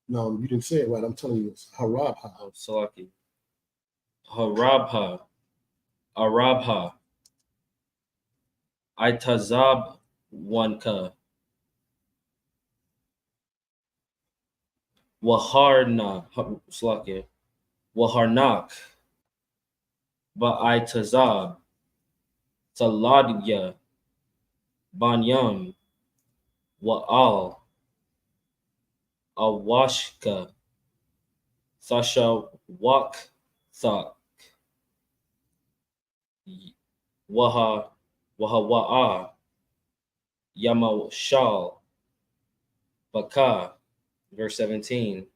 [SPEAKER 4] No, you didn't say it right. I'm telling you, it's Harabha.
[SPEAKER 5] Oh, Salaki. Harabha. Arabha. Itazab Wanka. Waharna. Salaki. Waharnak. Ba'itazab. Saladya. Banyam. Wa'al. Awashka. Sasha Wak Thak. Waha Wa'a. Yamashal. Baka, verse 17.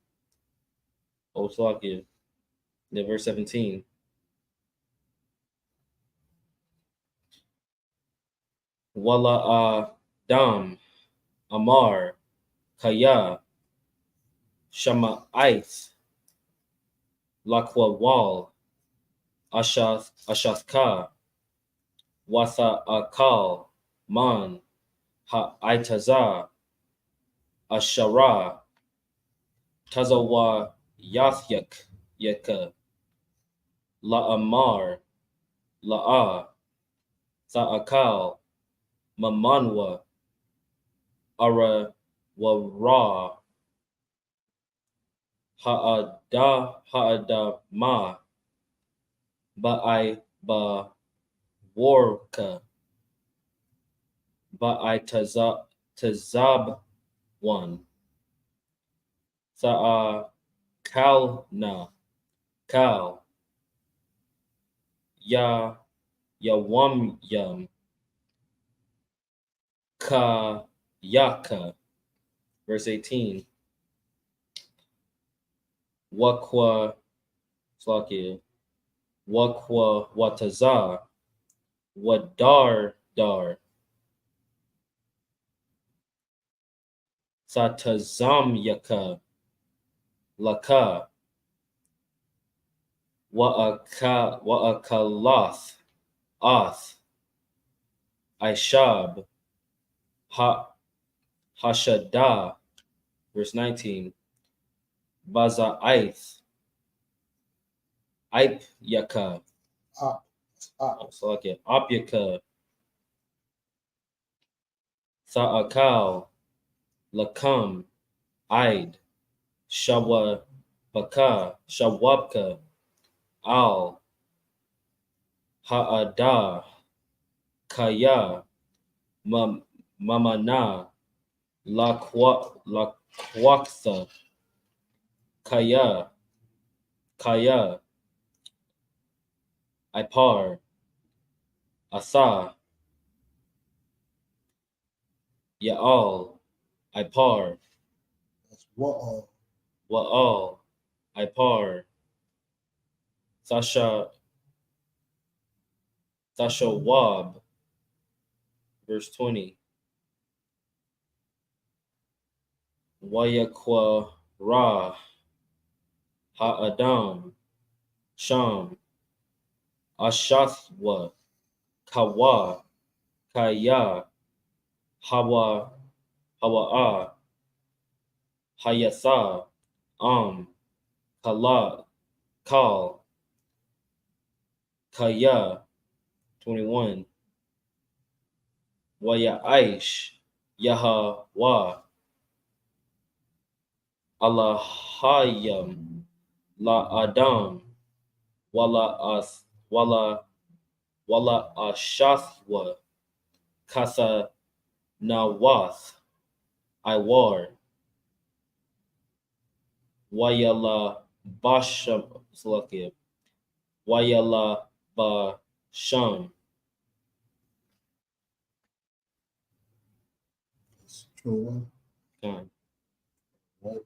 [SPEAKER 5] Oslakia, verse 17. Wala Adam, Amar, Kaya, Shama'ith, Lakwa Wal, Ashathka, Watha Akal, Man, Ha'itaza, Ashara, Tazawa Yathyak, Yeka, La'amar, La'a, Tha'akal, Mamanwa, Ara Wara, Ha'adama, Ba'ai Ba Warka, Ba'ai Tazab one, Sa'a Kalna, Kal, Yawam Yam, Ka Yaka, verse 18. Wakwa Slakia, Wakwa Wataza, Wadar Dar, Satazam Yaka, Laka, Wa'akalath, Ath, Aishab, Hashada, verse 19. Baza'ith, Aip Yaka, Apyaka, Sa'akal, Lakam, Aid, Shawabka, Al, Ha'ada, Kaya, Mamana, Lakwaksa, Kaya, Ipar, Asa, Ya'al, Ipar,
[SPEAKER 4] That's Wa'al.
[SPEAKER 5] Wa'al, Ipar, Sasha Wab, verse 20. Wayakwa Ra, Ha'adam, Sham, Ashathwa, Kawa, Kaya, Hawa'a, Hayatha, Kal, Kaya, 21. Wayaish, Yahwa, Allahayam, La Adam, Wala Ashathwa, Kasa Nawath, Iwar, Wayala Basham, Wayala Basham.
[SPEAKER 4] That's 21.
[SPEAKER 5] Okay.
[SPEAKER 4] Right.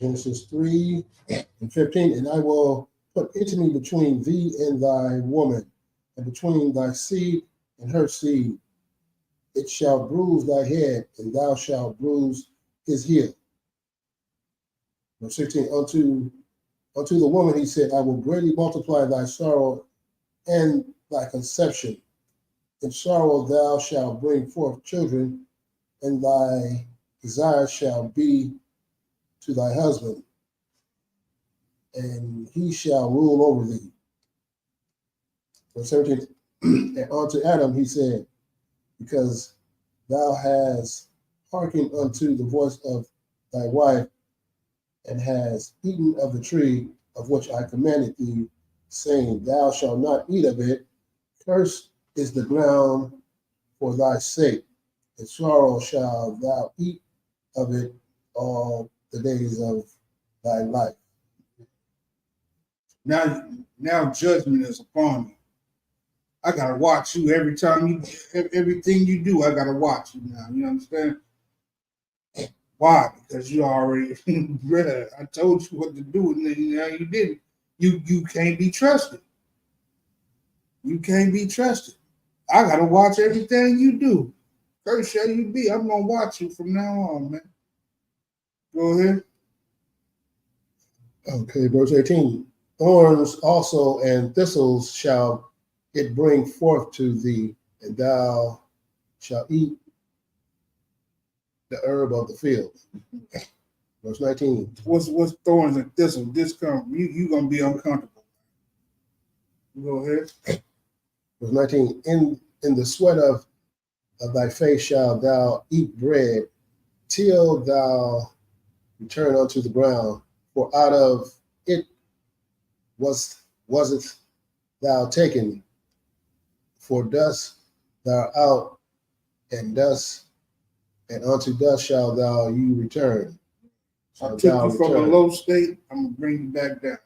[SPEAKER 4] Genesis 3:15. And I will put enmity between thee and thy woman, and between thy seed and her seed. It shall bruise thy head, and thou shalt bruise his heel. Verse 16. Unto the woman he said, I will greatly multiply thy sorrow and thy conception. In sorrow thou shalt bring forth children, and thy desire shall be to thy husband, and he shall rule over thee. Verse 17. And unto Adam he said, because thou hast hearkened unto the voice of thy wife, and hast eaten of the tree of which I commanded thee, saying, thou shalt not eat of it. Cursed is the ground for thy sake, and sorrow shalt thou eat of it all the days of thy life.
[SPEAKER 3] Now judgment is upon you. I gotta watch you everything you do. I gotta watch you now. You understand? Why? Because you already, bruh, I told you what to do, and then you didn't. You can't be trusted. You can't be trusted. I gotta watch everything you do. Curse shall you be. I'm gonna watch you from now on, man. Go ahead.
[SPEAKER 4] Okay, verse 18. Thorns also and thistles shall it bring forth to thee, and thou shalt eat the herb of the field. Verse 19.
[SPEAKER 3] What's thorns and thistles? This come you gonna be uncomfortable. Go ahead.
[SPEAKER 4] Verse 19. In the sweat of thy face shalt thou eat bread till thou return unto the ground, for out of it wasn't thou taken, for dust thou out, and unto dust shall thou you return.
[SPEAKER 3] I took you from a low state. I'm gonna bring you back down.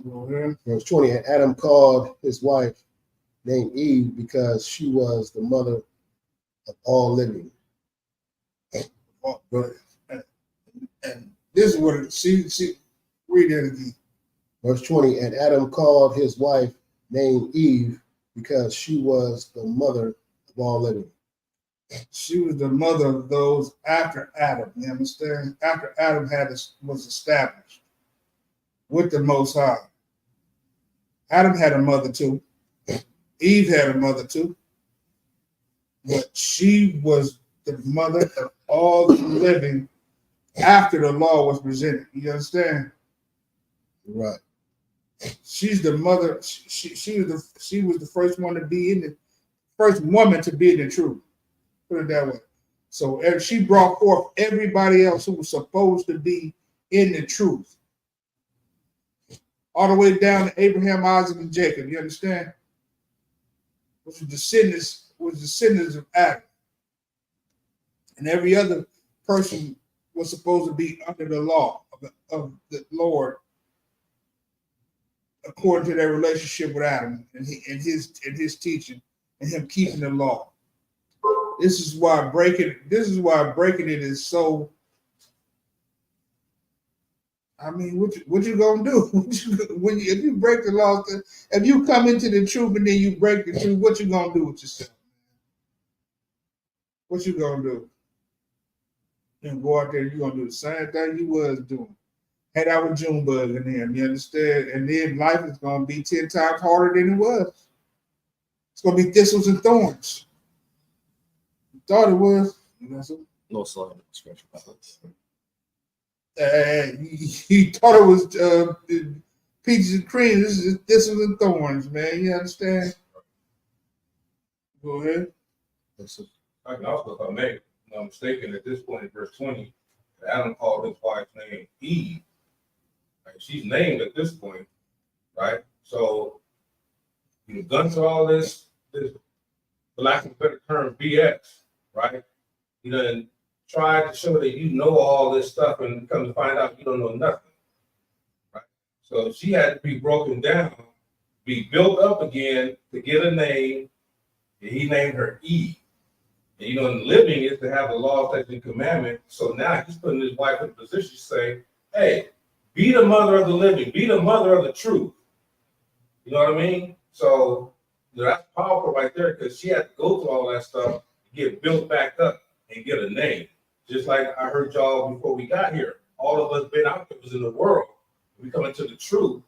[SPEAKER 3] Go ahead.
[SPEAKER 4] Verse 20. And Adam called his wife named Eve because she was the mother of all living.
[SPEAKER 3] And this is what it see read that again.
[SPEAKER 4] Verse 20. And Adam called his wife named Eve because she was the mother of all living.
[SPEAKER 3] She was the mother of those after Adam. You understand? After Adam was established with the Most High. Adam had a mother too. Eve had a mother too. But she was the mother of all the living after the law was presented. You understand?
[SPEAKER 4] Right.
[SPEAKER 3] She's the mother. She was the first one to be in the first woman to be in the truth. Put it that way. So she brought forth everybody else who was supposed to be in the truth. All the way down to Abraham, Isaac, and Jacob. You understand? Which was descendants of Adam. And every other person was supposed to be under the law of the Lord, according to their relationship with Adam and his teaching and him keeping the law. This is why breaking it is so. I mean, what you gonna do if you break the law? If you come into the truth and then you break the truth, what you gonna do with yourself? What you gonna do? You gonna go out there? You gonna do the same thing you was doing? Head out with Junebug in there. You understand? And then life is gonna be 10 times harder than it was. It's gonna be thistles and thorns. You thought it was.
[SPEAKER 5] No slide in the scripture.
[SPEAKER 3] He thought it was peaches and cream. This is thistles and thorns, man. You understand? Go ahead.
[SPEAKER 1] I can also, if I may, I'm mistaken, at this point in verse 20, Adam called his wife's name Eve. Right? She's named at this point, right? So you've done to all this, for lack of a better term, BS, right? You done tried to show that you know all this stuff and come to find out you don't know nothing, right? So she had to be broken down, be built up again to get a name, and he named her Eve. And, in living is to have the law, statutes, and commandment. So now he's putting his wife in a position to say, hey, be the mother of the living, be the mother of the truth. You know what I mean? So that's powerful right there, because she had to go through all that stuff, get built back up, and get a name. Just like I heard y'all before we got here. All of us been out there was in the world. We come into the truth,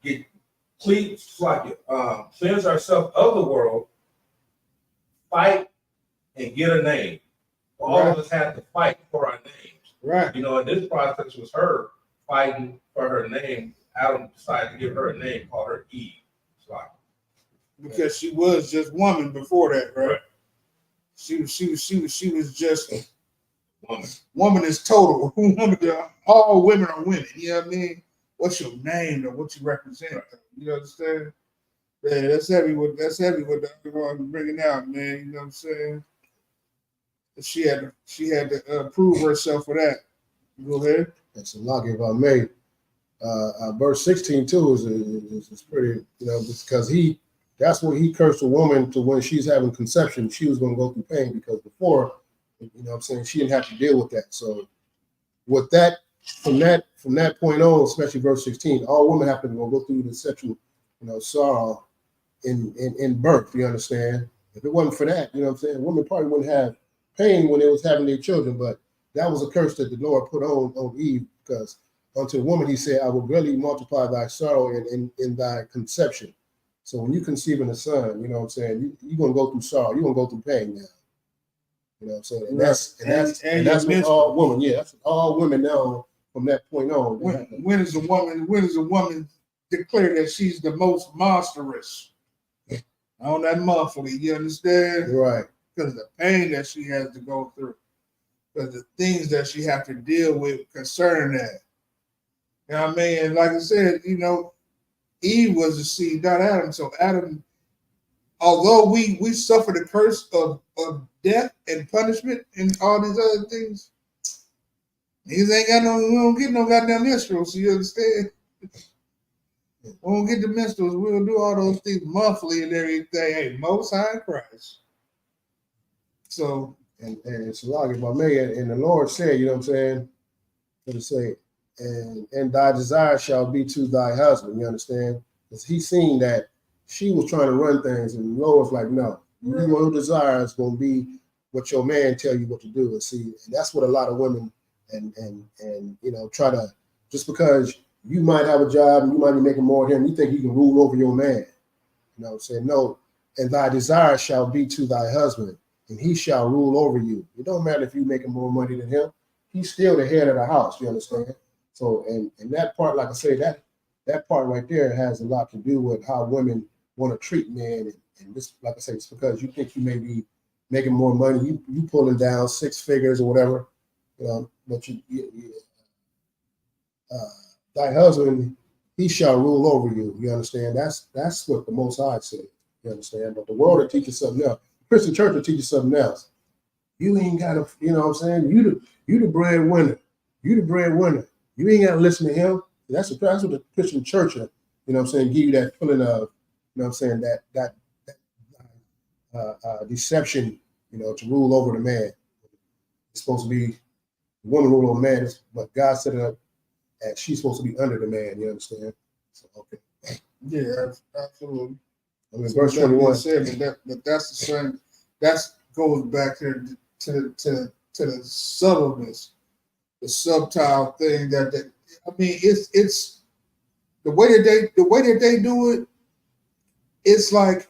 [SPEAKER 1] get cleanse ourselves of the world, fight, and get a name. All of us had to fight for our names.
[SPEAKER 3] Right.
[SPEAKER 1] And this process was her fighting for her name. Adam decided to give her a name, called her Eve.
[SPEAKER 3] Because she was just woman before that, right? She was just woman. Woman is total. All women are women. You know what I mean? What's your name or what you represent? You understand? Yeah, that's heavy. What the other one bringing out, man. You know what I'm saying? She had to prove herself for that. Go ahead.
[SPEAKER 4] That's a lock if I may. Verse 16 too is pretty, because that's when he cursed a woman to when she's having conception, she was going to go through pain, because before, You know what I'm saying? She didn't have to deal with that. So with that, from that point on, especially verse 16, all women have to go through the sexual, sorrow in birth. You understand? If it wasn't for that, you know what I'm saying, women probably wouldn't have pain when they was having their children. But that was a curse that the Lord put on Eve, because unto the woman he said, I will greatly multiply thy sorrow in thy conception. So when you conceiving a son, you know what I'm saying, you're gonna go through sorrow, you're gonna go through pain now. You know what I'm saying? And that's what all women, that's what all women know from that point on.
[SPEAKER 3] When is a woman declare that she's the most monstrous on that monthly? You understand?
[SPEAKER 4] Right.
[SPEAKER 3] Because of the pain that she has to go through, because the things that she have to deal with concerning that. You know what I mean? And like I said, Eve was the seed, not Adam. So Adam, although we suffer the curse of death and punishment and all these other things, we don't get no goddamn minstrels, you understand? We don't get the minstrels, we'll do all those things monthly and everything. Hey, Most High Christ. So,
[SPEAKER 4] and it's like my man, and the Lord said, you know what I'm saying? What it say? And thy desire shall be to thy husband, you understand? Because he seen that she was trying to run things, and the Lord was like, no, your desire is going to be what your man tell you what to do. And see, and that's what a lot of women and try to, just because you might have a job and you might be making more than him, you think you can rule over your man. You know what I'm saying? No, and thy desire shall be to thy husband, and he shall rule over you. It don't matter if you're making more money than him, he's still the head of the house, you understand? So, and that part, like I say, that part right there has a lot to do with how women want to treat men. And this, like I say, it's because you think you may be making more money, you pulling down 6 figures or whatever, but thy husband, he shall rule over you. You understand? That's what the Most High said. You understand? But the world will teach you something else. The Christian church will teach you something else. You ain't got to, you know what I'm saying? You the breadwinner. You the breadwinner. You ain't got to listen to him. That's what the Christian church, you know what I'm saying, give you that feeling of, you know what I'm saying, that deception, to rule over the man. It's supposed to be the woman rule over the man, but God set it up and she's supposed to be under the man, you understand? So, okay.
[SPEAKER 3] Yeah, absolutely.
[SPEAKER 4] I mean, verse 21.
[SPEAKER 3] But that's the same. That goes back to the subtleness, the subtle thing that it's the way that they do it. It's like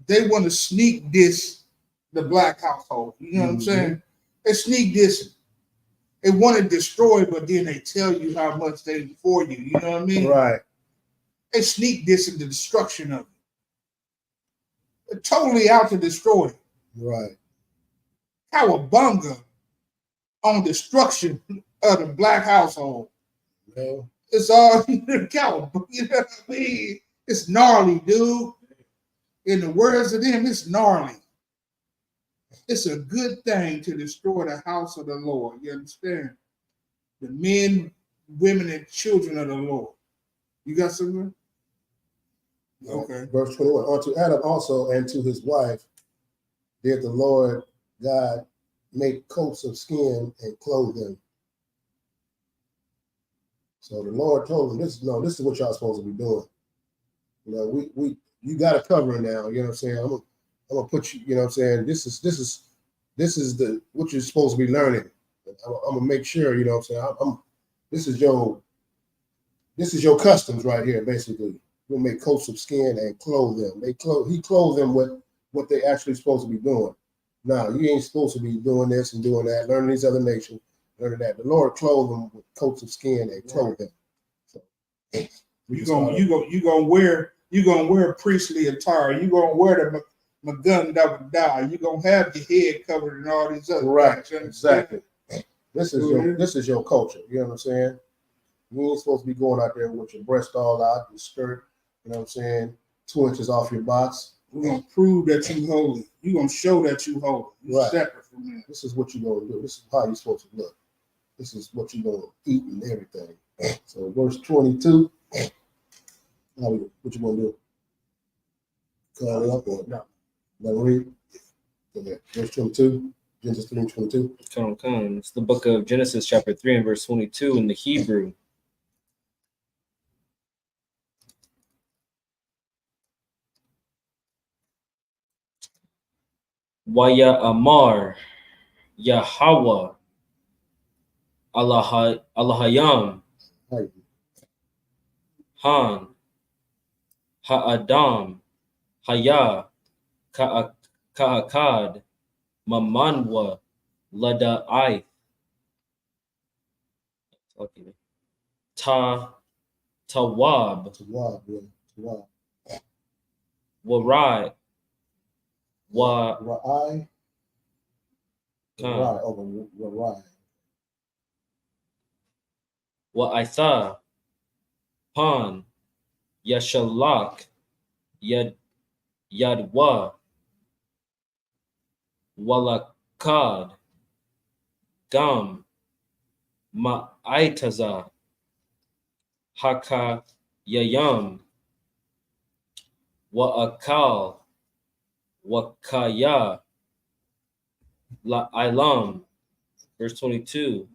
[SPEAKER 3] they want to sneak diss the black household. You know what I'm saying? They sneak diss. They want to destroy, but then they tell you how much they for you. You know what I mean?
[SPEAKER 4] Right.
[SPEAKER 3] They sneak diss the destruction of it. They're totally out to destroy it.
[SPEAKER 4] Right.
[SPEAKER 3] Cowabunga on destruction of the black household.
[SPEAKER 4] Well,
[SPEAKER 3] It's all cowabunga. You know what I mean? It's gnarly, dude. In the words of them, it's gnarly. It's a good thing to destroy the house of the Lord. You understand? The men, women, and children of the Lord. You got something? Okay.
[SPEAKER 4] Verse 21. Unto Adam also and to his wife did the Lord God make coats of skin and clothe them. So the Lord told them, this is what y'all supposed to be doing. You got a covering now, you know what I'm saying? I'm gonna put you, you know what I'm saying? This is what you're supposed to be learning. I'm gonna make sure, you know what I'm saying? This is your customs right here, basically. We'll make coats of skin and clothe them. He clothed them with what they actually supposed to be doing. Now, you ain't supposed to be doing this and doing that, learning these other nations, learning that. The Lord clothed them with coats of skin and clothed them. So,
[SPEAKER 3] you gonna wear priestly attire. You gonna wear the gun that would die. You gonna have your head covered and all these other things.
[SPEAKER 4] Exactly. This is your culture. You know what I'm saying? You ain't supposed to be going out there with your breast all out, your skirt, you know what I'm saying, 2 inches off your box.
[SPEAKER 3] We're gonna prove that you holy. You're gonna show that you holy. You're separate from that.
[SPEAKER 4] This is what you're gonna do. This is how you're supposed to look. This is what you're gonna eat and everything. So verse 22. What you gonna do? Call it up or no? Let me read. Okay. Verse 22. Genesis 3:22.
[SPEAKER 5] Come. It's the book of Genesis, chapter 3 and verse 22 in the Hebrew. Waya Amar Yahweh Allahayam
[SPEAKER 4] Hi.
[SPEAKER 5] Han Ha'adam Haya Ka'akad Mamanwa Lada'ai Tawab
[SPEAKER 4] Tawab, yeah. Tawab.
[SPEAKER 5] Warai Wa
[SPEAKER 4] Ra'ai.
[SPEAKER 5] Khan
[SPEAKER 4] Ra'ai. Oh, Ra'ai.
[SPEAKER 5] Wa'itha Pan Yashalak Yadwa Walakad Gam Ma'aitaza Haka Yayam Wa'akal Wakaya La Ilam. Verse 22.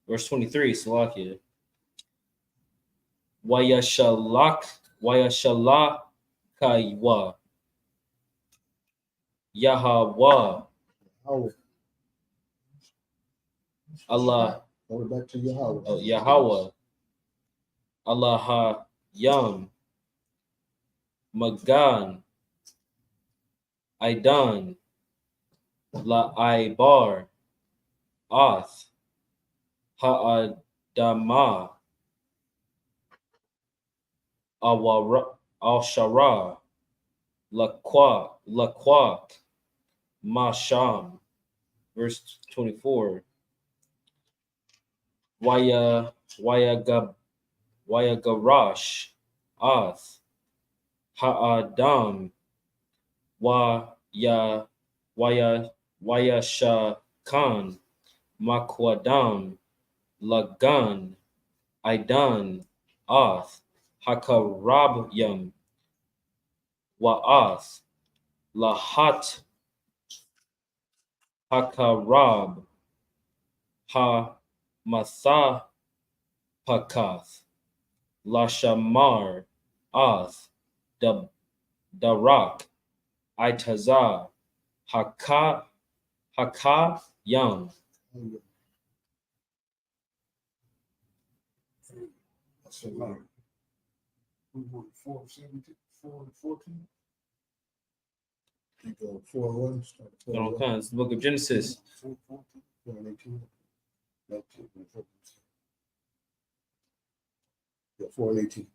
[SPEAKER 5] Verse 23, Salakia. Wayashalak Kaiwa Yahweh
[SPEAKER 4] Yahweh.
[SPEAKER 5] Allah
[SPEAKER 4] Go back to Yahweh.
[SPEAKER 5] Yahweh Allah Yam Magan Aidan La Ibar Ath Ha'adama Al Shara Laquak Masham. Verse 24. Wayagarash Ath Ha'adam Wayashakan Makwadam Lagan Aidan Ath Hakarabyam Wa'ath Lahat Hakarab Ha Mathapakath Lashamar Ath Darak Itazah Haka Yam.
[SPEAKER 3] That's a lot. We were 4:17, 4:14.
[SPEAKER 4] You go 4:1. Start at 4:1.
[SPEAKER 5] Okay, it's the book of Genesis.
[SPEAKER 3] 4:14.
[SPEAKER 4] 4:18. 19. Yeah, 4:18.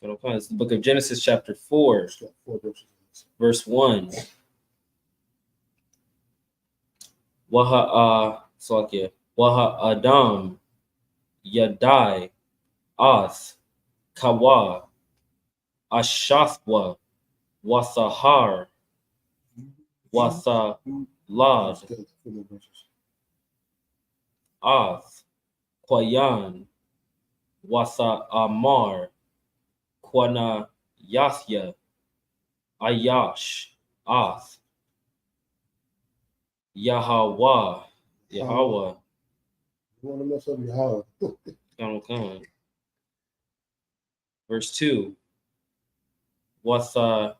[SPEAKER 5] Okay, it's the book of Genesis, chapter 4,
[SPEAKER 4] It's got 4 verses.
[SPEAKER 5] verse 1. Waha Adam Yadai Ath Kawa Ashathwa Wathahar Wathalad
[SPEAKER 4] Still 4 more verses.
[SPEAKER 5] Ath Kwayan Watha Amar Kwana Yathya Ayash Ath Yahweh.
[SPEAKER 4] You want to mess up Yahweh.
[SPEAKER 5] Okay. Verse 2. Wathasap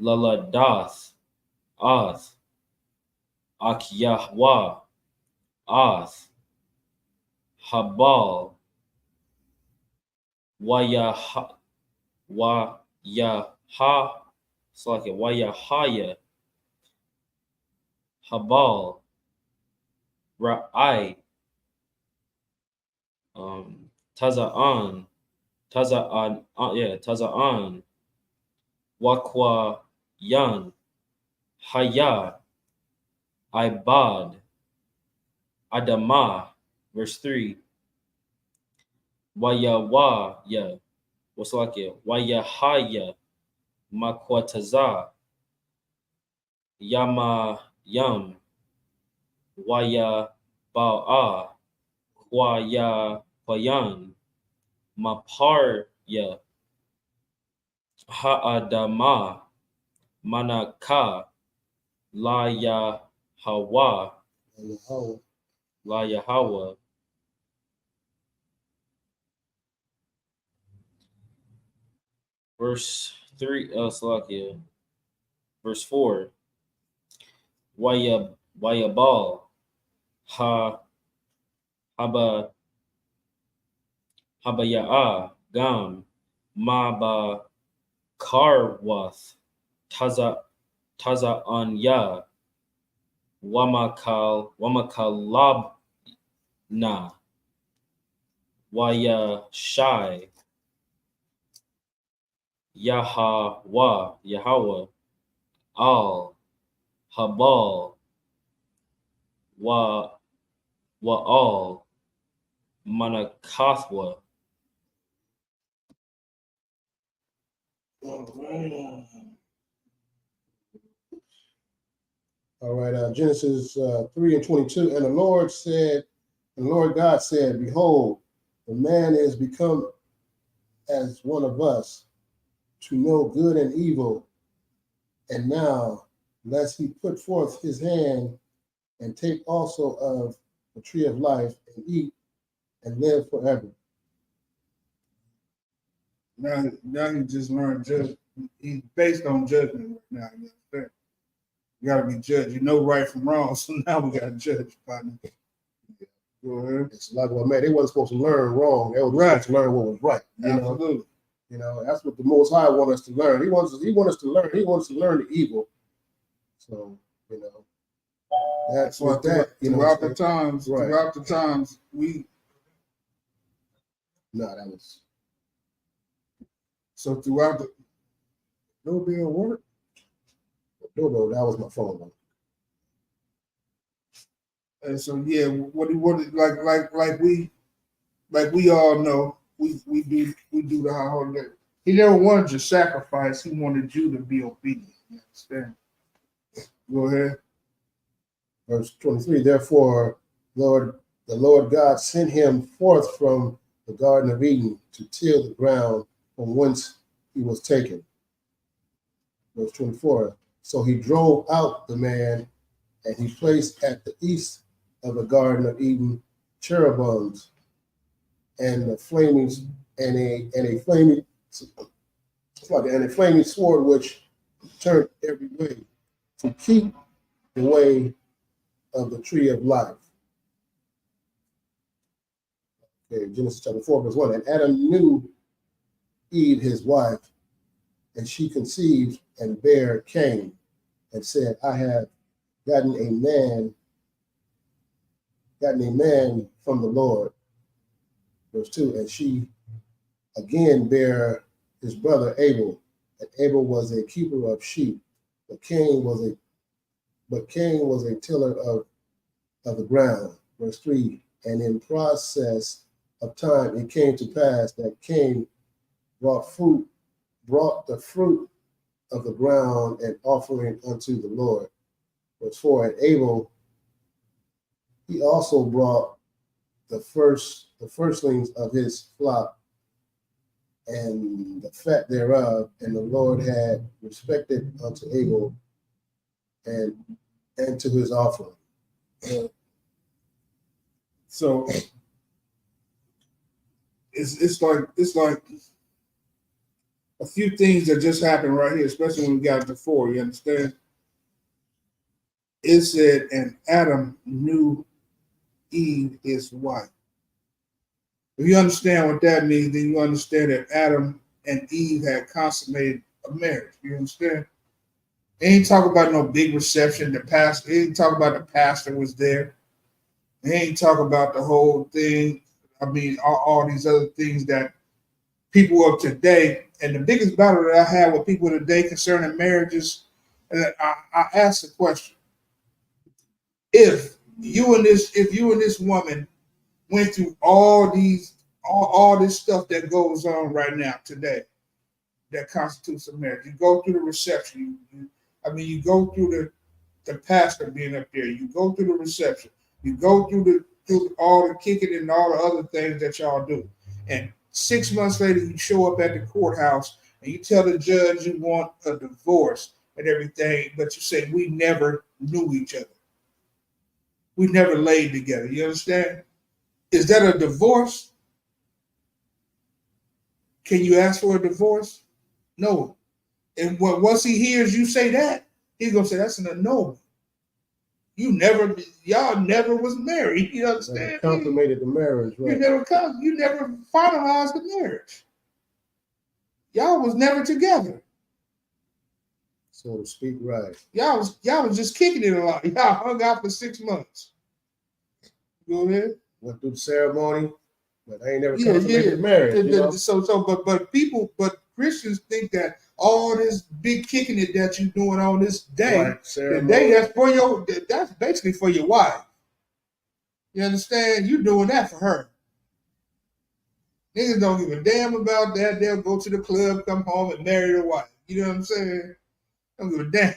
[SPEAKER 5] Laladath Ath Akyahwa Ath Habal Wayahaya Habal Ra'ai Taza'an Wakwa Yan Haya Ibad Adama. Verse 3. Wayahaya Makwataza Yama Yam Waya Ba'a Waya Payan Maparya Ha'adama Manaka La Yahwa
[SPEAKER 4] And how
[SPEAKER 5] La Yahwa verse 3 Salakia verse 4 Wayabal Ha Haba Habaya'a Gam Maba Karwath Taza Anya Wamakalabna Waya Shai Yahweh Al Habal Wa Wa'al Manakathwa.
[SPEAKER 4] all right, Genesis 3:22. And the Lord said, and the Lord God said, Behold, the man is become as one of us to know good and evil. And now, lest he put forth his hand and take also of the tree of life and eat and live forever.
[SPEAKER 3] Now he just learned judge. He's based on judgment right now. You understand? You gotta be judged. You know right from wrong. So now we gotta judge, partner. Go ahead.
[SPEAKER 4] It's like, well, man, they wasn't supposed to learn wrong. They were supposed to learn what was right.
[SPEAKER 3] Absolutely.
[SPEAKER 4] You know, that's what the Most High wants us to learn. He wants us to learn. He wants us to learn the evil. So, you know, that's what that.
[SPEAKER 3] Throughout the times, we.
[SPEAKER 4] No, that was.
[SPEAKER 3] So throughout the. No being work.
[SPEAKER 4] No, that was my phone.
[SPEAKER 3] And so yeah, what like we all know, we do the whole day. He never wanted your sacrifice. He wanted you to be obedient. You understand? Go ahead.
[SPEAKER 4] Verse 23. Therefore, the Lord God sent him forth from the Garden of Eden to till the ground from whence he was taken. Verse 24. So he drove out the man, and he placed at the east of the Garden of Eden cherubims and a flaming sword which turned every way to keep the way of the tree of life. Okay, Genesis chapter 4, verse 1. And Adam knew Eve his wife, and she conceived and bare Cain, and said, I have gotten a man from the Lord. Verse 2. And she again bare his brother Abel, and Abel was a keeper of sheep, but Cain was a tiller of the ground. Verse 3. And in process of time it came to pass that Cain brought the fruit of the ground and offering unto the Lord. Verse 4. And Abel, he also brought the firstlings of his flock and the fat thereof, and the Lord had respected unto Abel and to his offering.
[SPEAKER 3] So it's like a few things that just happened right here, especially when we got to 4. You understand? It said, and Adam knew Eve his wife. If you understand what that means, then you understand that Adam and Eve had consummated a marriage. You understand? They ain't talk about no big reception. They ain't talk about the pastor was there. They ain't talk about the whole thing. I mean, all these other things that people of today, and the biggest battle that I have with people today concerning marriages, I ask the question: if you and this woman went through all this stuff that goes on right now today, that constitutes a marriage. You go through the reception. You go through the pastor being up there. You go through the reception. You go through all the kicking and all the other things that y'all do. And 6 months later, you show up at the courthouse and you tell the judge you want a divorce and everything, but you say we never knew each other. We never laid together. You understand? Is that a divorce? Can you ask for a divorce? No. And once he hears you say that, he's gonna say that's an annulment. Y'all never was married. You understand?
[SPEAKER 4] Consummated the marriage, right?
[SPEAKER 3] You never finalized the marriage. Y'all was never together.
[SPEAKER 4] So to speak, right?
[SPEAKER 3] Y'all was just kicking it a lot. Y'all hung out for 6 months. Go ahead.
[SPEAKER 4] Went through the ceremony, but I ain't never consummated marriage.
[SPEAKER 3] But Christians think that all this big kicking it that you're doing on this day,
[SPEAKER 4] Right,
[SPEAKER 3] the day that's basically for your wife. You understand? You're doing that for her. Niggas don't give a damn about that. They'll go to the club, come home, and marry their wife. You know what I'm saying? Don't give a damn.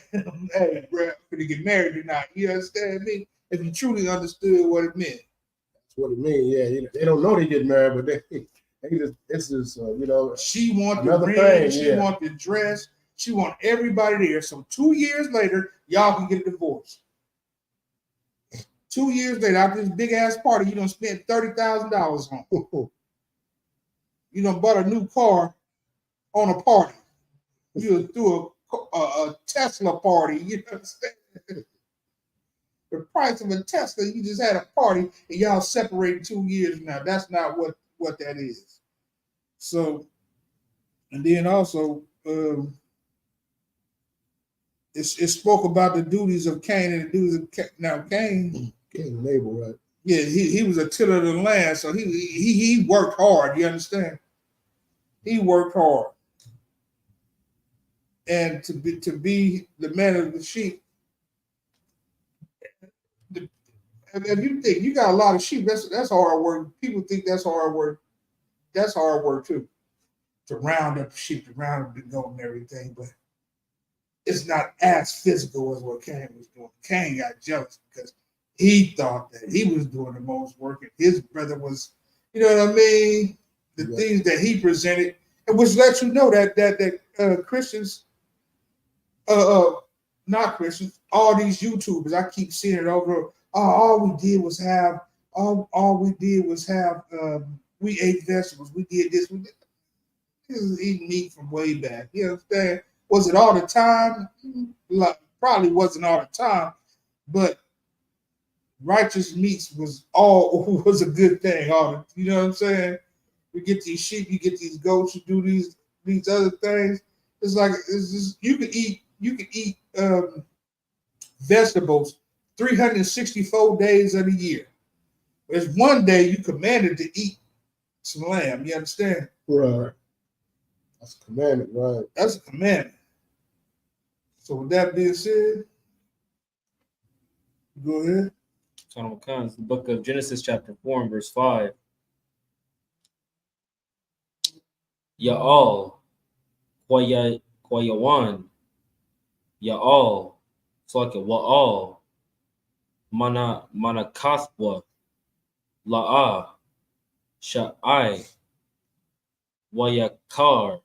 [SPEAKER 3] Hey, bro, could he get married or not? You understand me? If you truly understood what it meant.
[SPEAKER 4] That's what it means. Yeah, they don't know they get married, but it's just
[SPEAKER 3] She want the
[SPEAKER 4] another
[SPEAKER 3] ring,
[SPEAKER 4] thing.
[SPEAKER 3] she want the dress, she want everybody there. So 2 years later, y'all can get a divorce. 2 years later, after this big ass party, you done spent $30,000 on. You done bought a new car on a party. You threw a Tesla party. You understand? The price of a Tesla, you just had a party and y'all separated 2 years now. That's not what that is. So, and then also, it spoke about the duties of Cain and the duties of Cain.
[SPEAKER 4] Cain and Abel, right?
[SPEAKER 3] Yeah, he was a tiller of the land, so he worked hard. You understand? He worked hard, and to be the man of the sheep. If you think you got a lot of sheep, that's hard work. People think that's hard work. That's hard work too. To round up the sheep, to round up the goat and everything, but it's not as physical as what Cain was doing. Cain got jealous because he thought that he was doing the most work, and his brother was, you know what I mean? The things that he presented, and which lets you know that Christians, not Christians, all these YouTubers, I keep seeing it over. All we did was have, we ate vegetables. We did this. This is eating meat from way back. You understand? Was it all the time? Probably wasn't all the time, but righteous meats was a good thing. You know what I'm saying? You get these sheep, you get these goats, you do these other things. It's just you could eat vegetables 364 days of the year. There's one day you commanded to eat some lamb. You understand?
[SPEAKER 4] Right. That's a commandment, right?
[SPEAKER 3] That's a commandment. So with that being said, go ahead.
[SPEAKER 5] The book of Genesis chapter 4 and verse 5. Ya'al, Kwayawan, Ya'al, Slaka, Wa'al, Manakathwa, La'a, Sha'ai, Wayakar,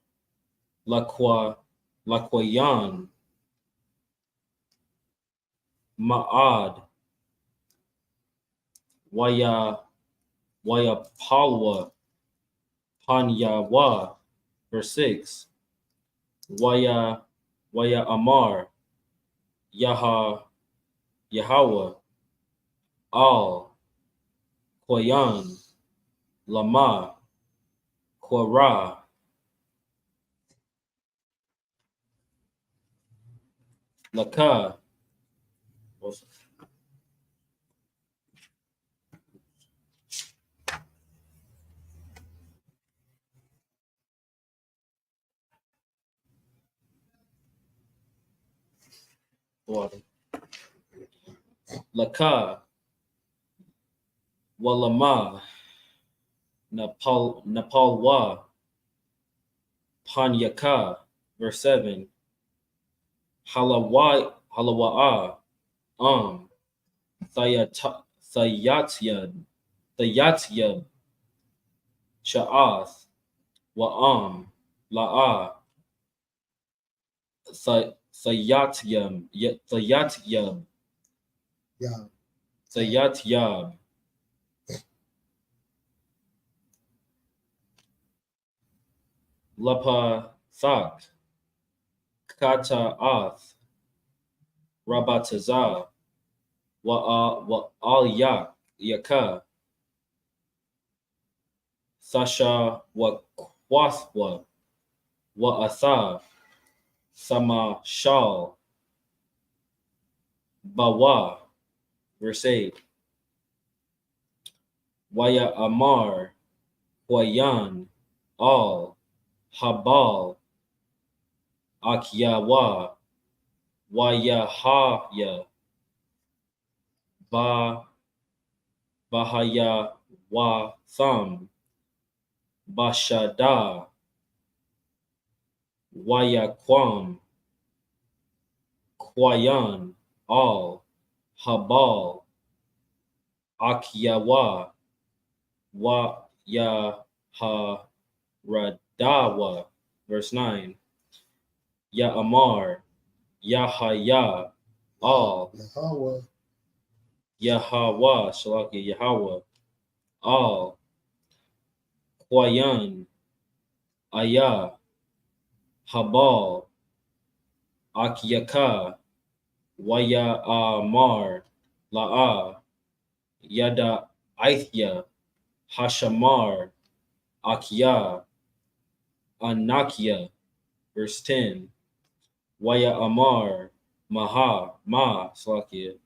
[SPEAKER 5] Lakwayan, Ma'ad, Wayapalwa, Panyawa, verse 6. Waya Amar, Yahweh, Al, Koyan, Lama, Korah, Laka. Laka, Walama, Napalwa, Panyaka, verse 7. Halawa'a, Thayatyad, Sha'ath, Wa'am, La'a, Thayatyam, Thayatyab,
[SPEAKER 4] Yeah.
[SPEAKER 5] Thayatyab, Lapa Thak, Kata Ath, Rabataza, Wa'al Yak, Yaka, Sasha Wakwathwa, Wa'atha, Sama Shal, Bawa, verse 8, Waya Amar, Huayan, Al, Habal, Akyawa, Wayahaya, Ba, Bahaya, Wa Thum, Bashada, Wayaquam, Kwayan, Al, Habal, Akyawa, Wayaharadawa, verse 9, Ya Amar, Yahaya, Al,
[SPEAKER 4] Yahweh.
[SPEAKER 5] Yahweh, Shalaki, Yahweh, Al, Kwayan, Ayah, Habal, Akyaka, Waya Amar, La'a, Yada Aithya, Hashamar, Akya, Anakia, verse 10, Waya Amar, Maha, Ma, Slakia,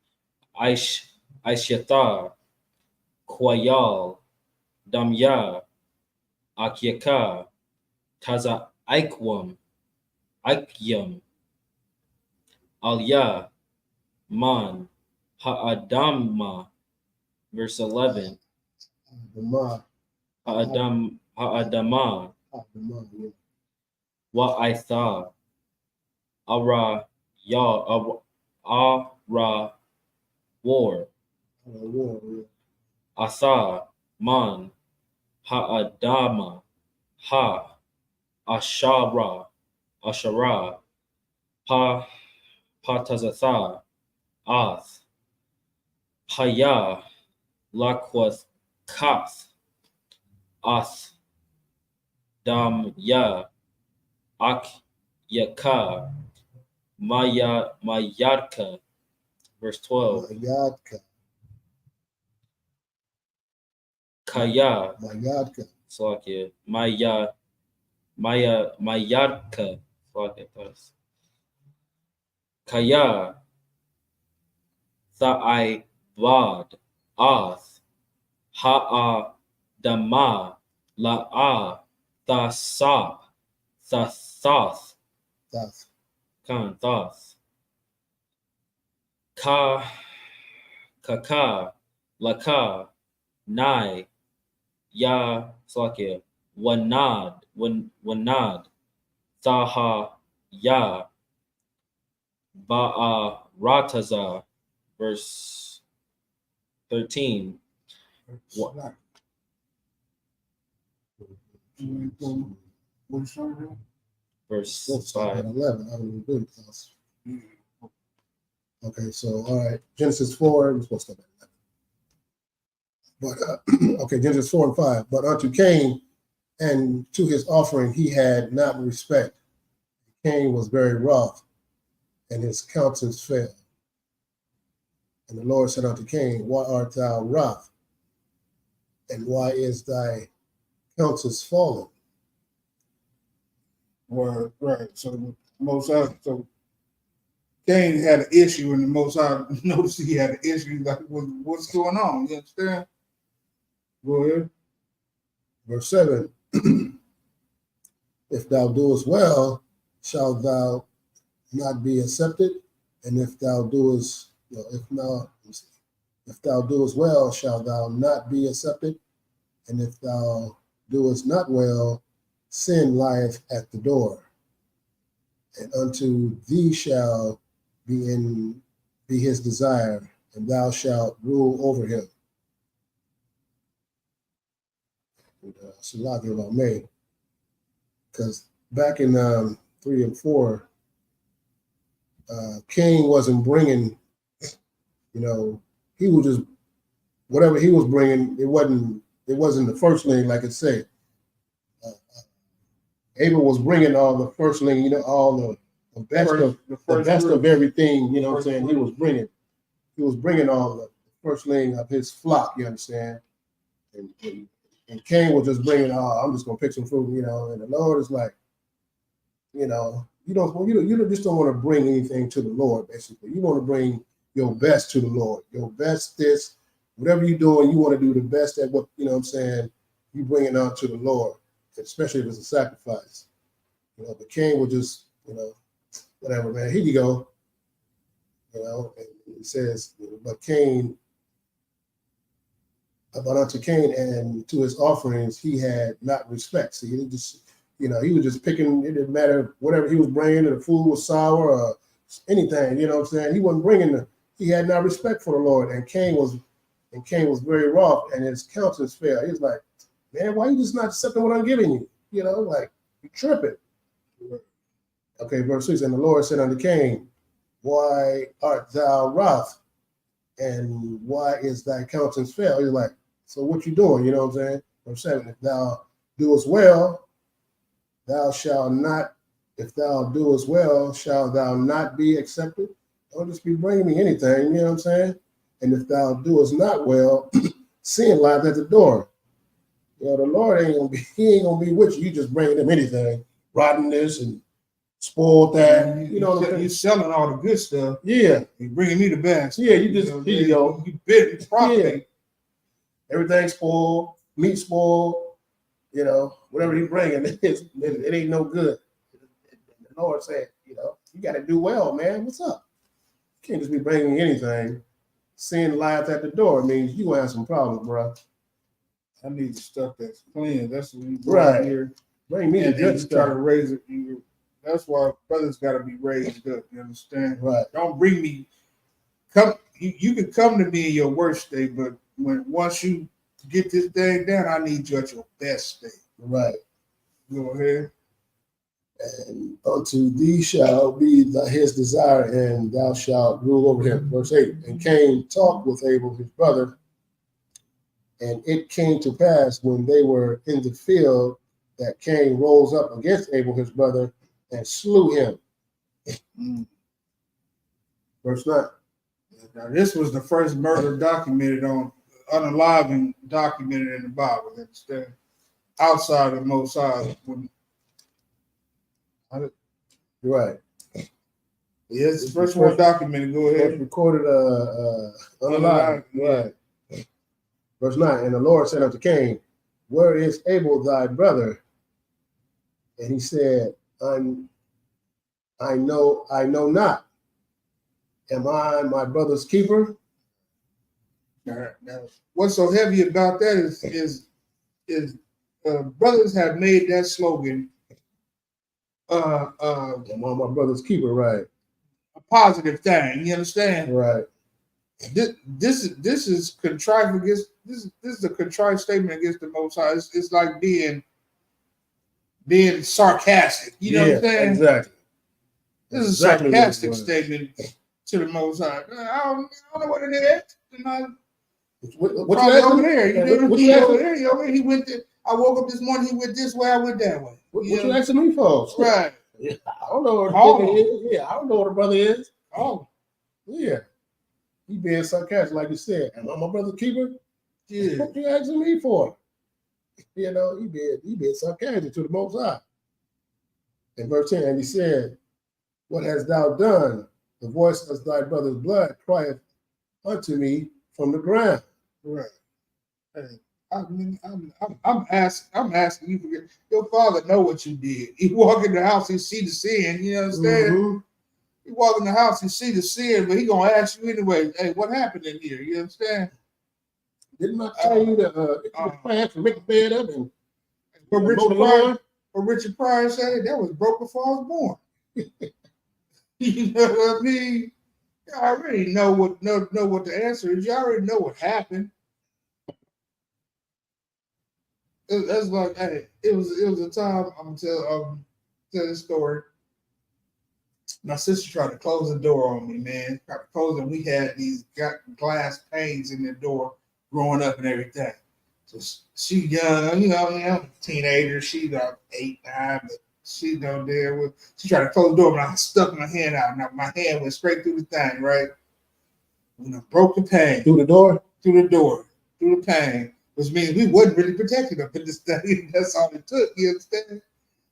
[SPEAKER 5] Aishyata, Kwayal, Damya, Akyaka, Taza Aikwam, Aikyam, Alya, Man, Ha'adamma, verse 11,
[SPEAKER 4] Adamah.
[SPEAKER 5] Ha'adama,
[SPEAKER 4] Adamah. Yeah.
[SPEAKER 5] Wa'aitha, Ara, Ara, War,
[SPEAKER 4] War. Yeah.
[SPEAKER 5] Atha, Man, Ha'adama, Ha, Ashara, Pa, Patazatha, Ath, Paya, Lakwath, Kath, Ath, Damya, Ak, Yaka, Mayadka, verse 12,
[SPEAKER 4] Mayadka.
[SPEAKER 5] Kaya,
[SPEAKER 4] Mayadka.
[SPEAKER 5] Slakia, Mayadka, Slakia, Kaya, Tha'ai, Vad, Ath, Ha'a, Dama, La'a, Thasap, Thathath,
[SPEAKER 4] That's
[SPEAKER 5] Thoth, Ka, Kaka, Laka, Nai, Ya, Slakia, Wanad, Thaha, Ya, Ba'a, Rataza, verse 13,
[SPEAKER 3] What?
[SPEAKER 5] verse
[SPEAKER 4] start at
[SPEAKER 5] 5.
[SPEAKER 4] 11. I don't agree with us. Okay, so all right, Genesis 4. We're supposed to start at 11. But okay, Genesis 4 and 5. But unto Cain and to his offering he had not respect. Cain was very wroth, and his countenance fell. And the Lord said unto Cain, Why art thou wroth? And why is thy countenance fallen?
[SPEAKER 3] Right. So the Most High, so Cain had an issue, and the Most High noticed he had an issue. Like, what's going on? You understand? Go ahead.
[SPEAKER 4] Verse 7. If thou doest well, shalt thou not be accepted, and if thou doest if thou doest well, shalt thou not be accepted, and if thou doest not well, sin lieth at the door, and unto thee shall be his desire, and thou shalt rule over him. And Salaki about me. because back in 3 and 4, Cain wasn't bringing, he was just whatever he was bringing. It wasn't the firstling like it said. Abel was bringing all the firstling, all the best of everything. You know what I'm saying? He was bringing all the firstling of his flock. You understand? And Cain was just bringing, I'm just gonna pick some fruit, And the Lord is like, you just don't want to bring anything to the Lord. Basically, you want to bring your best to the Lord. Your best, whatever you're doing, you want to do the best at what what I'm saying. You bring it out to the Lord, especially if it's a sacrifice. But Cain will just, whatever, man. Here you go. And it says, but unto Cain and to his offerings he had not respect. See, he just, he was just picking. It didn't matter whatever he was bringing. The food was sour or anything. You know what I'm saying? He wasn't bringing he had not respect for the Lord. And Cain was very wroth, and his countenance fell. He was like, man, why you just not accepting what I'm giving you? Like you tripping. Okay, verse 6, and the Lord said unto Cain, why art thou wroth? And why is thy countenance fell? He's like, so what you doing? You know what I'm saying? Verse 7, if thou doest well, thou shalt not, if thou doest well, shalt thou not be accepted? Don't just be bringing me anything, you know what I'm saying? And if thou doest not well, sin lies at the door. The Lord ain't gonna be with you. You just bringing him anything, rottenness and spoiled that. You know what I'm saying?
[SPEAKER 3] You're selling all the good stuff.
[SPEAKER 4] Yeah.
[SPEAKER 3] You're bringing me the best.
[SPEAKER 4] Yeah, you just, here you go.
[SPEAKER 3] You bid the profit.
[SPEAKER 4] Yeah. Everything's spoiled, meat spoiled, whatever he's bringing, it ain't no good. The Lord said, you got to do well, man. What's up? You can't just be bringing anything. Sin lies at the door means you gonna have some problems, bro.
[SPEAKER 3] I need the stuff that's clean. That's what we
[SPEAKER 4] Right
[SPEAKER 3] here.
[SPEAKER 4] Bring me the
[SPEAKER 3] And
[SPEAKER 4] good
[SPEAKER 3] you
[SPEAKER 4] stuff.
[SPEAKER 3] try to raise it. That's why brothers got to be raised up. You understand?
[SPEAKER 4] Right.
[SPEAKER 3] Don't bring me. Come. You can come to me in your worst state, but once you get this thing done, I need you at your best state.
[SPEAKER 4] Right.
[SPEAKER 3] Go ahead.
[SPEAKER 4] And unto thee shall be his desire, and thou shalt rule over him. Verse 8. And Cain talked with Abel his brother, and it came to pass when they were in the field that Cain rose up against Abel his brother and slew him. Verse 9.
[SPEAKER 3] Now, this was the first murder documented unalive and documented in the Bible. Understand? Outside of the Most High.
[SPEAKER 4] Right.
[SPEAKER 3] Yes, the first one documented. Go ahead.
[SPEAKER 4] Recorded unalive. Right. Verse 9. And the Lord said unto Cain, where is Abel thy brother? And he said, I know not. Am I my brother's keeper?
[SPEAKER 3] Now, what's so heavy about that is brothers have made that slogan
[SPEAKER 4] Am I my brother's keeper? Right.
[SPEAKER 3] a positive thing. You understand?
[SPEAKER 4] Right.
[SPEAKER 3] This is contrite against this is a contrite statement against the Most High. It's like being sarcastic. You know what I'm saying?
[SPEAKER 4] Exactly.
[SPEAKER 3] This is a sarcastic statement to the Most High. I don't know what it is. What you over there? He went. I woke up this morning. He went this way. I went that way.
[SPEAKER 4] What you asking me for?
[SPEAKER 3] Right.
[SPEAKER 4] Yeah, I don't know what the is. Yeah, I don't know what a brother is.
[SPEAKER 3] Oh,
[SPEAKER 4] yeah. He being sarcastic, like you said. Am I my brother's keeper?
[SPEAKER 3] yeah.
[SPEAKER 4] What you asking me for? He being sarcastic to the Most High. In verse 10, and he said, what hast thou done? The voice of thy brother's blood crieth unto me from the ground.
[SPEAKER 3] Right. Hey, I'm asking you for your father know what you did. He walk in the house, he see the sin. You understand?
[SPEAKER 4] Mm-hmm.
[SPEAKER 3] He walk in the house, he see the sin, but he gonna ask you anyway. Hey, what happened in here? You understand?
[SPEAKER 4] Didn't I tell you to plant and make the bed up and
[SPEAKER 3] what Richard Pryor said? That was broke before I was born. You know what I mean? You already know what the answer is. You already know what happened. That's like, hey, it was a time. I'm tell this story. My sister tried to close the door on me, man. Tried to close it. We had these glass panes in the door growing up and everything. So she young, teenager. She about 8, 9, but she don't deal with. She tried to close the door, but I stuck my hand out. Now my hand went straight through the thing, right? When I broke the pane
[SPEAKER 4] Through the door?
[SPEAKER 3] through the pane, which means we wasn't really protected up in this thing. That's all it took. You understand?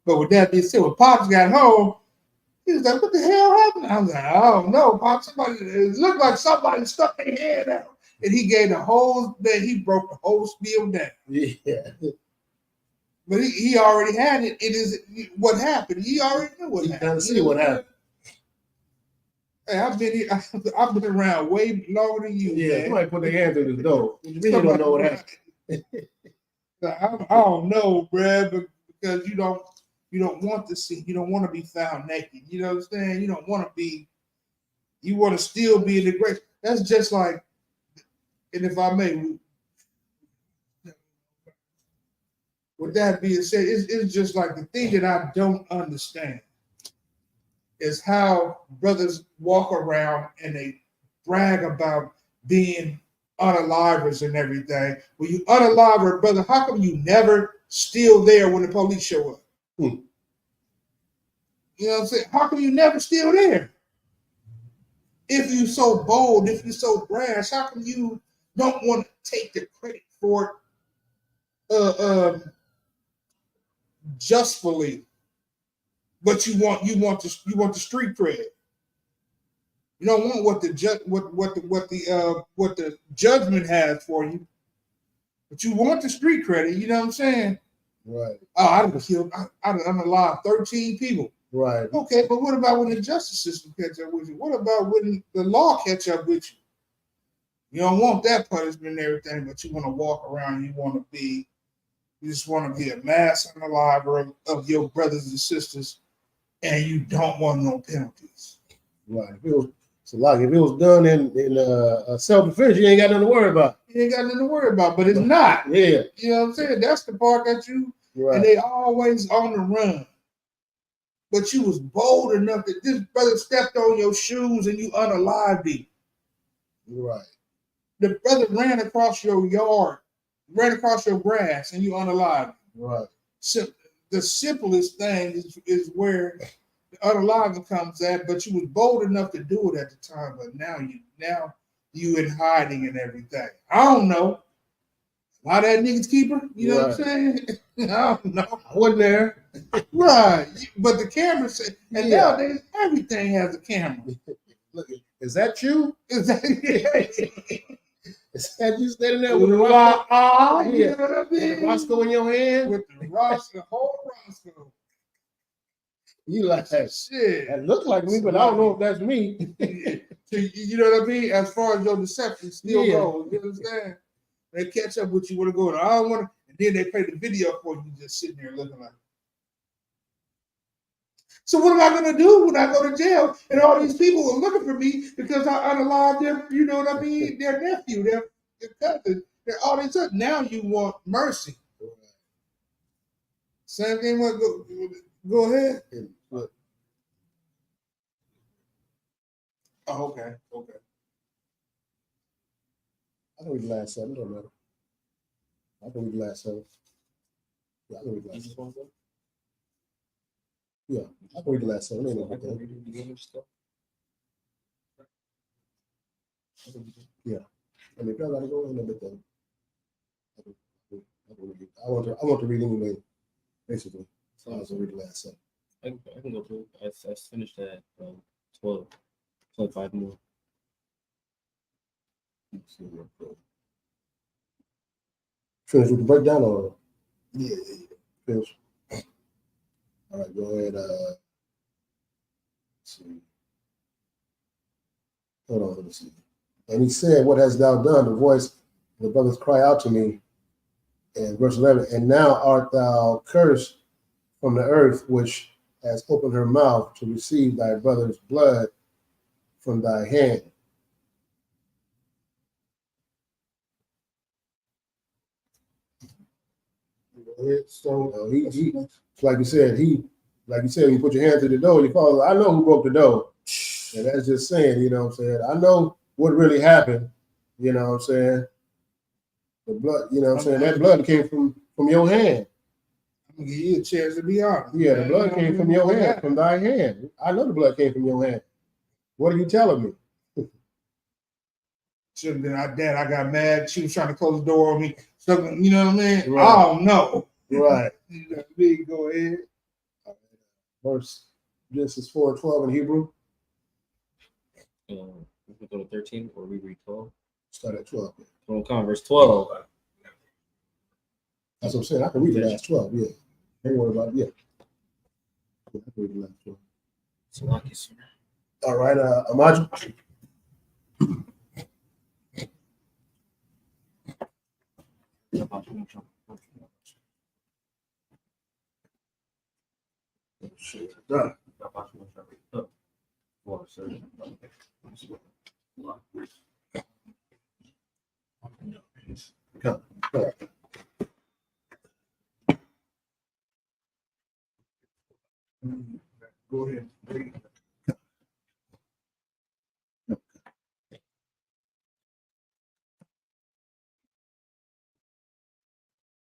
[SPEAKER 3] But with that being said, when Pops got home, he was like, "What the hell happened?" I was like, "I don't know, Pop. It looked like somebody stuck their hand out." And he gave the whole he broke the whole spiel down.
[SPEAKER 4] Yeah.
[SPEAKER 3] But he already had it. It is what happened. He already knew what
[SPEAKER 4] He
[SPEAKER 3] happened.
[SPEAKER 4] kind of see what happened.
[SPEAKER 3] Hey, I've been around way longer than you.
[SPEAKER 4] Yeah,
[SPEAKER 3] man.
[SPEAKER 4] somebody put their hand through the door. What you mean you don't know what happened?
[SPEAKER 3] I don't know, Brad, but because you don't want to see, you don't want to be found naked. You know what I'm saying? You don't want to be. You want to still be in the grace. That's just like, and if I may, with that being said, it's just like the thing that I don't understand is how brothers walk around and they brag about being unalivers and everything. When you unalive a brother, how come you never still there when the police show up?
[SPEAKER 4] Hmm.
[SPEAKER 3] You know what I'm saying? How come you never still there? If you so bold, if you so brash, how come you don't want to take the credit for it justly? But you want the street cred. You don't want what the judgment has for you, but you want the street credit. You know what I'm saying?
[SPEAKER 4] Right.
[SPEAKER 3] Oh, I done killed. I'm alive 13 people.
[SPEAKER 4] Right.
[SPEAKER 3] Okay, but what about when the justice system catch up with you? What about when the law catch up with you? You don't want that punishment and everything, but you want to walk around. You just want to be a mass unaliver of your brothers and sisters, and you don't want no penalties.
[SPEAKER 4] Right. If it was done in self-defense, you ain't got nothing to worry about.
[SPEAKER 3] You ain't got nothing to worry about, but it's not.
[SPEAKER 4] Yeah.
[SPEAKER 3] You know what I'm saying? That's the part that you,
[SPEAKER 4] Right.
[SPEAKER 3] and they always on the run. But you was bold enough that this brother stepped on your shoes and you unalived him.
[SPEAKER 4] Right.
[SPEAKER 3] The brother ran across your yard, ran across your grass, and you unalived him.
[SPEAKER 4] Right.
[SPEAKER 3] So the simplest thing is where the unaliving comes at, but you was bold enough to do it at the time, but now you in hiding and everything. I don't know. Why that nigga's keeper? You know what I'm saying? I don't know.
[SPEAKER 4] I wasn't there.
[SPEAKER 3] Right. But the camera said, and
[SPEAKER 4] Yeah.
[SPEAKER 3] nowadays everything has a camera.
[SPEAKER 4] Look, is that you?
[SPEAKER 3] Is that
[SPEAKER 4] Is that you standing there with the Roscoe?
[SPEAKER 3] you know what I
[SPEAKER 4] With the
[SPEAKER 3] mean?
[SPEAKER 4] Roscoe in your hand?
[SPEAKER 3] With the whole Roscoe.
[SPEAKER 4] You like that?
[SPEAKER 3] Shit.
[SPEAKER 4] That look like me, but I don't know if that's me.
[SPEAKER 3] So, you know what I mean? As far as your deception still
[SPEAKER 4] Yeah.
[SPEAKER 3] goes, you understand? They catch up with you where to go. I don't want to, and then they play the video for you, just sitting there looking like. So what am I gonna do when I go to jail and all these people are looking for me because I unalived their, you know what I mean, their nephew, their cousin, their all this stuff. Now you want mercy. Same thing. What go ahead. Oh, okay.
[SPEAKER 4] I can read the last 7, don't matter. I can read the last 7. Yeah, I can read the last 7. Yeah, I can read the last 7. Ain't no big deal. Yeah. I mean, if y'all gotta go, ain't no big deal. I want to read anyway, basically. So I was gonna read the last 7.
[SPEAKER 5] I can go through. I finished at 12, 5 more.
[SPEAKER 4] Finish with the breakdown or?
[SPEAKER 3] Yeah.
[SPEAKER 4] Finish. All right, go ahead. Let's see. Hold on, let me see. And he said, "What hast thou done?" The voice of the brothers cry out to me. And verse 11, and now art thou cursed from the earth, which has opened her mouth to receive thy brother's blood from thy hand. So he like you said, when you put your hand through the door, your father, I know who broke the door. And that's just saying, you know what I'm saying? I know what really happened, you know what I'm saying? The blood, you know what I'm saying? That blood came from your hand.
[SPEAKER 3] I'm gonna give you a chance to be honest.
[SPEAKER 4] Yeah, the blood came from your hand, from thy hand. I know the blood came from your hand. What are you telling me?
[SPEAKER 3] Should have been our dad. I got mad. She was trying to close the door on me. So, you know what I mean?
[SPEAKER 4] Right.
[SPEAKER 3] Oh no.
[SPEAKER 4] Right.
[SPEAKER 3] You know what I mean? Go ahead.
[SPEAKER 4] Verse Genesis 4:12 in Hebrew.
[SPEAKER 5] We can go to 13 or we read 12.
[SPEAKER 4] Start at 12.
[SPEAKER 5] We'll come verse 12.
[SPEAKER 4] That's what I'm saying. I can read the last 12. Yeah. Don't worry about it. Yeah. I can read the last 12.
[SPEAKER 5] So like you, sir.
[SPEAKER 4] All right, Amaju. Done. Come.
[SPEAKER 3] Go ahead.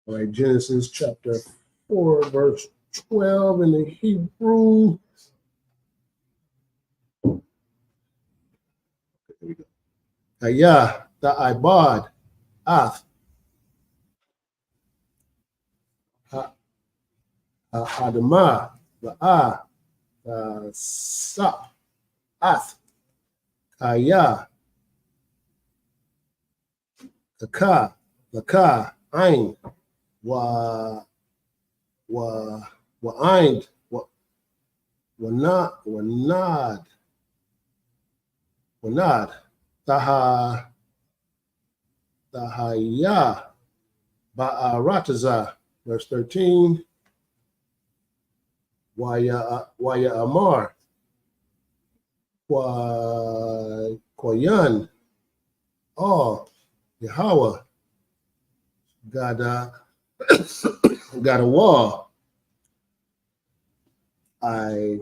[SPEAKER 4] All right, Genesis chapter 4, verse 12 in the Hebrew. Here we go. Ayah, the Ibad, Ath, Adamah, the Sap, Ath, Ayah, the Ka, Ain, wa Ain, Wanad, Tahaya, Ba'arataza, verse 13, Waya Amar, Kwayan, Yahweh, Gada, Gadawa, I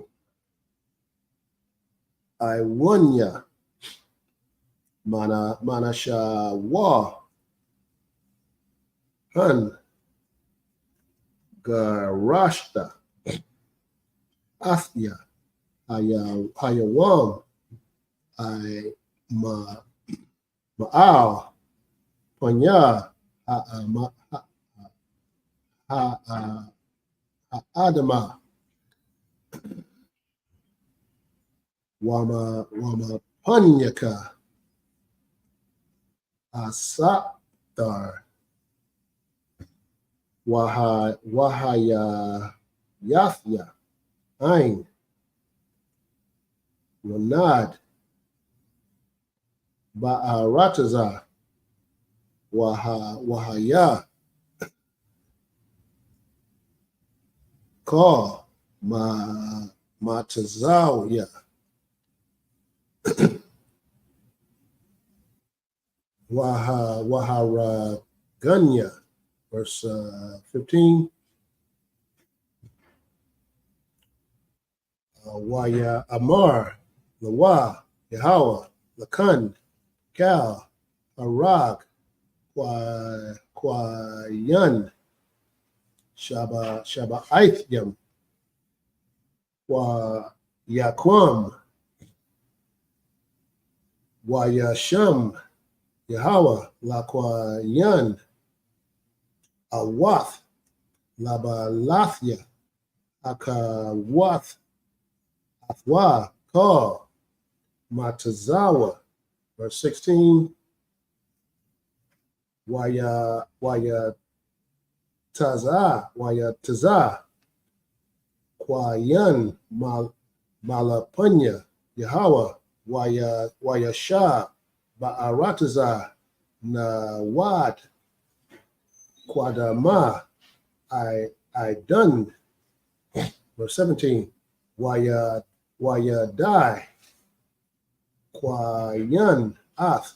[SPEAKER 4] Wanya, Manashawa, Han, Garashta, Athya, Hayawam, Ma'al, Panya, Adama, Wama Panyaka, Asatar, Wahaya Yathya, Ain, Wanad, Ba'arataza, Wahaya, Ka, Matazawya, Waharaganya, verse 15. Waya Amar, Lawa, Yahweh, Lakan, Cal, Arag, Kwayan, Shaba Aithyam, Yaquam, Wayasham, Yahweh, Lakwayan, Awath, Labalathya, Akawath, Athwa, Ka, Matazawa, verse 16, Waya Taza, Kwayan, Malapunya, Yahweh, Waya Shah, Ba'arataza, Nawad, Kwadama, I done, verse 17, Waya die, Kwayan Ath,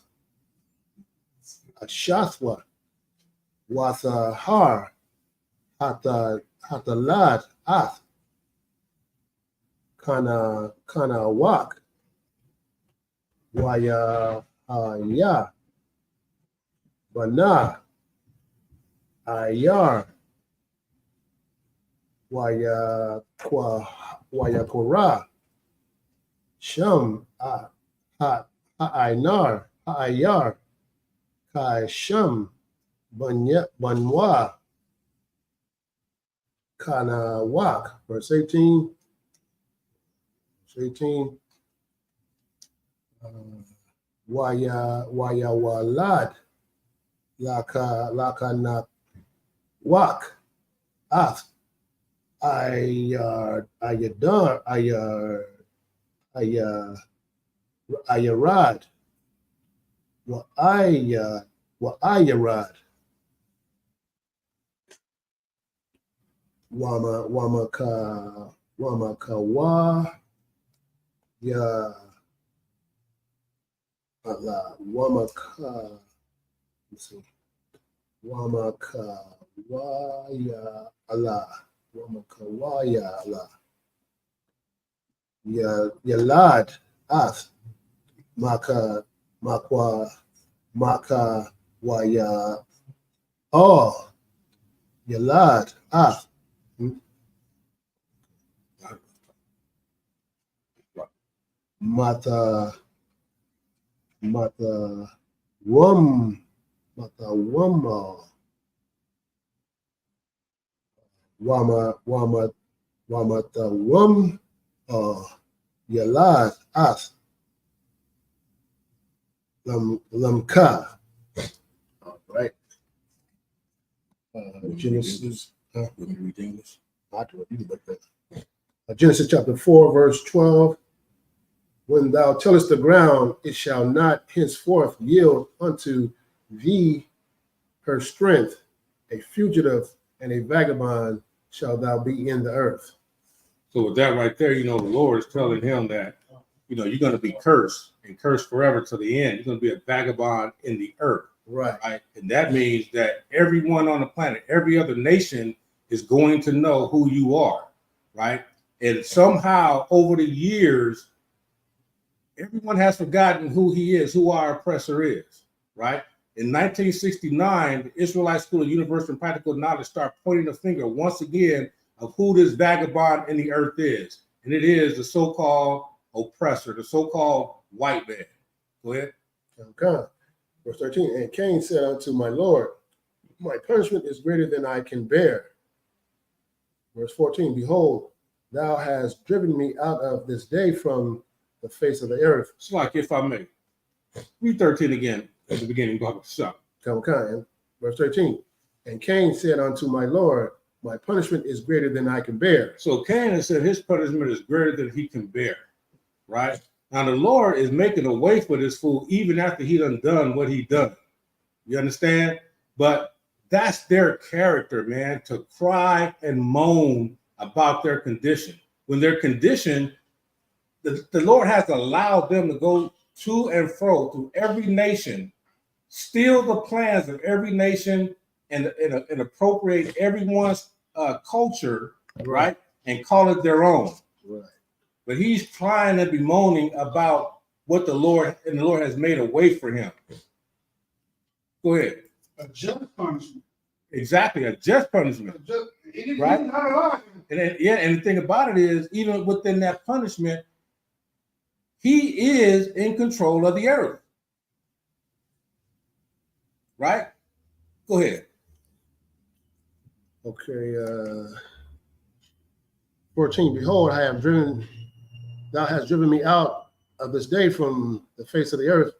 [SPEAKER 4] Ashathwa, Wathahar, hatalad ath kana wak waya ya bana ayar waya kora sham ha'ainar ha'ayar kai sham banwa kana wak. Verse 18. Waya walad laka na wak ath ayarad wa ayarad wamakawa ya Allah wamaka. Let's see. Wamakawaya Allah. Wamakawaya Allah. Yalad ath maka waya oh yalad ath mata wama wamata yalad ath lamka. All right. Genesis. Genesis chapter 4, verse 12. When thou tellest the ground, it shall not henceforth yield unto thee her strength. A fugitive and a vagabond shall thou be in the earth.
[SPEAKER 1] So with that right there, the Lord is telling him that, you're going to be cursed and cursed forever to the end. You're going to be a vagabond in the earth. Right. And that means that everyone on the planet, every other nation is going to know who you are. Right. And somehow over the years, everyone has forgotten who he is, who our oppressor is, right? In 1969, the Israelite School of Universal and Practical Knowledge started pointing the finger once again of who this vagabond in the earth is. And it is the so-called oppressor, the so-called white man. Go ahead.
[SPEAKER 4] Okay. Verse 13, and Cain said unto my Lord, my punishment is greater than I can bear. Verse 14, behold, thou hast driven me out of this day from the face of the earth.
[SPEAKER 1] It's like, if I may, read 13 again at the beginning.
[SPEAKER 4] Okay. Verse 13. And Cain said unto my Lord, my punishment is greater than I can bear.
[SPEAKER 1] So Cain said his punishment is greater than he can bear, right? Now the Lord is making a way for this fool even after he done what he done. You understand? But that's their character, man, to cry and moan about their condition. When their condition, the Lord has allowed them to go to and fro through every nation, steal the plans of every nation, and appropriate everyone's culture, right? And call it their own.
[SPEAKER 4] Right.
[SPEAKER 1] But he's crying and bemoaning about what the Lord has made a way for him. Go ahead.
[SPEAKER 3] A just punishment.
[SPEAKER 1] Exactly, a just punishment. Right?
[SPEAKER 3] Not alive.
[SPEAKER 1] And the thing about it is, even within that punishment, he is in control of the earth. Right? Go ahead.
[SPEAKER 4] Okay. 14. Behold, thou hast driven me out of this day from the face of the earth,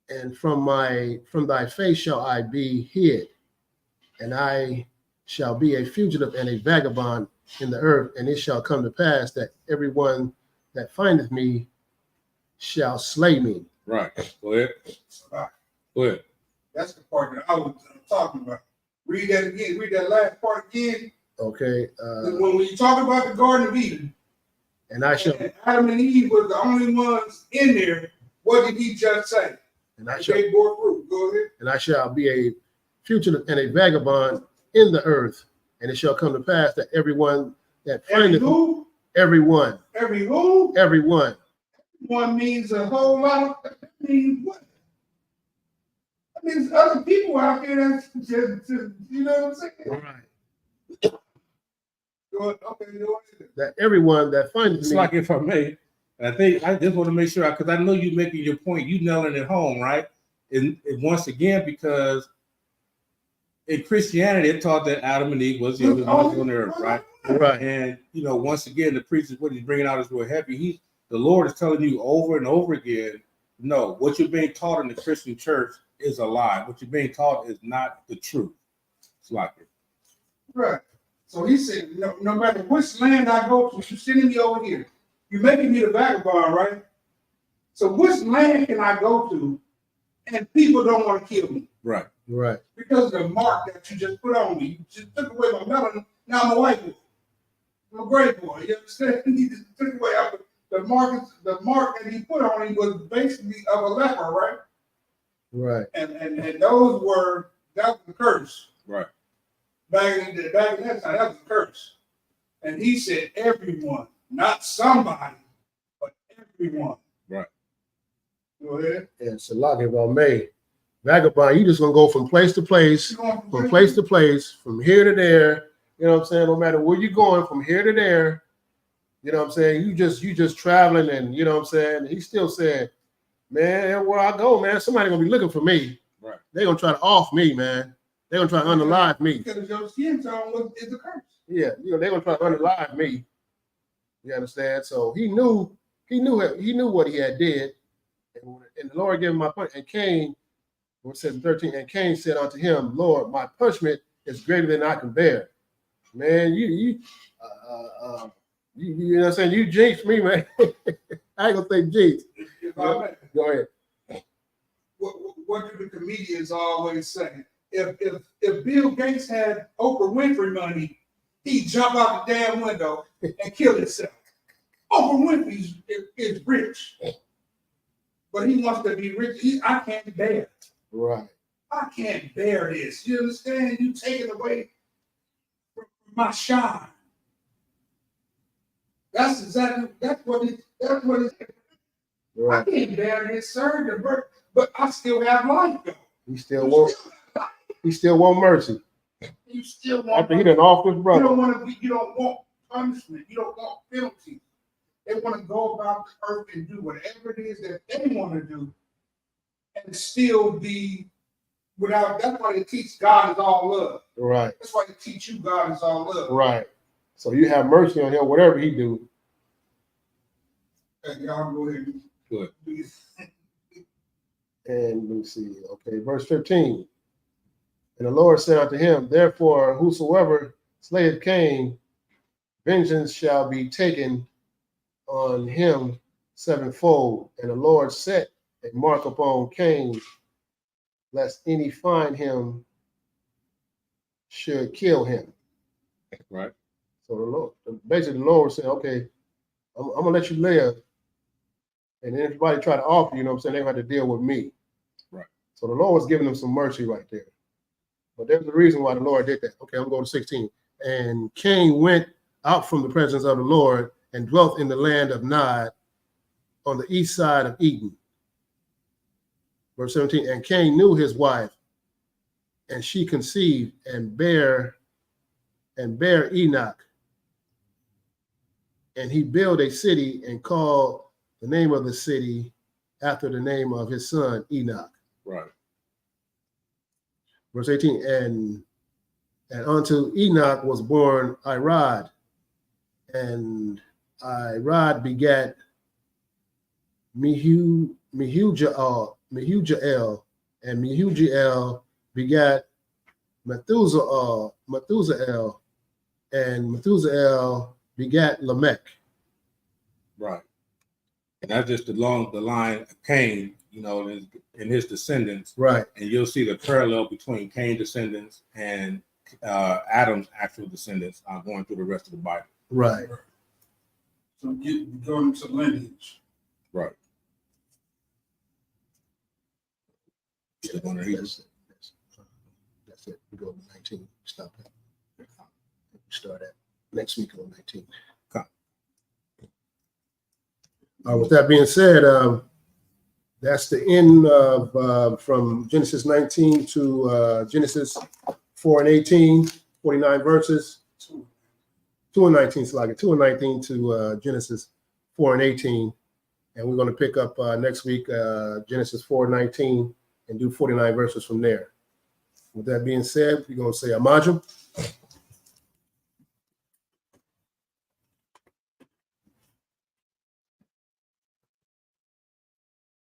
[SPEAKER 4] and from thy face shall I be hid, and I shall be a fugitive and a vagabond in the earth, and it shall come to pass that everyone that findeth me shall slay me.
[SPEAKER 1] Right. Go ahead. Go ahead.
[SPEAKER 3] That's the part that I was talking about. Read that again. Read that last part again.
[SPEAKER 4] Okay.
[SPEAKER 3] When you talk about the Garden of Eden,
[SPEAKER 4] and I shall.
[SPEAKER 3] And Adam and Eve were the only ones in there. What did he just say?
[SPEAKER 4] And I shall.
[SPEAKER 3] They bore fruit. Go ahead.
[SPEAKER 4] And I shall be a fugitive and a vagabond in the earth. And it shall come to pass that everyone that
[SPEAKER 3] Every
[SPEAKER 4] findeth
[SPEAKER 3] who?
[SPEAKER 4] everyone,
[SPEAKER 3] Every who?
[SPEAKER 4] everyone.
[SPEAKER 3] One means a whole lot. That means what? That means other people out there that's just you know what I'm saying?
[SPEAKER 4] Right.
[SPEAKER 3] Go ahead. Okay, go ahead.
[SPEAKER 4] That everyone that findeth
[SPEAKER 6] It's
[SPEAKER 4] me.
[SPEAKER 6] like if I may, I think I just want to make sure because I know you making your point, you nailing it home, right? And once again, because in Christianity, it taught that Adam and Eve was the only ones on the earth, right?
[SPEAKER 4] Right.
[SPEAKER 6] And once again, the priest is what he's bringing out is real heavy. The Lord is telling you over and over again, no, what you're being taught in the Christian church is a lie. What you're being taught is not the truth. It's like it.
[SPEAKER 3] Right. So he said, no matter which land I go to, you're sending me over here. You're making me the vagabond, right? So which land can I go to and people don't want to kill me?
[SPEAKER 6] Right.
[SPEAKER 4] Right.
[SPEAKER 3] Because of the mark that you just put on me. You just took away my melanin. Now I'm a white boy. I'm a gray boy. You understand? He just took away the mark that he put on me was basically of a leper, right?
[SPEAKER 4] Right.
[SPEAKER 3] And that was the curse.
[SPEAKER 6] Right.
[SPEAKER 3] Back in that time, that was a curse. And he said, everyone, not somebody, but everyone.
[SPEAKER 6] Right.
[SPEAKER 3] Go ahead.
[SPEAKER 4] And Salak, if I may, vagabond, you just gonna go from place to place, from place to place, from here to there. You know what I'm saying? No matter where you're going, from here to there. You know what I'm saying? You just traveling, and you know what I'm saying? He still said, man, where I go, man, somebody gonna be looking for me.
[SPEAKER 6] Right.
[SPEAKER 4] They're gonna try to off me, man. They're gonna try to unalive me.
[SPEAKER 3] Because your skin tone is a curse.
[SPEAKER 4] Yeah, they're gonna try to unalive me. You understand? So he knew what he had did, and the Lord gave him my punishment. And Cain, what says in 13, and Cain said unto him, Lord, my punishment is greater than I can bear. Man, you know what I'm saying? You jinxed me, man. I ain't gonna say jinx. Go ahead.
[SPEAKER 3] What do the comedians always say? If Bill Gates had Oprah Winfrey money, he'd jump out the damn window and kill himself. Oprah Winfrey is rich, but he wants to be rich. I can't bear it.
[SPEAKER 4] Right.
[SPEAKER 3] I can't bear this. You understand? You taking away my shine. That's what it.
[SPEAKER 4] Right.
[SPEAKER 3] I can't bear this, sir. But I still have life, though.
[SPEAKER 4] He still want mercy.
[SPEAKER 3] You still want.
[SPEAKER 4] After he done off his brother.
[SPEAKER 3] You don't want punishment. You don't want penalty. They want to go about the earth and do whatever it is that they want to do, and still be without. That's why they teach God is all love.
[SPEAKER 4] Right.
[SPEAKER 3] That's why they teach you God is all love.
[SPEAKER 4] Right. So you have mercy on him, whatever he do.
[SPEAKER 3] And y'all go ahead.
[SPEAKER 6] Good.
[SPEAKER 4] And let me see. Okay, verse 15. And the Lord said unto him, therefore, whosoever slayeth Cain, vengeance shall be taken on him sevenfold. And the Lord set a mark upon Cain, lest any find him should kill him.
[SPEAKER 6] Right.
[SPEAKER 4] So the Lord, basically the Lord said, okay, I'm gonna let you live. And then everybody try to offer, you know what I'm saying, they're gonna have to deal with me.
[SPEAKER 6] Right.
[SPEAKER 4] So the Lord was giving them some mercy right there. But there's a reason why the Lord did that. Okay, I'm going to 16. And Cain went out from the presence of the Lord and dwelt in the land of Nod on the east side of Eden. Verse 17, and Cain knew his wife, and she conceived and bare Enoch. And he built a city and called the name of the city after the name of his son Enoch.
[SPEAKER 6] Right.
[SPEAKER 4] Verse 18, and unto Enoch was born Irad, and Irad begat Mehujael, and Mehujael begat Methusael, and Methusael begat Lamech.
[SPEAKER 6] Right. And that's just along the line of Cain, and his descendants.
[SPEAKER 4] Right.
[SPEAKER 6] And you'll see the parallel between Cain's descendants and Adam's actual descendants going through the rest of the Bible.
[SPEAKER 4] Right.
[SPEAKER 3] So you're going to lineage.
[SPEAKER 6] Right. That's
[SPEAKER 4] That's it. We go to 19. Stop that. We start at next week on 19. With that being said, that's the end of from Genesis 19 to Genesis 4 and 18, 49 verses. 2 and 19, Slaga, 2 and 19 to Genesis 4 and 18. And we're going to pick up next week Genesis 4 and 19 and do 49 verses from there. With that being said, we're going to say Amajim.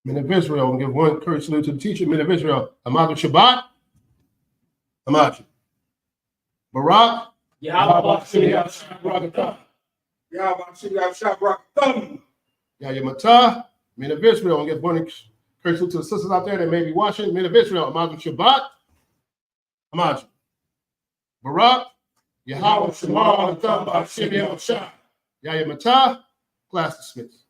[SPEAKER 4] Men of Israel, and give one courage salute to the teacher. Men of Israel, Amajim Shabbat. Amajim. Barak.
[SPEAKER 1] Yahweh Shabbat.
[SPEAKER 4] Yayamatah. Men of Israel, and give one courage salute to the sisters out there that may be watching. Men of Israel, Amajim Shabbat. Amajim. Barak. Yahweh Shabbat. Yayamatah. Class dismissed.